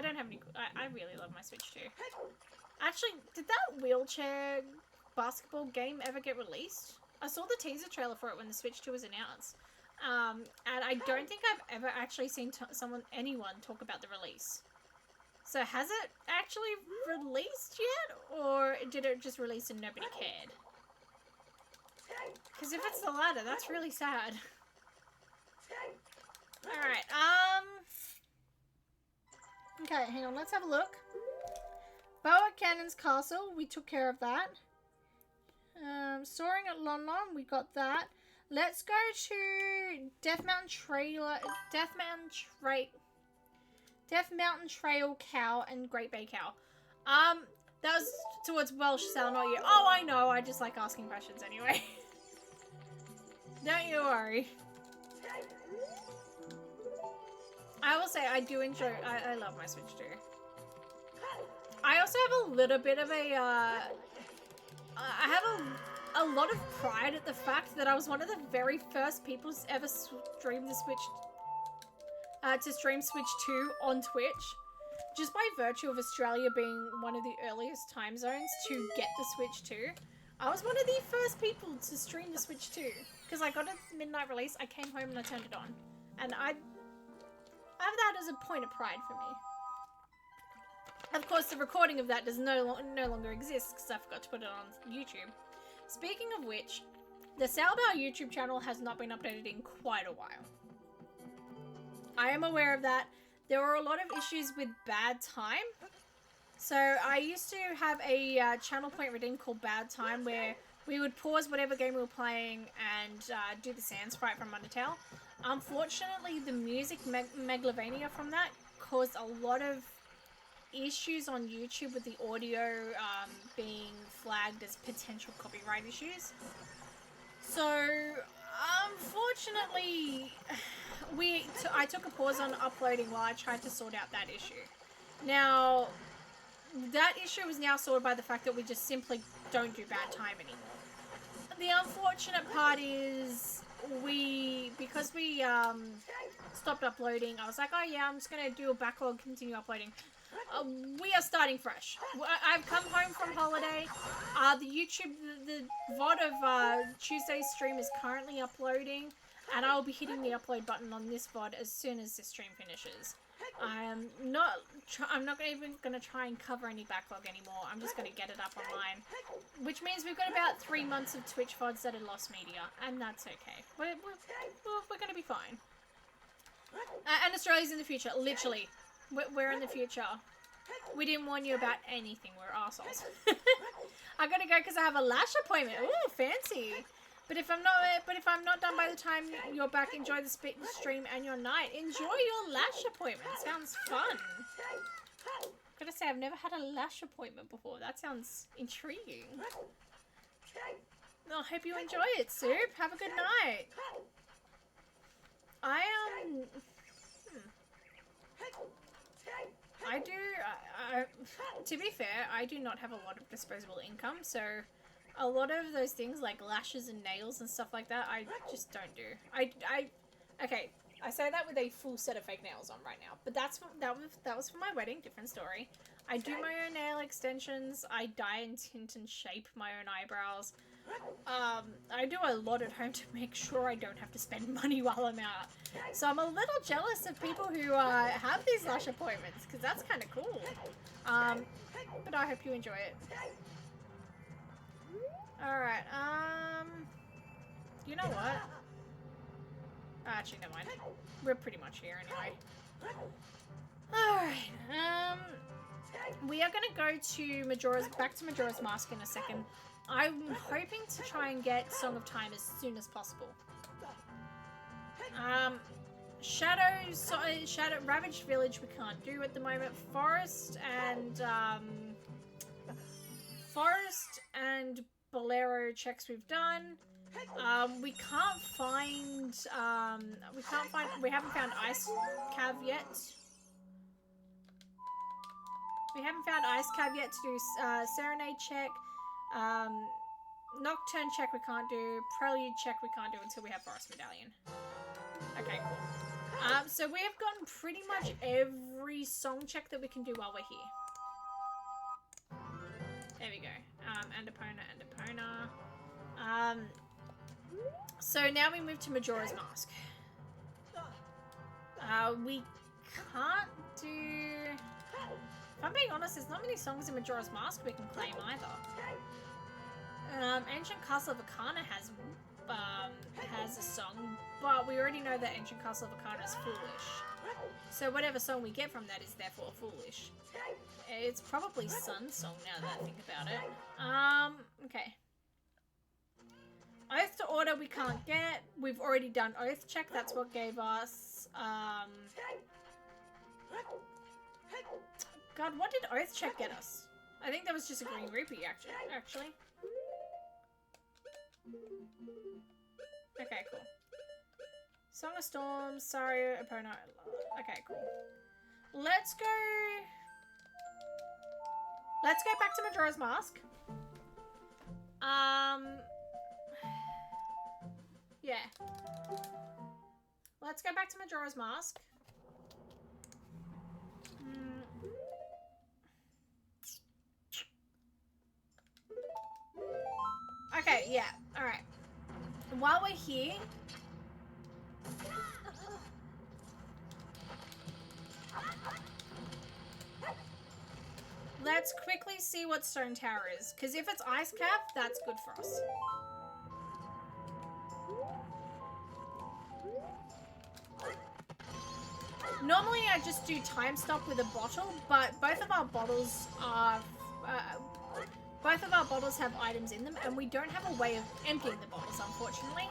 don't have any. I really love my Switch 2. Actually, did that wheelchair basketball game ever get released? I saw the teaser trailer for it when the Switch 2 was announced. And I don't think I've ever actually seen anyone talk about the release. So has it actually released yet? Or did it just release and nobody cared? Because if it's the latter, that's really sad. Alright, okay, hang on, let's have a look. Boa Cannon's Castle, we took care of that. Soaring at Lon Lon, we got that. Let's go to Death Mountain Trail Cow and Great Bay Cow. That was towards Welsh, Sal, not you. Oh, I know, I just like asking questions anyway. Don't you worry. I will say, I do enjoy, I love my Switch 2. I also have a little bit of a, I have a lot of pride at the fact that I was one of the very first people to ever stream the Switch, to stream Switch 2 on Twitch. Just by virtue of Australia being one of the earliest time zones to get the Switch 2. I was one of the first people to stream the Switch 2. Because I got a midnight release, I came home and I turned it on. And I have that as a point of pride for me. Of course, the recording of that does no longer exist because I forgot to put it on YouTube. Speaking of which, the Salbow YouTube channel has not been updated in quite a while. I am aware of that. There were a lot of issues with Bad Time. So I used to have a channel point redeemed called Bad Time where we would pause whatever game we were playing and do the sand sprite from Undertale. Unfortunately, the music Megalovania from that caused a lot of issues on YouTube with the audio being flagged as potential copyright issues. So, unfortunately, I took a pause on uploading while I tried to sort out that issue. Now, that issue is now sorted by the fact that we just simply don't do Bad Time anymore. The unfortunate part is because we stopped uploading, I was like, oh yeah, I'm just going to do a backlog, continue uploading. We are starting fresh. I've come home from holiday. The VOD of Tuesday's stream is currently uploading, and I'll be hitting the upload button on this VOD as soon as this stream finishes. I'm not even going to try and cover any backlog anymore. I'm just going to get it up online. Which means we've got about 3 months of Twitch VODs that are lost media. And that's okay. We're going to be fine. And Australia's in the future. Literally. We're in the future. We didn't warn you about anything. We're arseholes. I got to go because I have a lash appointment. Ooh, fancy. But if I'm not done by the time you're back, enjoy the stream and your night. Enjoy your lash appointment. Sounds fun. Gotta say, I've never had a lash appointment before. That sounds intriguing. I hope you enjoy it, Soup. Have a good night. To be fair, I do not have a lot of disposable income, so a lot of those things like lashes and nails and stuff like that, I just don't do. Okay, I say that with a full set of fake nails on right now, but that was for my wedding, different story. I do my own nail extensions, I dye and tint and shape my own eyebrows. I do a lot at home to make sure I don't have to spend money while I'm out. So I'm a little jealous of people who have these lash appointments, because that's kind of cool. But I hope you enjoy it. Alright, you know what? Actually, never mind. We're pretty much here anyway. Alright, we are gonna go to back to Majora's Mask in a second. I'm hoping to try and get Song of Time as soon as possible. Shadow Ravaged Village we can't do at the moment. Forest and Bolero checks we've done. We haven't found Ice Cav yet. We haven't found Ice Cav yet to do Serenade check. Nocturne check we can't do. Prelude check we can't do until we have Forest Medallion. Okay, cool. So we have gotten pretty much every song check that we can do while we're here. There we go. And Epona. So now we move to Majora's Mask. We can't do... If I'm being honest, there's not many songs in Majora's Mask we can claim either. Ancient Castle of Akana has a song, but we already know that Ancient Castle of Akana is foolish. So whatever song we get from that is therefore foolish. It's probably Sun's song now that I think about it. Okay. Oath to Order we can't get. We've already done Oath check. That's what gave us... God, what did Oath check get us? I think that was just a green rupee, actually. Okay, cool. Song of Storms, Sario, Epona. Okay, cool. Let's go back to Majora's Mask. Yeah. Let's go back to Majora's Mask. Okay, yeah, alright. While we're here... Let's quickly see what Stone Tower is, because if it's Ice Cap, that's good for us. Normally I just do time stop with a bottle, but both of our bottles have items in them, and we don't have a way of emptying the bottles, unfortunately.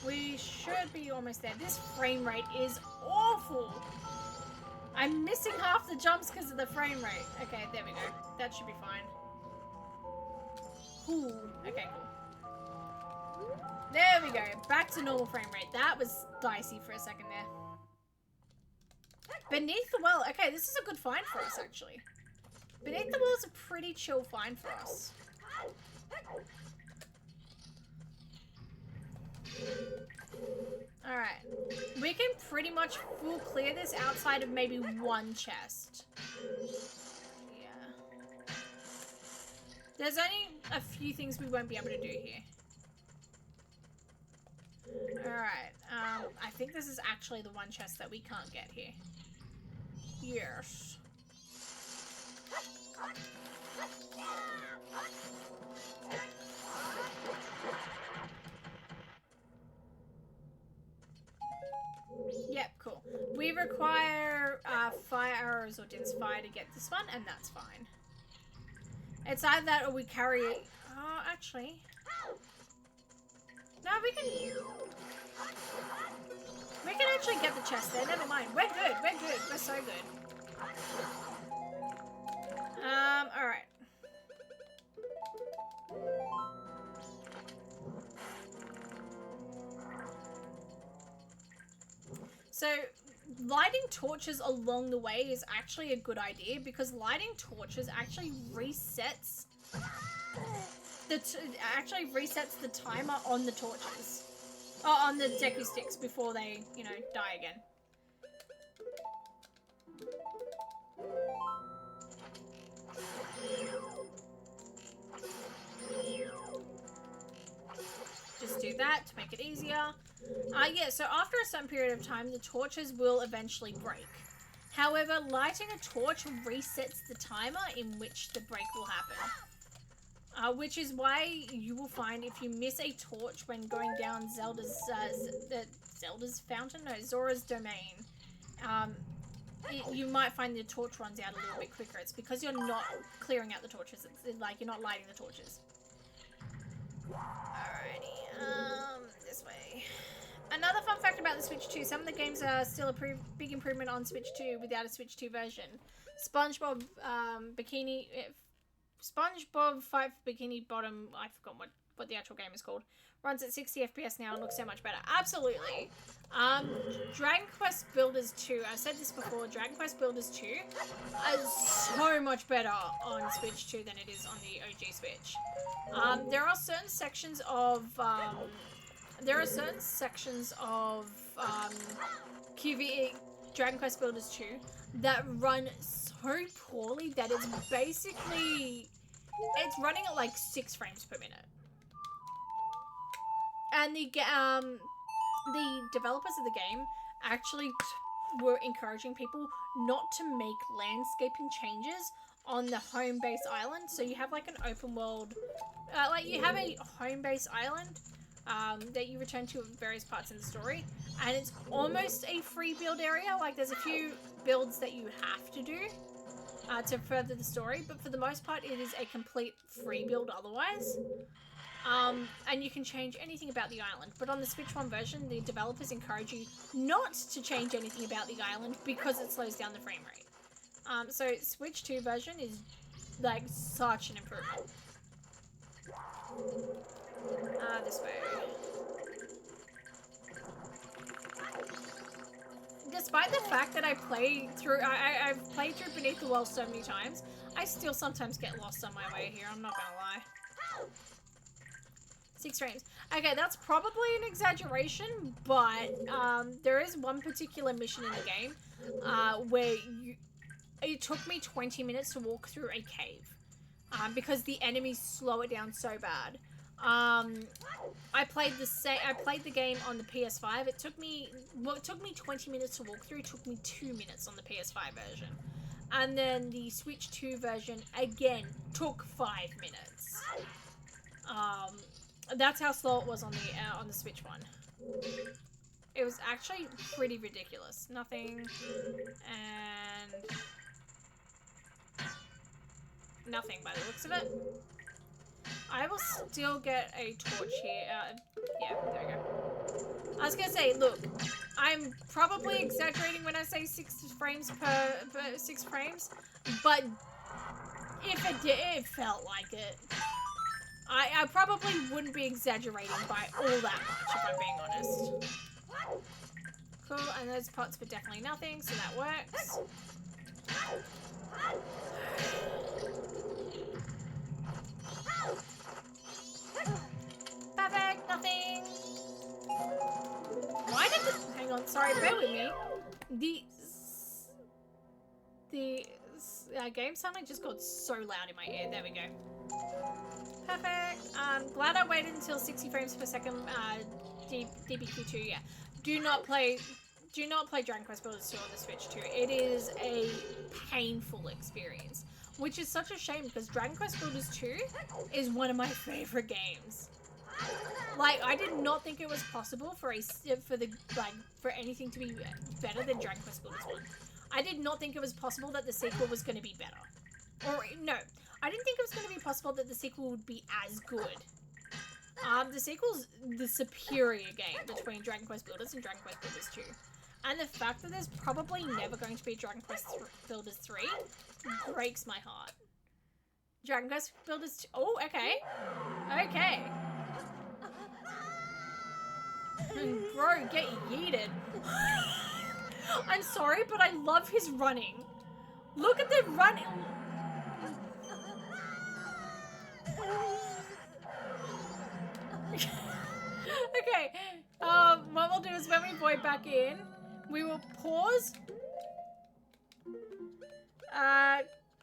We should be almost there. This frame rate is awful. I'm missing half the jumps because of the frame rate. Okay, there we go. That should be fine. Ooh, okay, cool. There we go. Back to normal frame rate. That was dicey for a second there. Beneath the Well. Okay, this is a good find for us, actually. Beneath the Well is a pretty chill find for us. Alright. We can pretty much full clear this outside of maybe one chest. Yeah. There's only a few things we won't be able to do here. Alright. I think this is actually the one chest that we can't get here. Yes. Yep, cool. We require fire arrows or Din's fire to get this one, and that's fine. It's either that or we carry it. Oh, actually. No, we can actually get the chest there. Never mind. We're good. We're good. We're so good. Alright. So, lighting torches along the way is actually a good idea because lighting torches actually resets the timer on the torches. Oh, on the Deku sticks before they, you know, die again. Just do that to make it easier. Yeah, so after a certain period of time, the torches will eventually break. However, lighting a torch resets the timer in which the break will happen. Which is why you will find if you miss a torch when going down Zora's Domain, you might find the torch runs out a little bit quicker. It's because you're not clearing out the torches. It's like you're not lighting the torches. Alrighty, this way. Another fun fact about the Switch 2, some of the games are still a big improvement on Switch 2 without a Switch 2 version. SpongeBob SpongeBob Fight for Bikini Bottom, I forgot what the actual game is called, runs at 60 FPS now and looks so much better. Absolutely. Dragon Quest Builders 2, I've said this before, Dragon Quest Builders 2 is so much better on Switch 2 than it is on the OG Switch. There are certain sections of QVE Dragon Quest Builders 2 that run so poorly that it's basically, it's running at like 6 frames per minute. And the developers of the game actually were encouraging people not to make landscaping changes on the home base island. So you have like an open world, like you have a home base island that you return to at various parts in the story, and it's almost a free build area. Like there's a few builds that you have to do to further the story, but for the most part it is a complete free build otherwise. And you can change anything about the island, but on the Switch 1 version the developers encourage you not to change anything about the island because it slows down the frame rate. So Switch 2 version is like such an improvement. This way. Despite the fact that I've played through Beneath the World so many times, I still sometimes get lost on my way here, I'm not gonna lie. 6 frames. Okay, that's probably an exaggeration, but there is one particular mission in the game where it took me 20 minutes to walk through a cave because the enemies slow it down so bad. I played the game on the PS5. It took me 20 minutes to walk through. It took me 2 minutes on the PS5 version, and then the Switch 2 version again took 5 minutes. That's how slow it was on the Switch one. It was actually pretty ridiculous. Nothing and nothing by the looks of it. I will still get a torch here. Yeah, there we go. I was gonna say, look, I'm probably exaggerating when I say 6 frames per 6 frames, but if it did, it felt like it. I probably wouldn't be exaggerating by all that much if I'm being honest. Cool, and those pots were definitely nothing, so that works. Perfect, nothing. Why did the... Hang on, sorry, bear with me. The game sound just got so loud in my ear. There we go. Perfect. Glad I waited until 60 frames per second. DBQ2, yeah. Do not play Dragon Quest Builders 2 on the Switch 2. It is a painful experience, which is such a shame because Dragon Quest Builders 2 is one of my favorite games. Like, I did not think it was possible for anything to be better than Dragon Quest Builders 1. I did not think it was possible that the sequel was going to be better. Or, no. I didn't think it was going to be possible that the sequel would be as good. The sequel's the superior game between Dragon Quest Builders and Dragon Quest Builders 2. And the fact that there's probably never going to be Dragon Quest Builders 3 breaks my heart. Dragon Quest Builders 2... Oh, okay. Okay. Bro, get yeeted. I'm sorry, but I love his running. Look at the running. Okay, what we'll do is when we void back in, we will pause,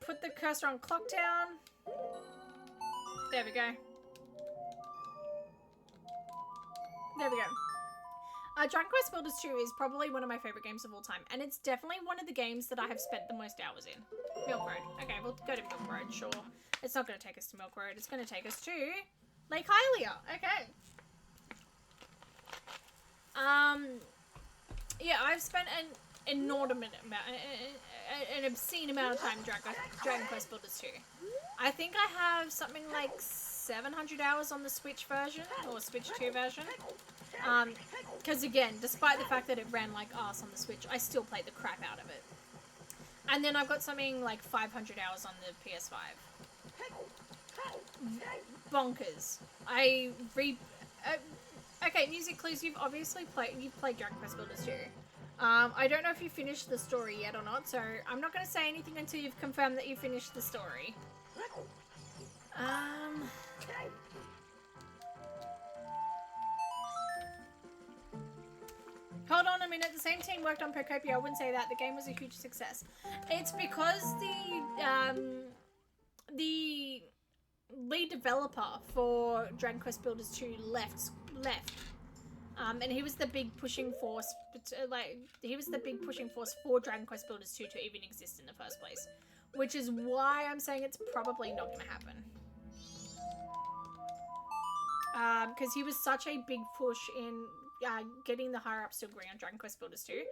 put the cursor on clock down. There we go. There we go. Dragon Quest Builders 2 is probably one of my favorite games of all time, and it's definitely one of the games that I have spent the most hours in. Milk Road. Okay, we'll go to Milk Road, sure. It's not going to take us to Milk Road, it's going to take us to Lake Hylia. Okay. Yeah, I've spent an inordinate amount, an obscene amount of time in Dragon Quest Builders 2. I think I have something like 700 hours on the Switch version, or Switch 2 version. Because again, despite the fact that it ran like ass on the Switch, I still played the crap out of it. And then I've got something like 500 hours on the PS5. Bonkers. Okay, Music Clues, you've obviously played Dragon Quest Builders 2. I don't know if you finished the story yet or not, so I'm not going to say anything until you've confirmed that you finished the story. Hold on a minute, the same team worked on Procopia. I wouldn't say that. The game was a huge success. It's because the lead developer for Dragon Quest Builders 2 left. And he was the big pushing force, for Dragon Quest Builders 2 to even exist in the first place. Which is why I'm saying it's probably not going to happen. Because he was such a big push in getting the higher-ups to agree on Dragon Quest Builders 2.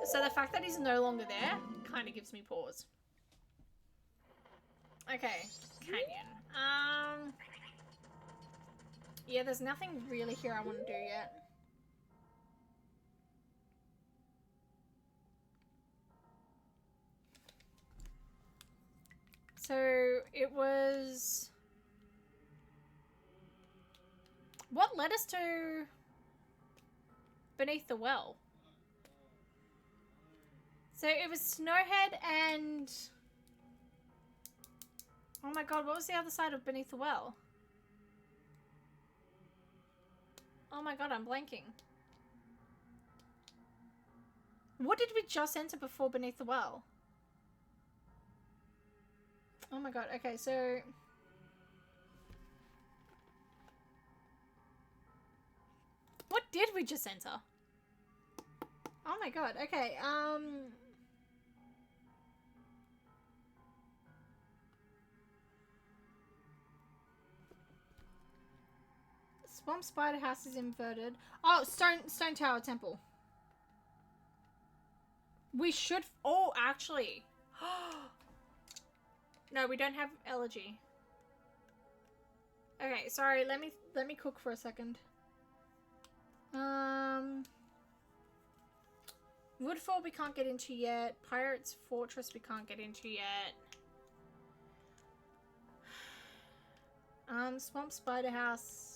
So the fact that he's no longer there kind of gives me pause. Okay, Canyon. Yeah, there's nothing really here I want to do yet. So, it was... What led us to Beneath the Well? So, it was Snowhead and... Oh my god, what was the other side of Beneath the Well? Oh my god, I'm blanking. What did we just enter before Beneath the Well? Oh my god, okay, so... What did we just enter? Oh my god, okay, Swamp Spider House is inverted. Oh, Stone Tower Temple. We should... Oh, actually. No, we don't have Elegy. Okay, sorry. Let me cook for a second. Woodfall we can't get into yet. Pirate's Fortress we can't get into yet. Swamp Spider House.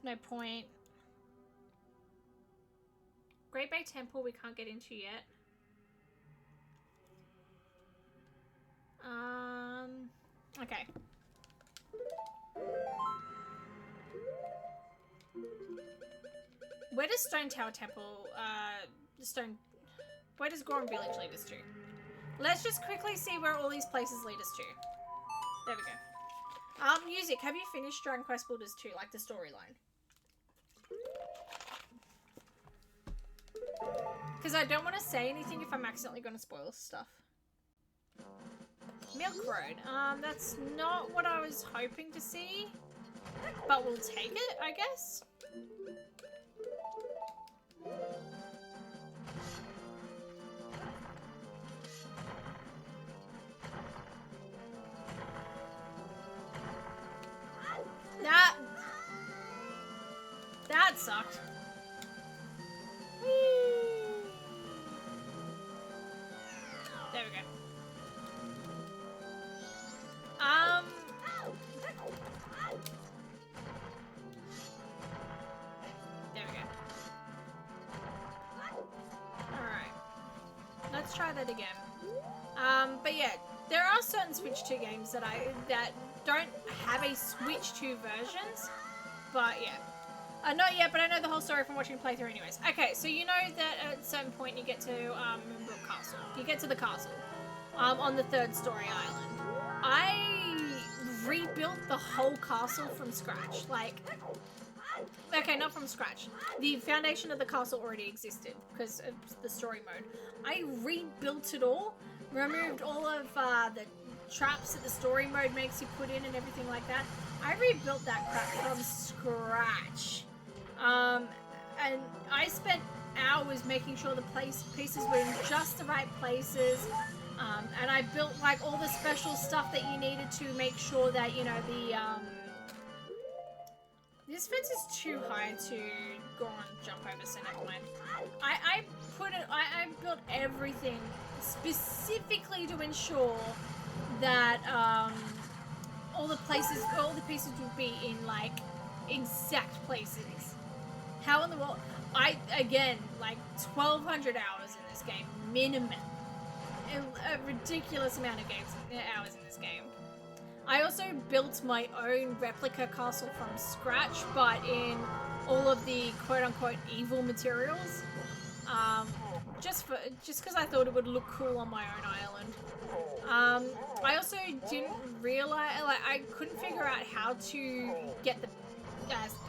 No point. Great Bay Temple we can't get into yet. Okay. Where does Stone Tower Temple, where does Gorham Village lead us to? Let's just quickly see where all these places lead us to. There we go. Music, have you finished Dragon Quest Builders 2, like the storyline? Because I don't want to say anything if I'm accidentally going to spoil stuff. Milk Road. That's not what I was hoping to see. But we'll take it, I guess. That sucked. There we go. There we go. Alright. Let's try that again. But yeah, there are certain Switch 2 games that don't have a Switch 2 versions. But yeah. Not yet, but I know the whole story from watching playthrough anyways. Okay, so you know that at a certain point you get to Moonbrook Castle. You get to the castle on the third story island. I rebuilt the whole castle from scratch. Like, okay, not from scratch. The foundation of the castle already existed because of the story mode. I rebuilt it all, removed all of the traps that the story mode makes you put in and everything like that. I rebuilt that crap from scratch. And I spent hours making sure the pieces were in just the right places. And I built like all the special stuff that you needed to make sure that, you know, this fence is too high to go on jump over, so never mind. I built everything specifically to ensure that all the pieces would be in like exact places. How in the world? Again, like 1,200 hours in this game, minimum. A ridiculous amount of hours in this game. I also built my own replica castle from scratch, but in all of the quote-unquote evil materials. Just because I thought it would look cool on my own island. I also didn't realize, like, I couldn't figure out how to get the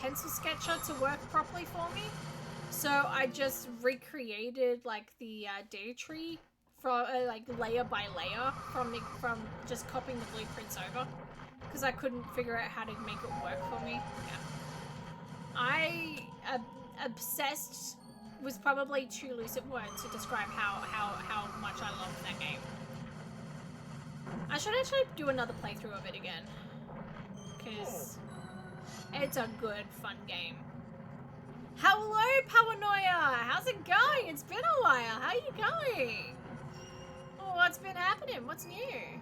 pencil sketcher to work properly for me. So I just recreated like the data tree from like layer by layer from just copying the blueprints over, because I couldn't figure out how to make it work for me. Yeah. Obsessed was probably too loose a word to describe how much I loved that game. I should actually do another playthrough of it again, because it's a good, fun game. Hello, Paranoia! How's it going? It's been a while. How are you going? Oh, what's been happening? What's new?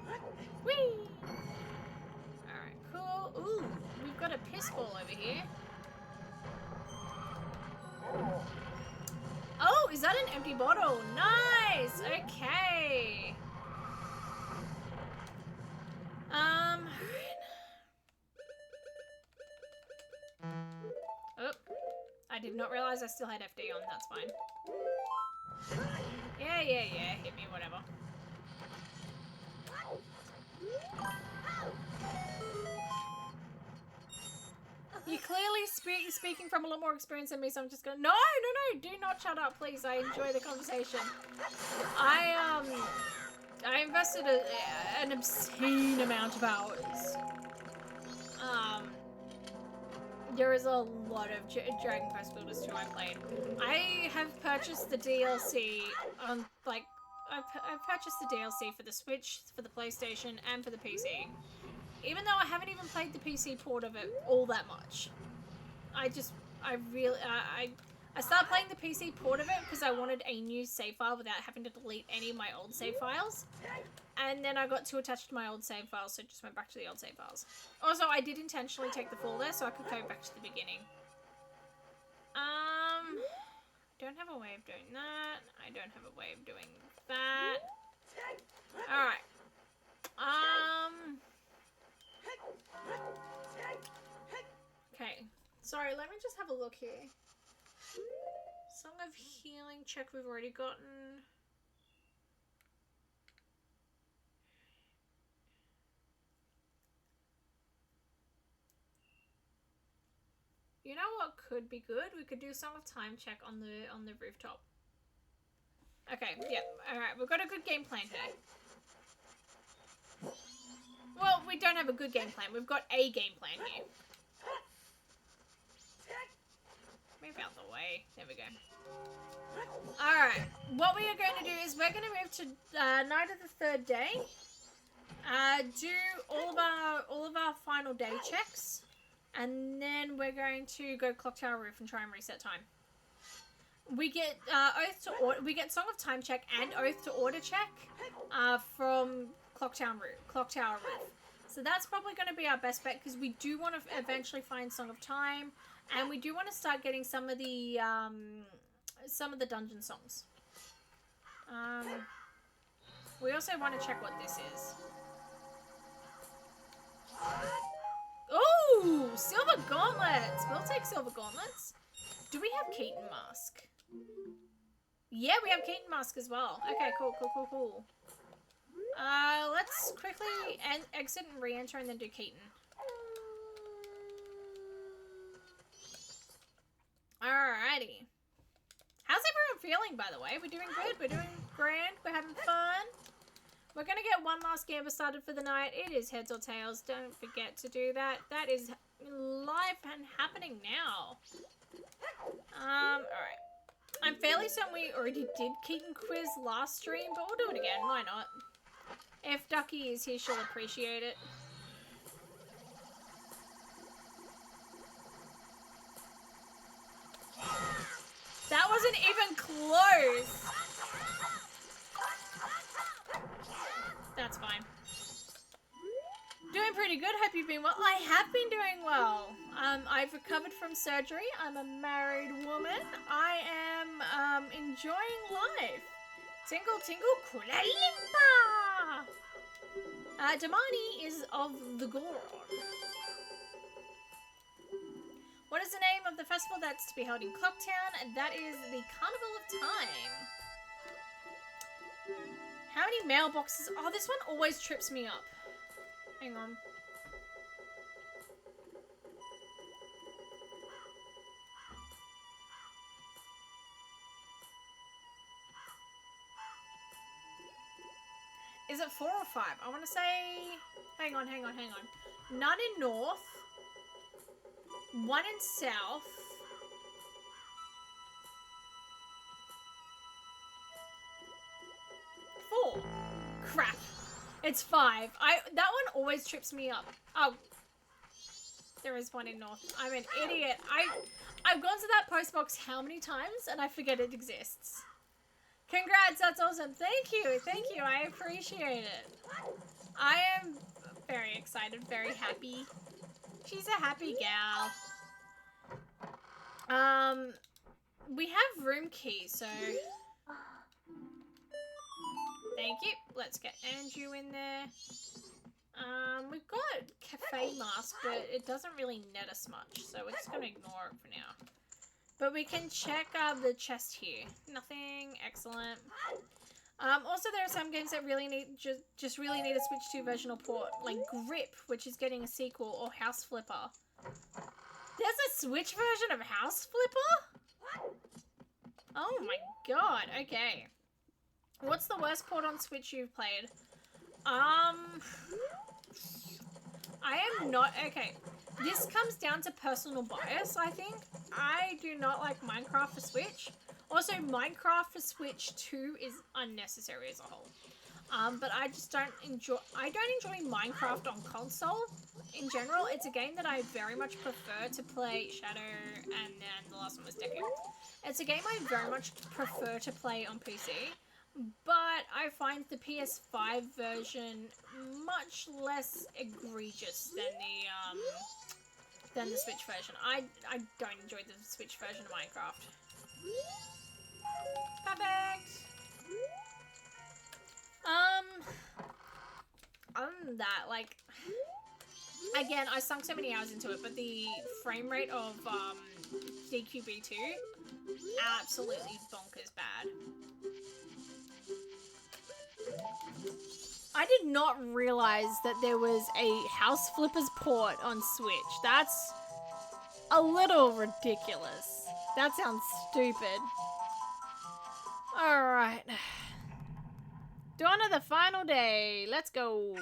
Whee! Alright, cool. Ooh, we've got a piss ball over here. Oh, is that an empty bottle? Nice! Okay. Oh, I did not realize I still had FD on. That's fine. Yeah, hit me, whatever. You're clearly speaking from a lot more experience than me, so I'm just going, no, do not shut up, please. I enjoy the conversation. I invested an obscene amount of hours. There is a lot of Dragon Quest Builders 2 I played. I have purchased the DLC on, like, I've purchased the DLC for the Switch, for the PlayStation, and for the PC. Even though I haven't even played the PC port of it all that much. I started playing the PC port of it because I wanted a new save file without having to delete any of my old save files. And then I got too attached to my old save files, so I just went back to the old save files. Also, I did intentionally take the fall there so I could go back to the beginning. Don't have a way of doing that. I don't have a way of doing that. Alright. Okay. Sorry, let me just have a look here. Song of Healing check we've already gotten. You know what could be good? We could do Song of Time check on the rooftop. Okay, yeah. Alright, we've got a good game plan here. Well, we don't have a good game plan. We've got a game plan here. Move out the way. There we go. Alright, what we are going to do is we're going to move to night of the third day. Do all of our final day checks. And then we're going to go Clock Tower Roof and try and reset time. We get we get Song of Time check and Oath to Order check from Clock Tower Roof. So that's probably going to be our best bet, because we do want to eventually find Song of Time, and we do want to start getting some of the dungeon songs. We also want to check what this is. Oh, Silver Gauntlets! We'll take Silver Gauntlets. Do we have Keaton Mask? Yeah, we have Keaton Mask as well. Okay, cool. Let's quickly exit and re-enter and then do Keaton. Alrighty. How's everyone feeling, by the way? We're doing good. We're doing grand. We're having fun. We're going to get one last Gamba started for the night. It is Heads or Tails. Don't forget to do that. That is live and happening now. Alright. I'm fairly certain we already did Keaton quiz last stream, but we'll do it again. Why not? If Ducky is here, she'll appreciate it. That wasn't even close. That's fine. Doing pretty good. Hope you've been well. I have been doing well. I've recovered from surgery. I'm a married woman. I am enjoying life. Tingle, tingle, Kuala Lumpur. Damani is of the Goron. What is the name of the festival that's to be held in Clocktown? That is the Carnival of Time. How many mailboxes? Oh, this one always trips me up. Hang on. Is it 4 or 5? I want to say... Hang on. None in North. 1 in South. 4. Crap. It's 5. That one always trips me up. Oh. There is 1 in North. I'm an idiot. I've gone to that post box how many times and I forget it exists. Congrats, that's awesome. Thank you. I appreciate it. I am very excited, very happy. She's a happy gal. We have room keys, so thank you. Let's get Andrew in there. We've got cafe mask, but it doesn't really net us much, so we're just gonna ignore it for now. But we can check the chest here. Nothing. Excellent. Also, there are some games that really need just really need a Switch 2 version or port, like Grip, which is getting a sequel, or House Flipper. There's a Switch version of House Flipper? Oh my god. Okay. What's the worst port on Switch you've played? I am not... Okay. This comes down to personal bias, I think. I do not like Minecraft for Switch. Also, Minecraft for Switch 2 is unnecessary as a whole. But I just don't enjoy... I don't enjoy Minecraft on console in general. It's a game that I very much prefer to play. Shadow, and then the last one was Deku. It's a game I very much prefer to play on PC. But I find the PS5 version much less egregious than the Switch version. I don't enjoy the Switch version of Minecraft. Perfect. Other than that, like, again, I sunk so many hours into it, but the frame rate of DQB2 absolutely bonkers bad. I did not realize that there was a House Flippers port on Switch. That's a little ridiculous. That sounds stupid. Alright. Dawn of the final day. Let's go.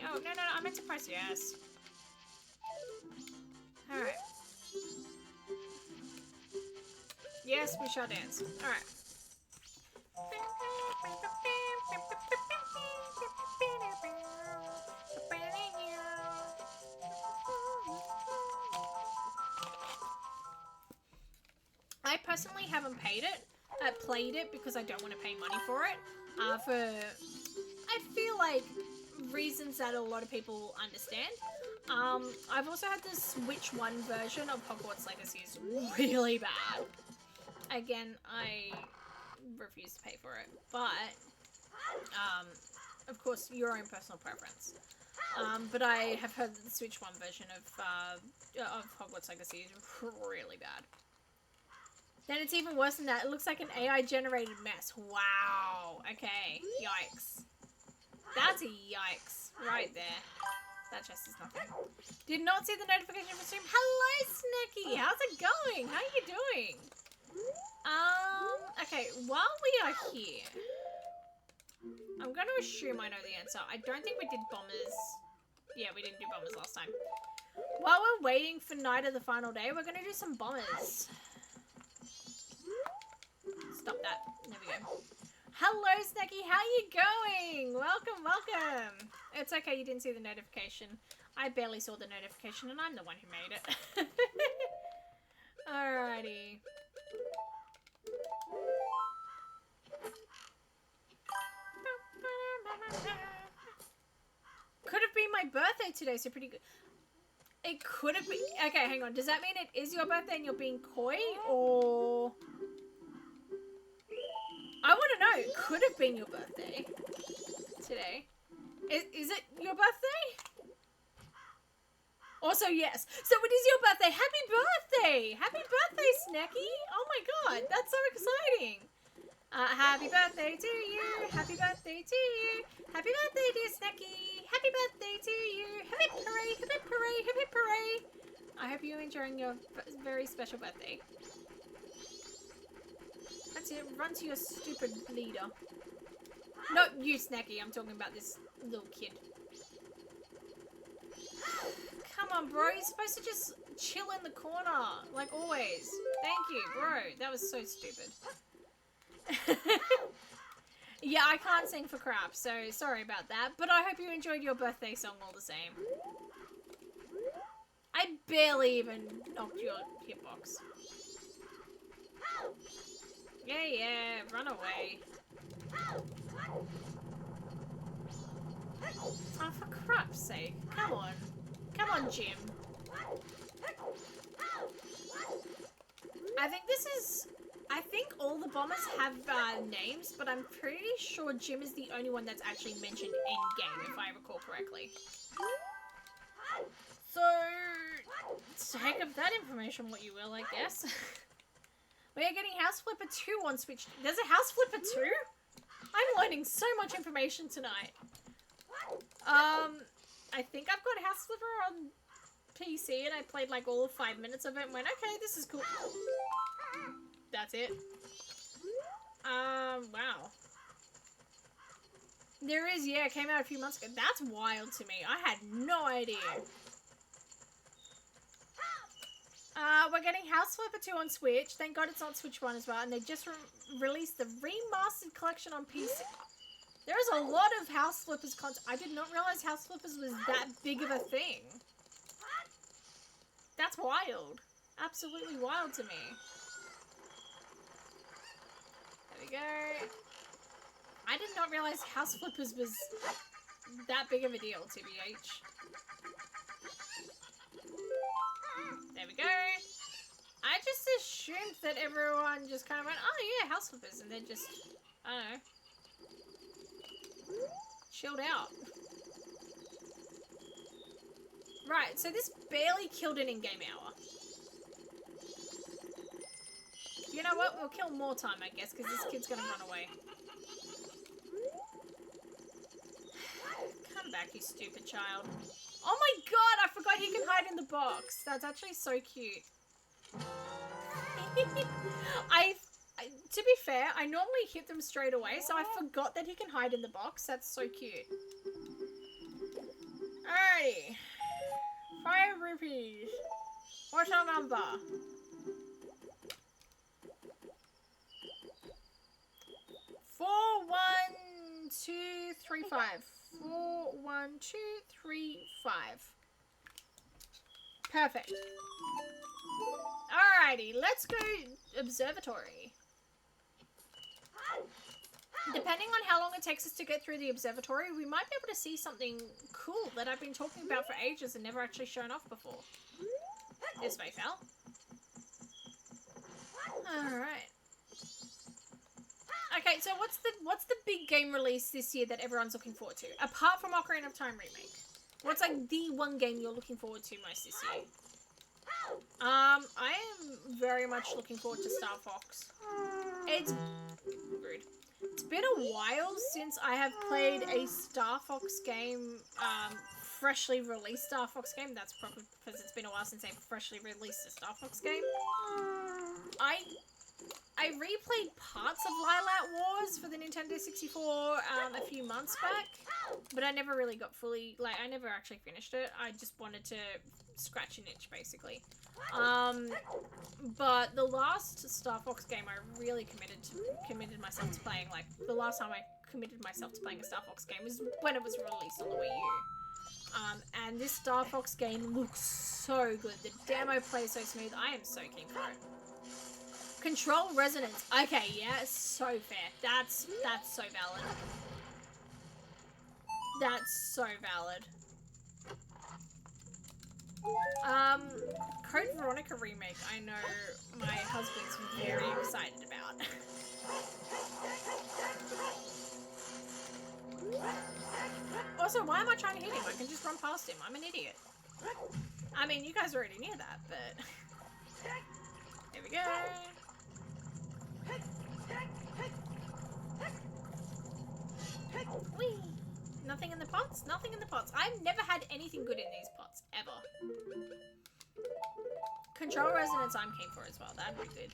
Oh, no, I meant to press yes. Alright. Yes, we shall dance. Alright. I personally haven't played it because I don't want to pay money for it. I feel like reasons that a lot of people understand. I've also had the Switch 1 version of Hogwarts Legacy. It's really bad. Again, I refuse to pay for it, but of course, your own personal preference. But I have heard that the Switch 1 version of Hogwarts Legacy is really bad. Then it's even worse than that. It looks like an AI-generated mess. Wow. Okay. Yikes. That's a yikes right there. That chest is nothing. Did not see the notification for stream. Hello, Snicky. How's it going? How are you doing? Okay, while we are here, I'm going to assume I know the answer. I don't think we did bombers. Yeah, we didn't do bombers last time. While we're waiting for night of the final day, we're gonna do some bombers. Stop that. There we go. Hello, Snacky. How you going? Welcome, welcome. It's okay, you didn't see the notification. I barely saw the notification, and I'm the one who made it. Alrighty. Could have been my birthday today, so pretty good. It could have been. Okay, hang on. Does that mean it is your birthday and you're being coy, or? I want to know. It could have been your birthday today. Is it your birthday? Also, yes. So it is your birthday. Happy birthday! Happy birthday, Snacky! Oh my god, that's so exciting. Happy birthday to you. Happy birthday to you. Happy birthday, dear Snacky. Happy birthday to you. Hip hip hooray, hip hip hooray, hip hip hooray. I hope you're enjoying your very special birthday. That's it. Run to your stupid leader. Not you, Snacky. I'm talking about this little kid. Come on, bro. You're supposed to just chill in the corner. Like always. Thank you, bro. That was so stupid. Yeah, I can't sing for crap, so sorry about that. But I hope you enjoyed your birthday song all the same. I barely even knocked your hitbox. Yeah, run away. Oh, for crap's sake. Come on. Come on, Jim. I think all the bombers have names, but I'm pretty sure Jim is the only one that's actually mentioned in-game, if I recall correctly. So, take of that information what you will, I guess. We are getting House Flipper 2 on Switch. There's a House Flipper 2? I'm learning so much information tonight. I think I've got House Flipper on PC and I played like all of 5 minutes of it and went, okay, this is cool. That's it. Wow. There is, yeah, it came out a few months ago. That's wild to me. I had no idea. We're getting House Flipper 2 on Switch. Thank God it's on Switch 1 as well. And they just released the remastered collection on PC. There's a lot of House Flippers content. I did not realize House Flippers was that big of a thing. That's wild. Absolutely wild to me. There we go. I did not realize House Flippers was that big of a deal, TBH. There we go. I just assumed that everyone just kind of went, oh yeah, House Flippers, and then just, I don't know, chilled out. Right, so this barely killed an in-game hour. You know what? We'll kill more time, I guess, because this kid's gonna run away. Come back, you stupid child. Oh my god, I forgot he can hide in the box. That's actually so cute. To be fair, I normally hit them straight away, so I forgot that he can hide in the box. That's so cute. Alrighty. 5 rupees. What's our number? 41235. 41235. Perfect. Alrighty, let's go observatory. Depending on how long it takes us to get through the observatory, we might be able to see something cool that I've been talking about for ages and never actually shown off before. This way, fell. Alright. Okay, so what's the big game release this year that everyone's looking forward to? Apart from Ocarina of Time Remake. What's like the one game you're looking forward to most this year? I am very much looking forward to Star Fox. It's rude. It's been a while since I have played a Star Fox game, freshly released Star Fox game. That's probably because it's been a while since I freshly released a Star Fox game. I replayed parts of Lilac Wars for the Nintendo 64 a few months back, but I never really got fully, like, I never actually finished it. I just wanted to scratch an itch, basically. But the last Star Fox game I really committed myself to playing, like, the last time I committed myself to playing a Star Fox game was when it was released on the Wii U. And this Star Fox game looks so good. The demo plays so smooth. I am so keen for it. Control resonance. Okay, yeah, so fair. That's so valid. That's so valid. Code Veronica remake, I know my husband's very excited about. Also, why am I trying to hit him? I can just run past him. I'm an idiot. I mean, you guys already knew that, but... Here we go. Whee! Nothing in the pots? Nothing in the pots. I've never had anything good in these pots, ever. Control resonance I'm keen for as well. That'd be good.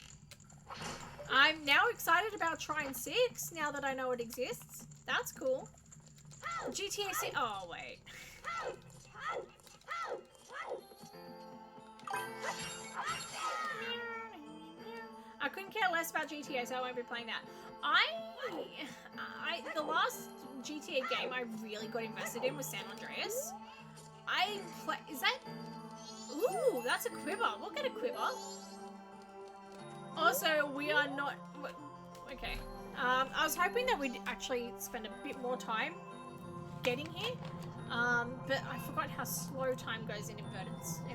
I'm now excited about trying 6, now that I know it exists. That's cool. GTA 6... Oh, wait. I couldn't care less about GTA, so I won't be playing that. The last GTA game I really got invested in was San Andreas. Is that... Ooh, that's a quiver. We'll get a quiver. Also, we are not... Okay. I was hoping that we'd actually spend a bit more time getting here. But I forgot how slow time goes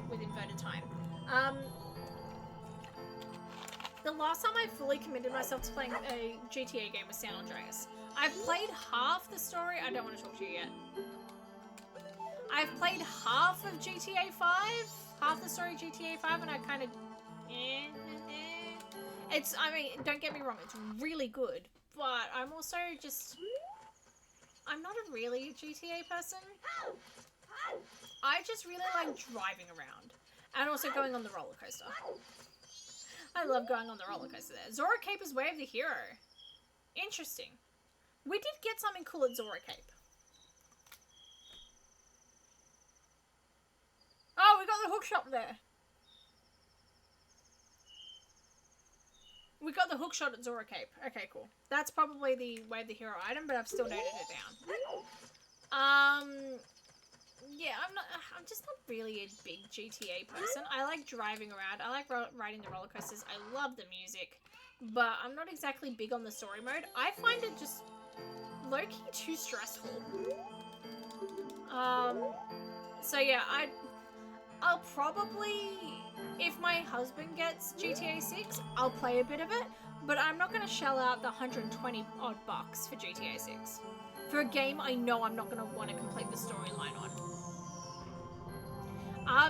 with inverted time. The last time I fully committed myself to playing a GTA game was San Andreas. I've played half the story. I don't want to talk to you yet. I've played half of GTA 5, half the story of GTA 5, and I kind of... I mean, don't get me wrong, it's really good, but I'm also just... I'm not really a GTA person. I just really like driving around, and also going on the roller coaster. I love going on the roller coaster there. Zora Cape is Way of the Hero. Interesting. We did get something cool at Zora Cape. Oh, we got the hook shot there. We got the hook shot at Zora Cape. Okay, cool. That's probably the Way of the Hero item, but I've still noted it down. Yeah, I'm just not really a big GTA person. I like driving around. I like riding the roller coasters. I love the music, but I'm not exactly big on the story mode. I find it just low-key too stressful. So yeah, I'll probably, if my husband gets GTA 6, I'll play a bit of it, but I'm not going to shell out the 120 odd bucks for GTA 6. For a game I know I'm not going to want to complete the storyline on.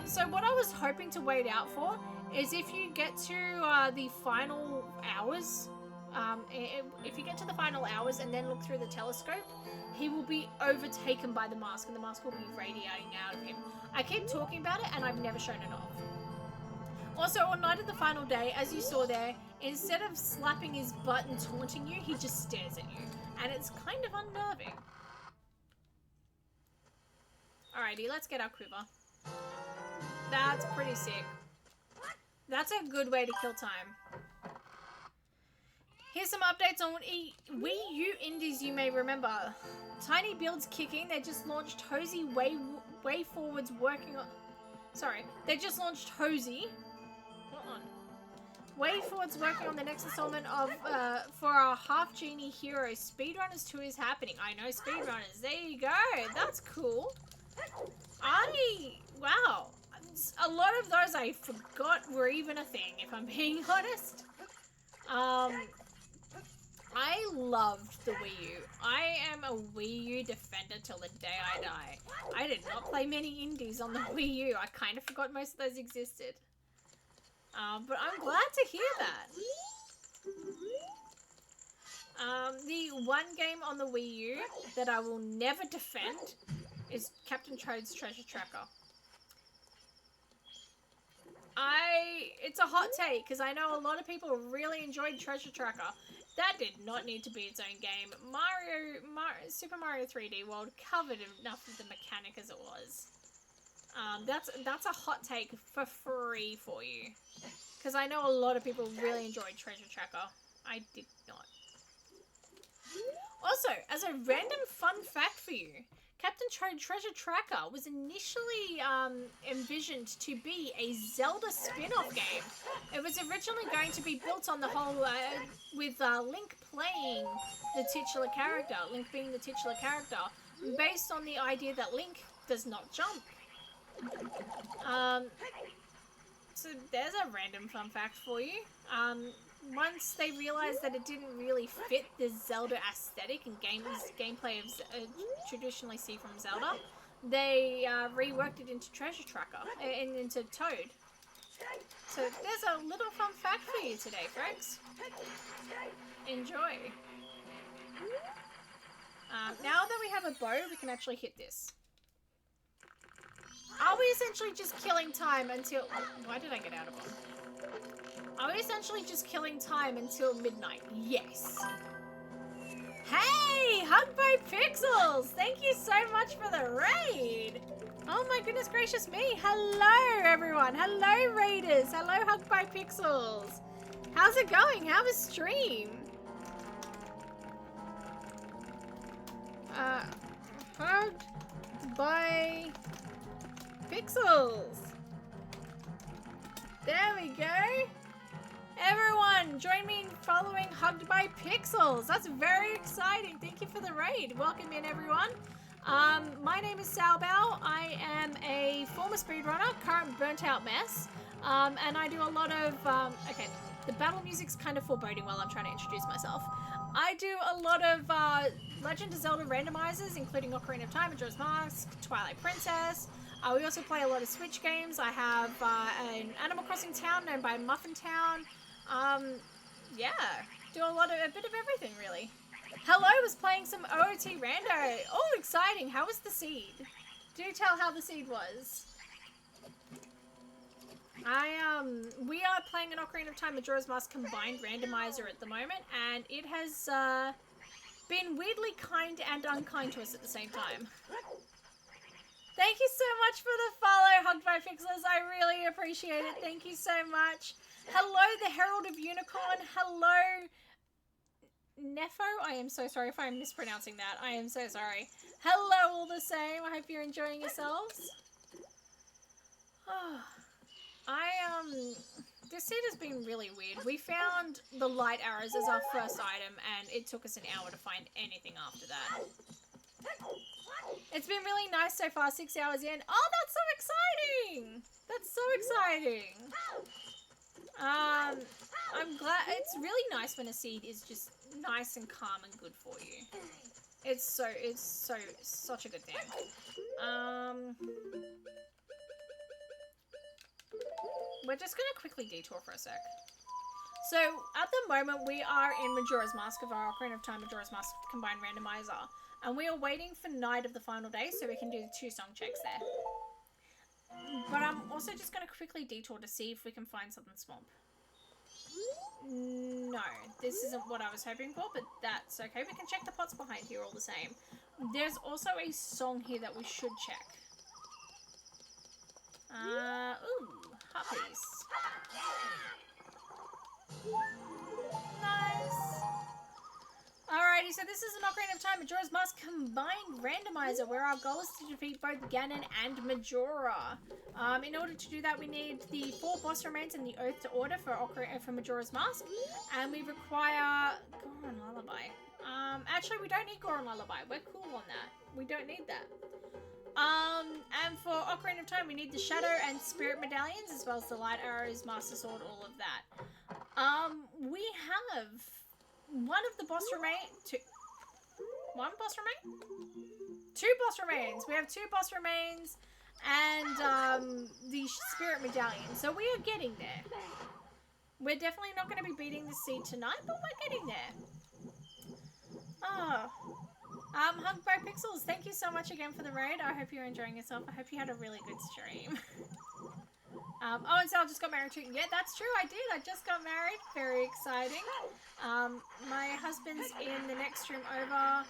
So what I was hoping to wait out for is if you get to the final hours, if you get to the final hours and then look through the telescope, he will be overtaken by the mask and the mask will be radiating out of him. I keep talking about it and I've never shown it off. Also, on night of the final day, as you saw there, instead of slapping his butt and taunting you, he just stares at you. And it's kind of unnerving. Alrighty, let's get our quiver. That's pretty sick. That's a good way to kill time. Here's some updates on Wii U indies you may remember. Tiny Build's kicking. They just launched Hosey Way Forward's working on... Sorry. They just launched Hosey. Hold on. Way Forward's working on the next installment of for our Half Genie Hero Speedrunners 2 is happening. I know Speedrunners. There you go. That's cool. Wow. A lot of those I forgot were even a thing, if I'm being honest. I loved the Wii U. I am a Wii U defender till the day I die. I did not play many indies on the Wii U. I kind of forgot most of those existed. But I'm glad to hear that. The one game on the Wii U that I will never defend is Captain Toad's Treasure Tracker. it's a hot take because I know a lot of people really enjoyed Treasure Tracker. That did not need to be its own game. Super Mario 3D World covered enough of the mechanic as it was. That's a hot take for free for you. Because I know a lot of people really enjoyed Treasure Tracker. I did not. Also, as a random fun fact for you, Captain Treasure Tracker was initially envisioned to be a Zelda spin-off game. It was originally going to be built on the whole, with Link playing the titular character, Link being the titular character, based on the idea that Link does not jump. So there's a random fun fact for you. Once they realized that it didn't really fit the Zelda aesthetic and gameplay of traditionally see from Zelda, they reworked it into Treasure Tracker and into Toad. So there's a little fun fact for you today, folks. Enjoy. Now that we have a bow, we can actually hit this. Are we essentially just killing time until... Why did I get out of one? Are we essentially just killing time until midnight? Yes. Hey! Hug by Pixels! Thank you so much for the raid! Oh my goodness gracious me! Hello everyone! Hello raiders! Hello Hug by Pixels! How's it going? How was stream? Hugged by Pixels. There we go. Everyone, join me in following Hugged by Pixels. That's very exciting. Thank you for the raid. Welcome in, everyone. My name is Sal Bao. I am a former speedrunner, current burnt out mess, and I do a lot of, okay, the battle music's kind of foreboding while I'm trying to introduce myself. I do a lot of Legend of Zelda randomizers, including Ocarina of Time, Majora's Mask, Twilight Princess. We also play a lot of Switch games. I have an Animal Crossing town known by Muffin Town. Yeah, do a bit of everything, really. Hello, was playing some OOTMM Rando. Oh, exciting. How was the seed? Do tell how the seed was. We are playing an Ocarina of Time Majora's Mask combined randomizer at the moment, and it has been weirdly kind and unkind to us at the same time. Thank you so much for the follow, Hugged by Pixels. I really appreciate it. Thank you so much. Hello, the Herald of Unicorn. Hello, Nefo. I am so sorry if I'm mispronouncing that. I am so sorry. Hello, all the same. I hope you're enjoying yourselves. This seed has been really weird. We found the light arrows as our first item, and it took us an hour to find anything after that. It's been really nice so far, 6 hours in. Oh, that's so exciting! That's so exciting. I'm glad. It's really nice when a seed is just nice and calm and good for you. It's such a good thing. We're just gonna quickly detour for a sec. So, at the moment, we are in Majora's Mask of our Ocarina of Time Majora's Mask combined randomizer. And we are waiting for night of the final day so we can do the 2 song checks there. But I'm also just going to quickly detour to see if we can find something swamp. No, this isn't what I was hoping for, but that's okay. We can check the pots behind here all the same. There's also a song here that we should check. Ooh, hotpiece. Nice. Alrighty, so this is an Ocarina of Time Majora's Mask combined randomizer where our goal is to defeat both Ganon and Majora. In order to do that, we need the 4 boss remains and the Oath to Order for Majora's Mask, and we require Goron Lullaby. Actually, we don't need Goron Lullaby. We're cool on that. We don't need that. And for Ocarina of Time, we need the Shadow and Spirit Medallions, as well as the Light Arrows, Master Sword, all of that. We have one of the boss one boss remain? 2 boss remains. We have 2 boss remains and the Spirit Medallion. So we are getting there. We're definitely not going to be beating the seed tonight, but we're getting there. Hugged by Pixels, thank you so much again for the raid. I hope you're enjoying yourself. I hope you had a really good stream. Oh, and Sal just got married too. Yeah, that's true. I did. I just got married. Very exciting. My husband's in the next room over,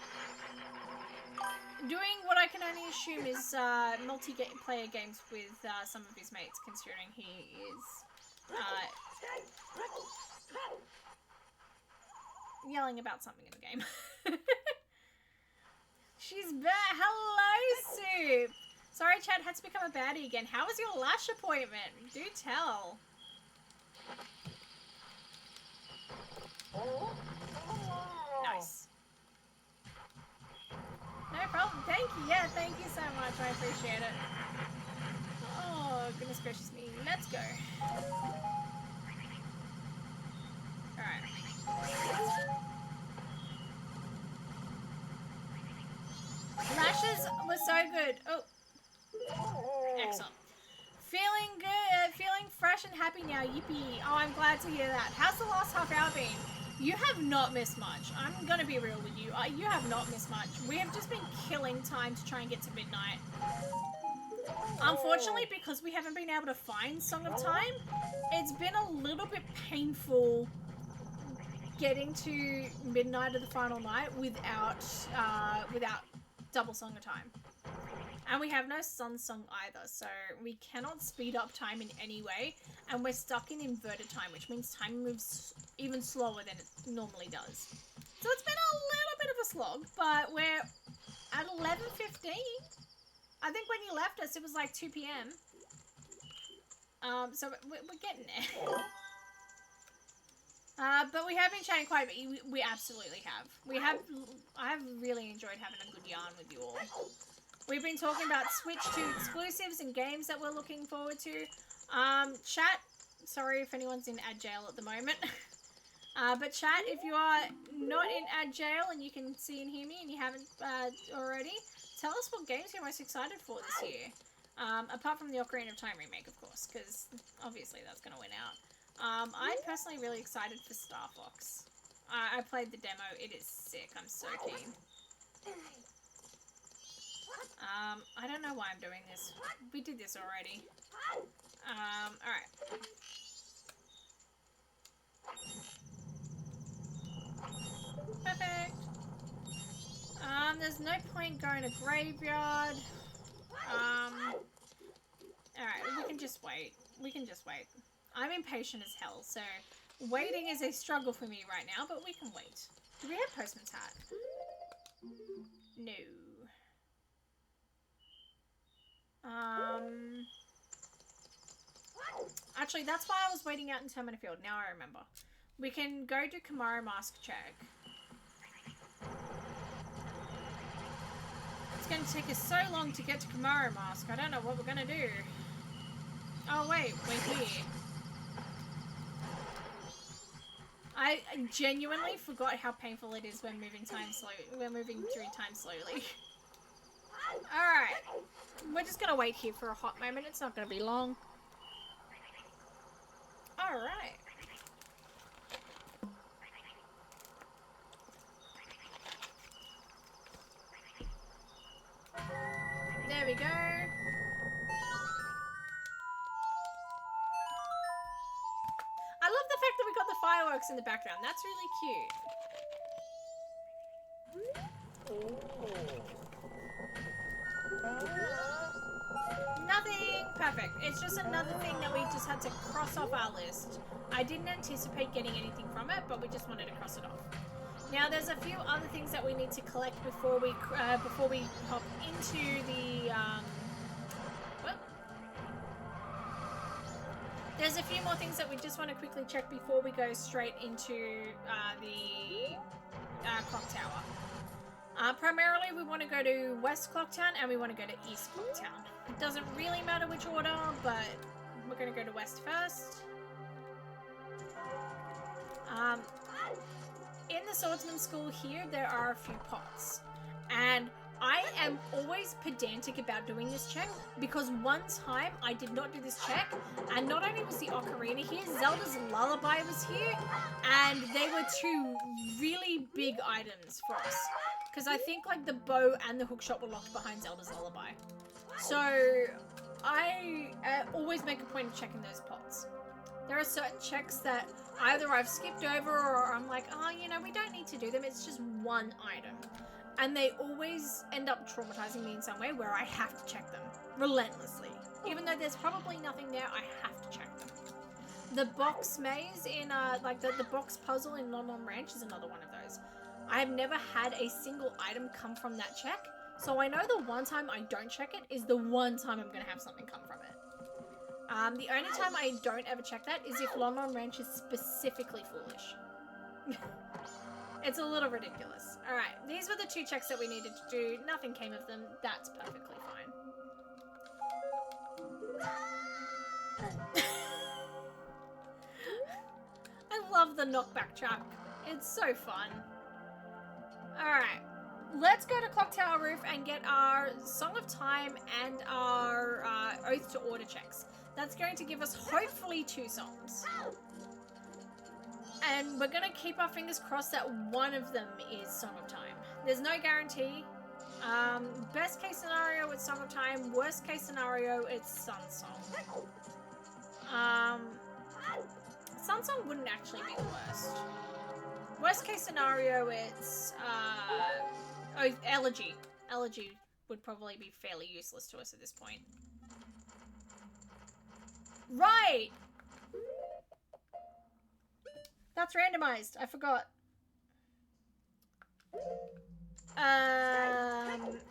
doing what I can only assume is multiplayer games with some of his mates, considering he is yelling about something in the game. She's back. Hello, Soup. Sorry, Chad, had to become a baddie again. How was your lash appointment? Do tell. Nice. No problem. Thank you. Yeah, thank you so much. I appreciate it. Oh, goodness gracious me. Let's go. Alright. Lashes were so good. Oh. Excellent. Feeling good. Feeling fresh and happy now. Yippee. Oh, I'm glad to hear that. How's the last half hour been? You have not missed much. I'm going to be real with you. You have not missed much. We have just been killing time to try and get to midnight. Unfortunately, because we haven't been able to find Song of Time, it's been a little bit painful getting to midnight of the final night without double Song of Time. And we have no Sun Song either, so we cannot speed up time in any way, and we're stuck in inverted time, which means time moves even slower than it normally does. So it's been a little bit of a slog, but we're at 11:15. I think when you left us, it was like 2 p.m. So we're getting there. But we have been chatting quite a bit. We absolutely have. I have really enjoyed having a good yarn with you all. We've been talking about Switch 2 exclusives and games that we're looking forward to. Chat, sorry if anyone's in ad jail at the moment. But chat, if you are not in ad jail and you can see and hear me and you haven't already, tell us what games you're most excited for this year. Apart from the Ocarina of Time remake, of course, because obviously that's going to win out. I'm personally really excited for Star Fox. I played the demo. It is sick. I'm so keen. I don't know why I'm doing this. We did this already. Alright. Perfect. There's no point going to graveyard. Alright, we can just wait. We can just wait. I'm impatient as hell, so waiting is a struggle for me right now, but we can wait. Do we have Postman's Hat? No. Actually, that's why I was waiting out in Termina Field. Now I remember. We can go do Kamara Mask check. It's going to take us so long to get to Kamara Mask. I don't know what we're going to do. Oh, wait. We're here. I genuinely forgot how painful it is when moving time We're moving through time slowly. Alright. We're just going to wait here for a hot moment. It's not going to be long. Alright. There we go. I love the fact that we got the fireworks in the background. That's really cute. Nothing. Perfect. It's just another thing that we just had to cross off our list. I didn't anticipate getting anything from it, but we just wanted to cross it off. Now, there's a few other things that we need to collect before we hop into the There's a few more things that we just want to quickly check before we go straight into the clock tower. Primarily, we want to go to West Clocktown and we want to go to East Clocktown. It doesn't really matter which order, but we're going to go to West first. In the Swordsman School here, there are a few pots. And I am always pedantic about doing this check because one time I did not do this check, and not only was the Ocarina here, Zelda's Lullaby was here, and they were two really big items for us. Because I think like the bow and the hookshot were locked behind Zelda's Lullaby. So I always make a point of checking those pots. There are certain checks that either I've skipped over or I'm like, oh, you know, we don't need to do them. It's just one item. And they always end up traumatizing me in some way where I have to check them relentlessly. Even though there's probably nothing there, I have to check them. The box maze in, like the box puzzle in Lon Lon Ranch is another one of those. I have never had a single item come from that check. So I know the one time I don't check it is the one time I'm going to have something come from it. The only time I don't ever check that is if Lon Lon Ranch is specifically foolish. It's a little ridiculous. Alright, these were the 2 checks that we needed to do. Nothing came of them. That's perfectly fine. I love the knockback trap. It's so fun. Alright, let's go to Clock Tower Roof and get our Song of Time and our Oath to Order checks. That's going to give us hopefully 2 songs. And we're going to keep our fingers crossed that one of them is Song of Time. There's no guarantee. Best case scenario, it's Song of Time. Worst case scenario, it's Sun Song. Sun Song wouldn't actually be the worst. Worst case scenario, it's Elegy. Elegy would probably be fairly useless to us at this point. Right! That's randomized. I forgot.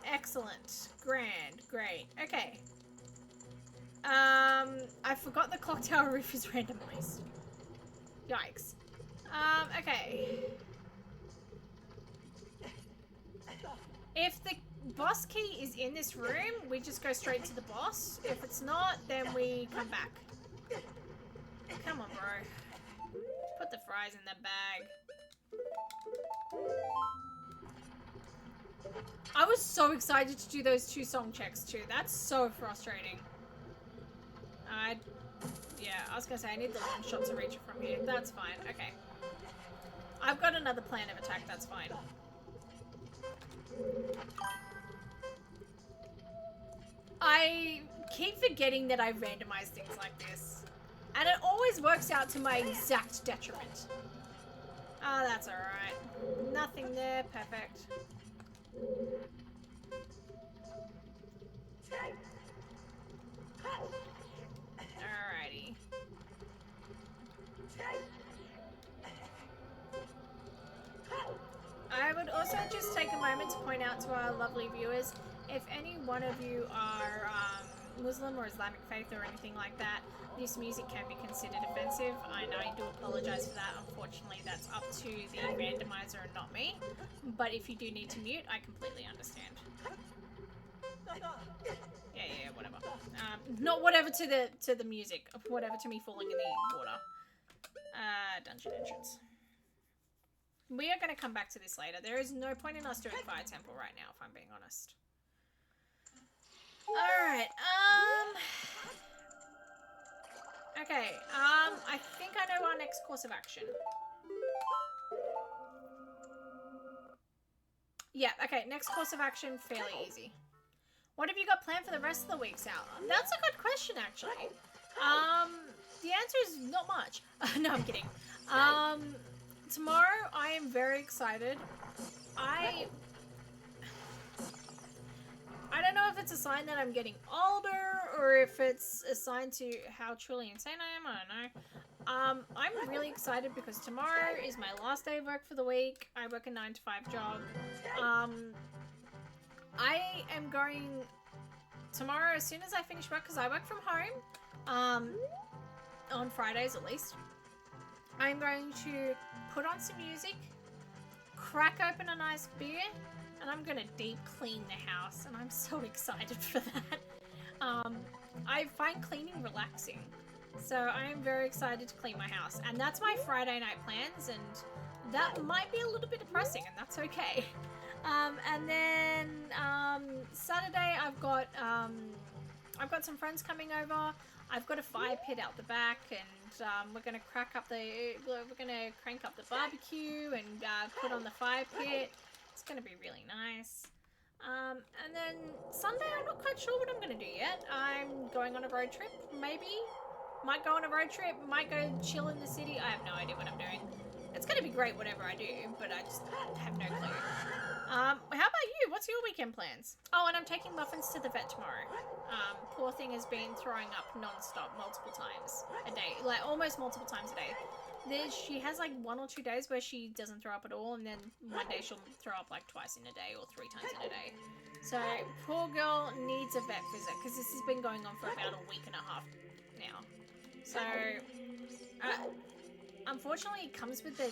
Excellent. Grand. Great. Okay. I forgot the Clock Tower Roof is randomized. Yikes. Okay. If the boss key is in this room, we just go straight to the boss. If it's not, then we come back. Come on, bro. Put the fries in the bag. I was so excited to do those 2 song checks too. That's so frustrating. Yeah, I was gonna say I need the long shot to reach it from here. That's fine. Okay. I've got another plan of attack. That's fine. I keep forgetting that I randomize things like this. And it always works out to my exact detriment. Oh, that's alright. Nothing there. Perfect. Alrighty. I would also just take a moment to point out to our lovely viewers, if any one of you are Muslim or Islamic faith or anything like that, this music can be considered offensive, and I do apologise for that. Unfortunately, that's up to the randomizer and not me. But if you do need to mute, I completely understand. Yeah, whatever. Not whatever to the music. Whatever to me falling in the water. Dungeon entrance. We are going to come back to this later. There is no point in us doing Fire Temple right now, if I'm being honest. Alright, okay, I think I know our next course of action. Yeah, okay, next course of action, fairly easy. What have you got planned for the rest of the week, Sal? That's a good question, actually. The answer is not much. No, I'm kidding. Tomorrow, I am very excited. I don't know if it's a sign that I'm getting older or if it's a sign to how truly insane I am. I don't know. I'm really excited because tomorrow is my last day of work for the week. I work a 9-to-5 job. I am going tomorrow as soon as I finish work, because I work from home, on Fridays at least. I'm going to put on some music, crack open a nice beer, and I'm gonna deep clean the house, and I'm so excited for that. I find cleaning relaxing, so I am very excited to clean my house, and that's my Friday night plans, and that might be a little bit depressing, and that's okay. And then Saturday I've got some friends coming over. I've got a fire pit out the back, and we're gonna crank up the barbecue and put on the fire pit. It's gonna be really nice. And then Sunday, I'm not quite sure what I'm going to do yet. I'm going on a road trip, maybe. Might go on a road trip, might go chill in the city. I have no idea what I'm doing. It's going to be great whatever I do, but I just have no clue. How about you? What's your weekend plans? Oh, and I'm taking Muffins to the vet tomorrow. Poor thing has been throwing up non-stop multiple times a day. Like, almost multiple times a day. She has like 1 or 2 days where she doesn't throw up at all, and then one day she'll throw up like twice in a day or 3 times in a day. So, poor girl needs a vet visit, because this has been going on for about a week and a half now. So, unfortunately, it comes with the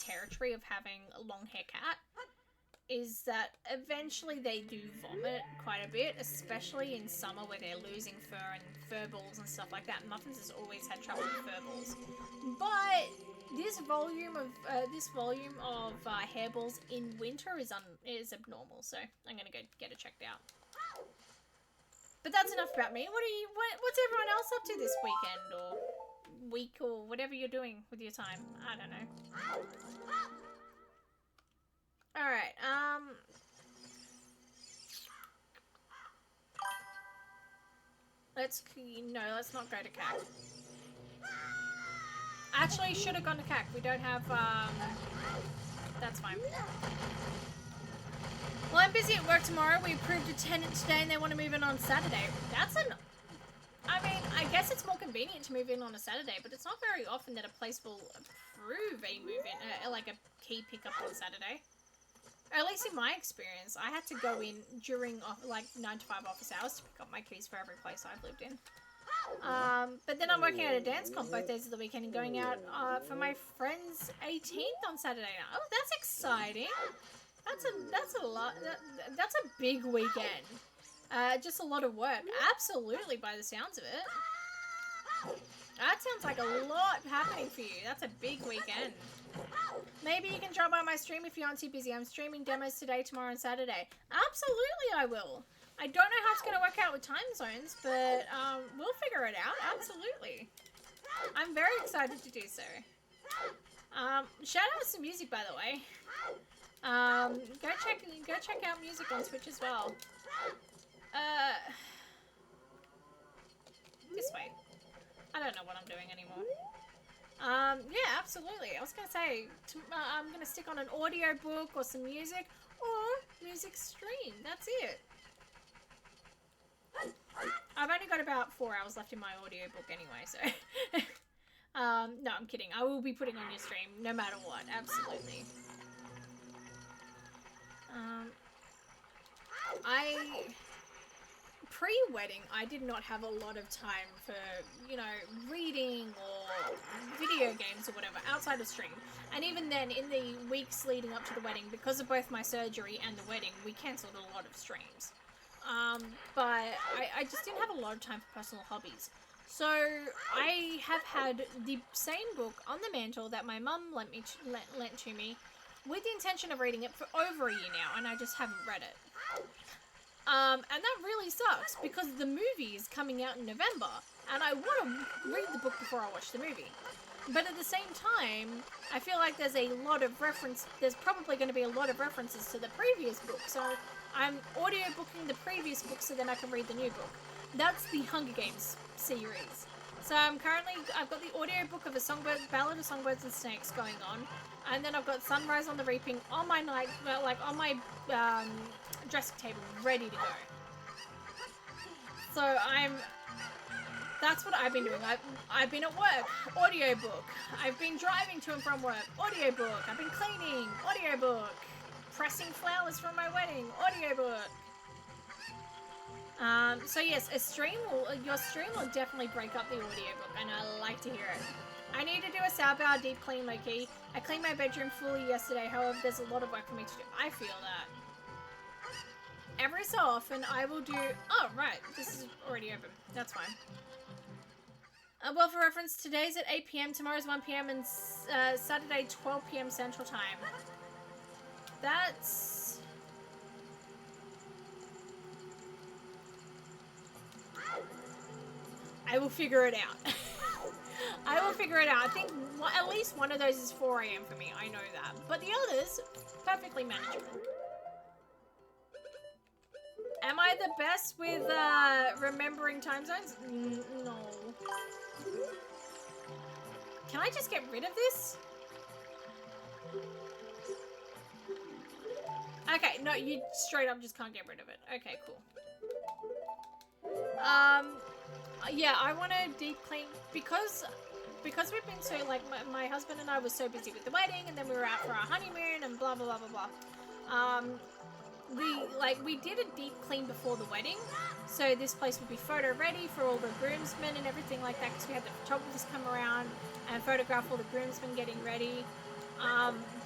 territory of having a long hair cat, is that eventually they do vomit quite a bit, especially in summer where they're losing fur and fur balls and stuff like that. Muffins has always had trouble with fur balls, but this volume of hairballs in winter is abnormal. So I'm gonna go get it checked out. But that's enough about me. What's everyone else up to this weekend or week or whatever you're doing with your time? I don't know. Alright, let's not go to CAC. Actually, should have gone to CAC. We don't have, that's fine. Well, I'm busy at work tomorrow. We approved a tenant today and they want to move in on Saturday. I mean, I guess it's more convenient to move in on a Saturday, but it's not very often that a place will approve a move-in, like a key pickup on Saturday. Or at least in my experience, I had to go in during, like, 9 to 5 office hours to pick up my keys for every place I've lived in. But then I'm working at a dance comp both days of the weekend and going out for my friend's 18th on Saturday night. Oh, that's exciting. That's a lot. That's a big weekend. Just a lot of work. Absolutely, by the sounds of it. That sounds like a lot happening for you. That's a big weekend. Maybe you can drop by my stream if you aren't too busy. I'm streaming demos today, tomorrow, and Saturday. Absolutely, I will. I don't know how it's going to work out with time zones, but we'll figure it out. Absolutely. I'm very excited to do so. Shout out to music, by the way. Go check out music on Twitch as well. This way. I don't know what I'm doing anymore. Yeah, absolutely. I was going to say, I'm going to stick on an audiobook or some music, or music stream. That's it. I've only got about 4 hours left in my audiobook anyway, so... no, I'm kidding. I will be putting on your stream, no matter what. Absolutely. Pre-wedding, I did not have a lot of time for, reading or video games or whatever, outside of stream. And even then, in the weeks leading up to the wedding, because of both my surgery and the wedding, we cancelled a lot of streams. But I just didn't have a lot of time for personal hobbies. So, I have had the same book on the mantle that my mum lent to me, with the intention of reading it for over a year now, and I just haven't read it. And that really sucks, because the movie is coming out in November, and I want to read the book before I watch the movie. But at the same time, I feel like there's probably going to be a lot of references to the previous book, so I'm audiobooking the previous book so then I can read the new book. That's the Hunger Games series. So I've got the audiobook of Ballad of Songbirds and Snakes going on, and then I've got Sunrise on the Reaping on my dressing table, ready to go. So that's what I've been doing. I've been at work, audiobook. I've been driving to and from work, audiobook. I've been cleaning, audiobook. Pressing flowers from my wedding, audiobook. So yes, your stream will definitely break up the audiobook, and I like to hear it. I need to do a Salbow deep clean, low-key. I cleaned my bedroom fully yesterday, however, there's a lot of work for me to do. I feel that. Every so often, I will do... Oh, right. This is already open. That's fine. Well, for reference, today's at 8 PM, tomorrow's 1 PM, and Saturday, 12 PM Central Time. That's... I will figure it out. I will figure it out. I think at least one of those is 4 AM for me. I know that. But the others, perfectly manageable. Am I the best with remembering time zones? No. Can I just get rid of this? Okay, no, you straight up just can't get rid of it. Okay, cool. Yeah, I want to deep clean because we've been so, like, my husband and I were so busy with the wedding, and then we were out for our honeymoon and blah blah blah blah blah. We did a deep clean before the wedding, so this place would be photo ready for all the groomsmen and everything like that, because we had the photographers come around and photograph all the groomsmen getting ready.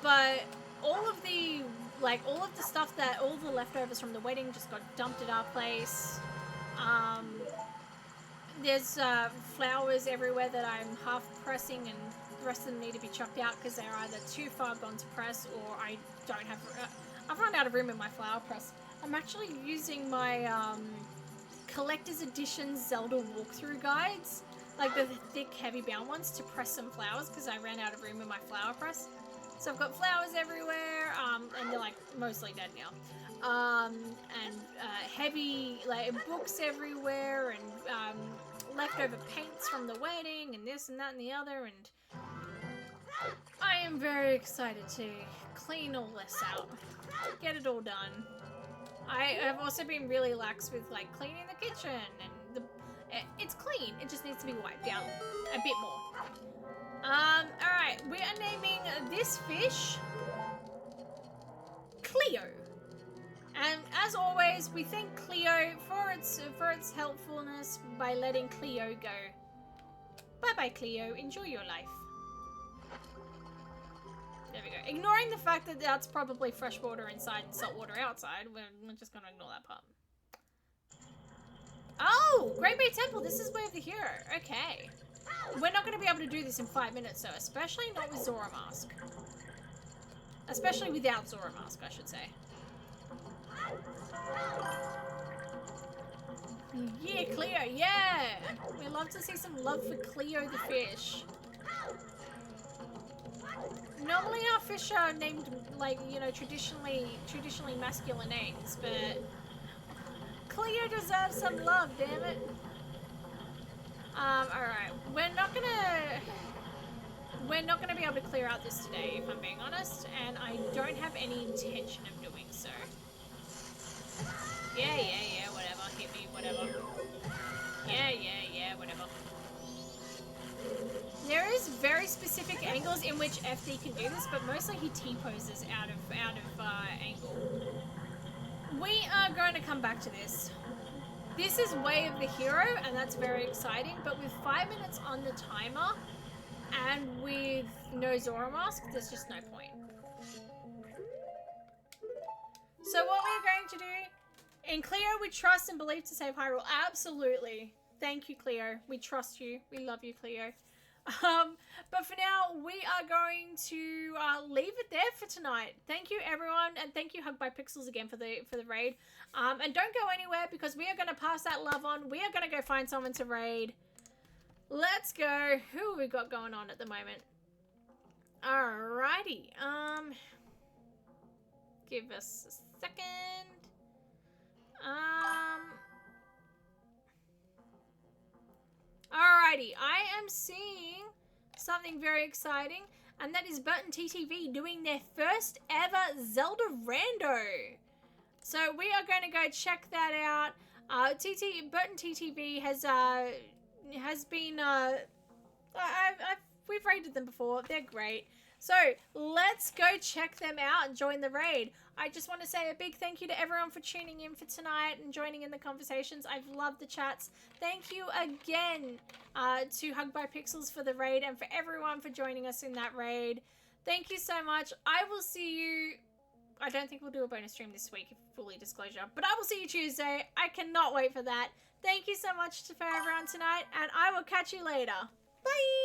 But all of the stuff, that all the leftovers from the wedding just got dumped at our place. There's flowers everywhere that I'm half pressing, and the rest of them need to be chucked out because they're either too far gone to press, or I don't have... I've run out of room in my flower press. I'm actually using my collector's edition Zelda walkthrough guides, like the thick, heavy bound ones, to press some flowers because I ran out of room in my flower press. So I've got flowers everywhere, and they're like mostly dead now. And heavy, like, books everywhere, and leftover paints from the wedding, and this and that and the other, and I am very excited to clean all this out, get it all done. I have also been really lax with, like, cleaning the kitchen, and it's clean, it just needs to be wiped down a bit more. Alright, we are naming this fish Cleo. And as always, we thank Cleo for its helpfulness by letting Cleo go. Bye-bye, Cleo. Enjoy your life. There we go. Ignoring the fact that that's probably fresh water inside and salt water outside, we're just going to ignore that part. Oh! Great Bay Temple. This is Way of the Hero. Okay. We're not going to be able to do this in 5 minutes, though. Especially not with Zora Mask. Especially without Zora Mask, I should say. Yeah, Cleo, yeah! We love to see some love for Cleo the fish. Normally our fish are named, like, you know, traditionally masculine names, but Cleo deserves some love, damn it. Alright, we're not gonna be able to clear out this today, if I'm being honest, and I don't have any intention of doing so. Yeah, whatever. Hit me, whatever. Yeah, whatever. There is very specific angles in which FD can do this, but mostly he T-poses out of angle. We are going to come back to this. This is Way of the Hero, and that's very exciting, but with 5 minutes on the timer, and with no Zora Mask, there's just no point. So what we're going to do, in Cleo we trust and believe to save Hyrule. Absolutely. Thank you, Cleo. We trust you. We love you, Cleo. But for now, we are going to leave it there for tonight. Thank you, everyone, and thank you, Hug by Pixels, again for the raid. And don't go anywhere, because we are going to pass that love on. We are going to go find someone to raid. Let's go. Who have we got going on at the moment? Alrighty. Give us a second. Alrighty, I am seeing something very exciting, and that is Burton TTV doing their first ever Zelda Rando. So we are going to go check that out. Burton TTV has been we've raided them before. They're great. So let's go check them out and join the raid. I just want to say a big thank you to everyone for tuning in for tonight and joining in the conversations. I've loved the chats. Thank you again to Hug by Pixels for the raid, and for everyone for joining us in that raid. Thank you so much. I will see you... I don't think we'll do a bonus stream this week, fully disclosure, but I will see you Tuesday. I cannot wait for that. Thank you so much for everyone tonight, and I will catch you later. Bye!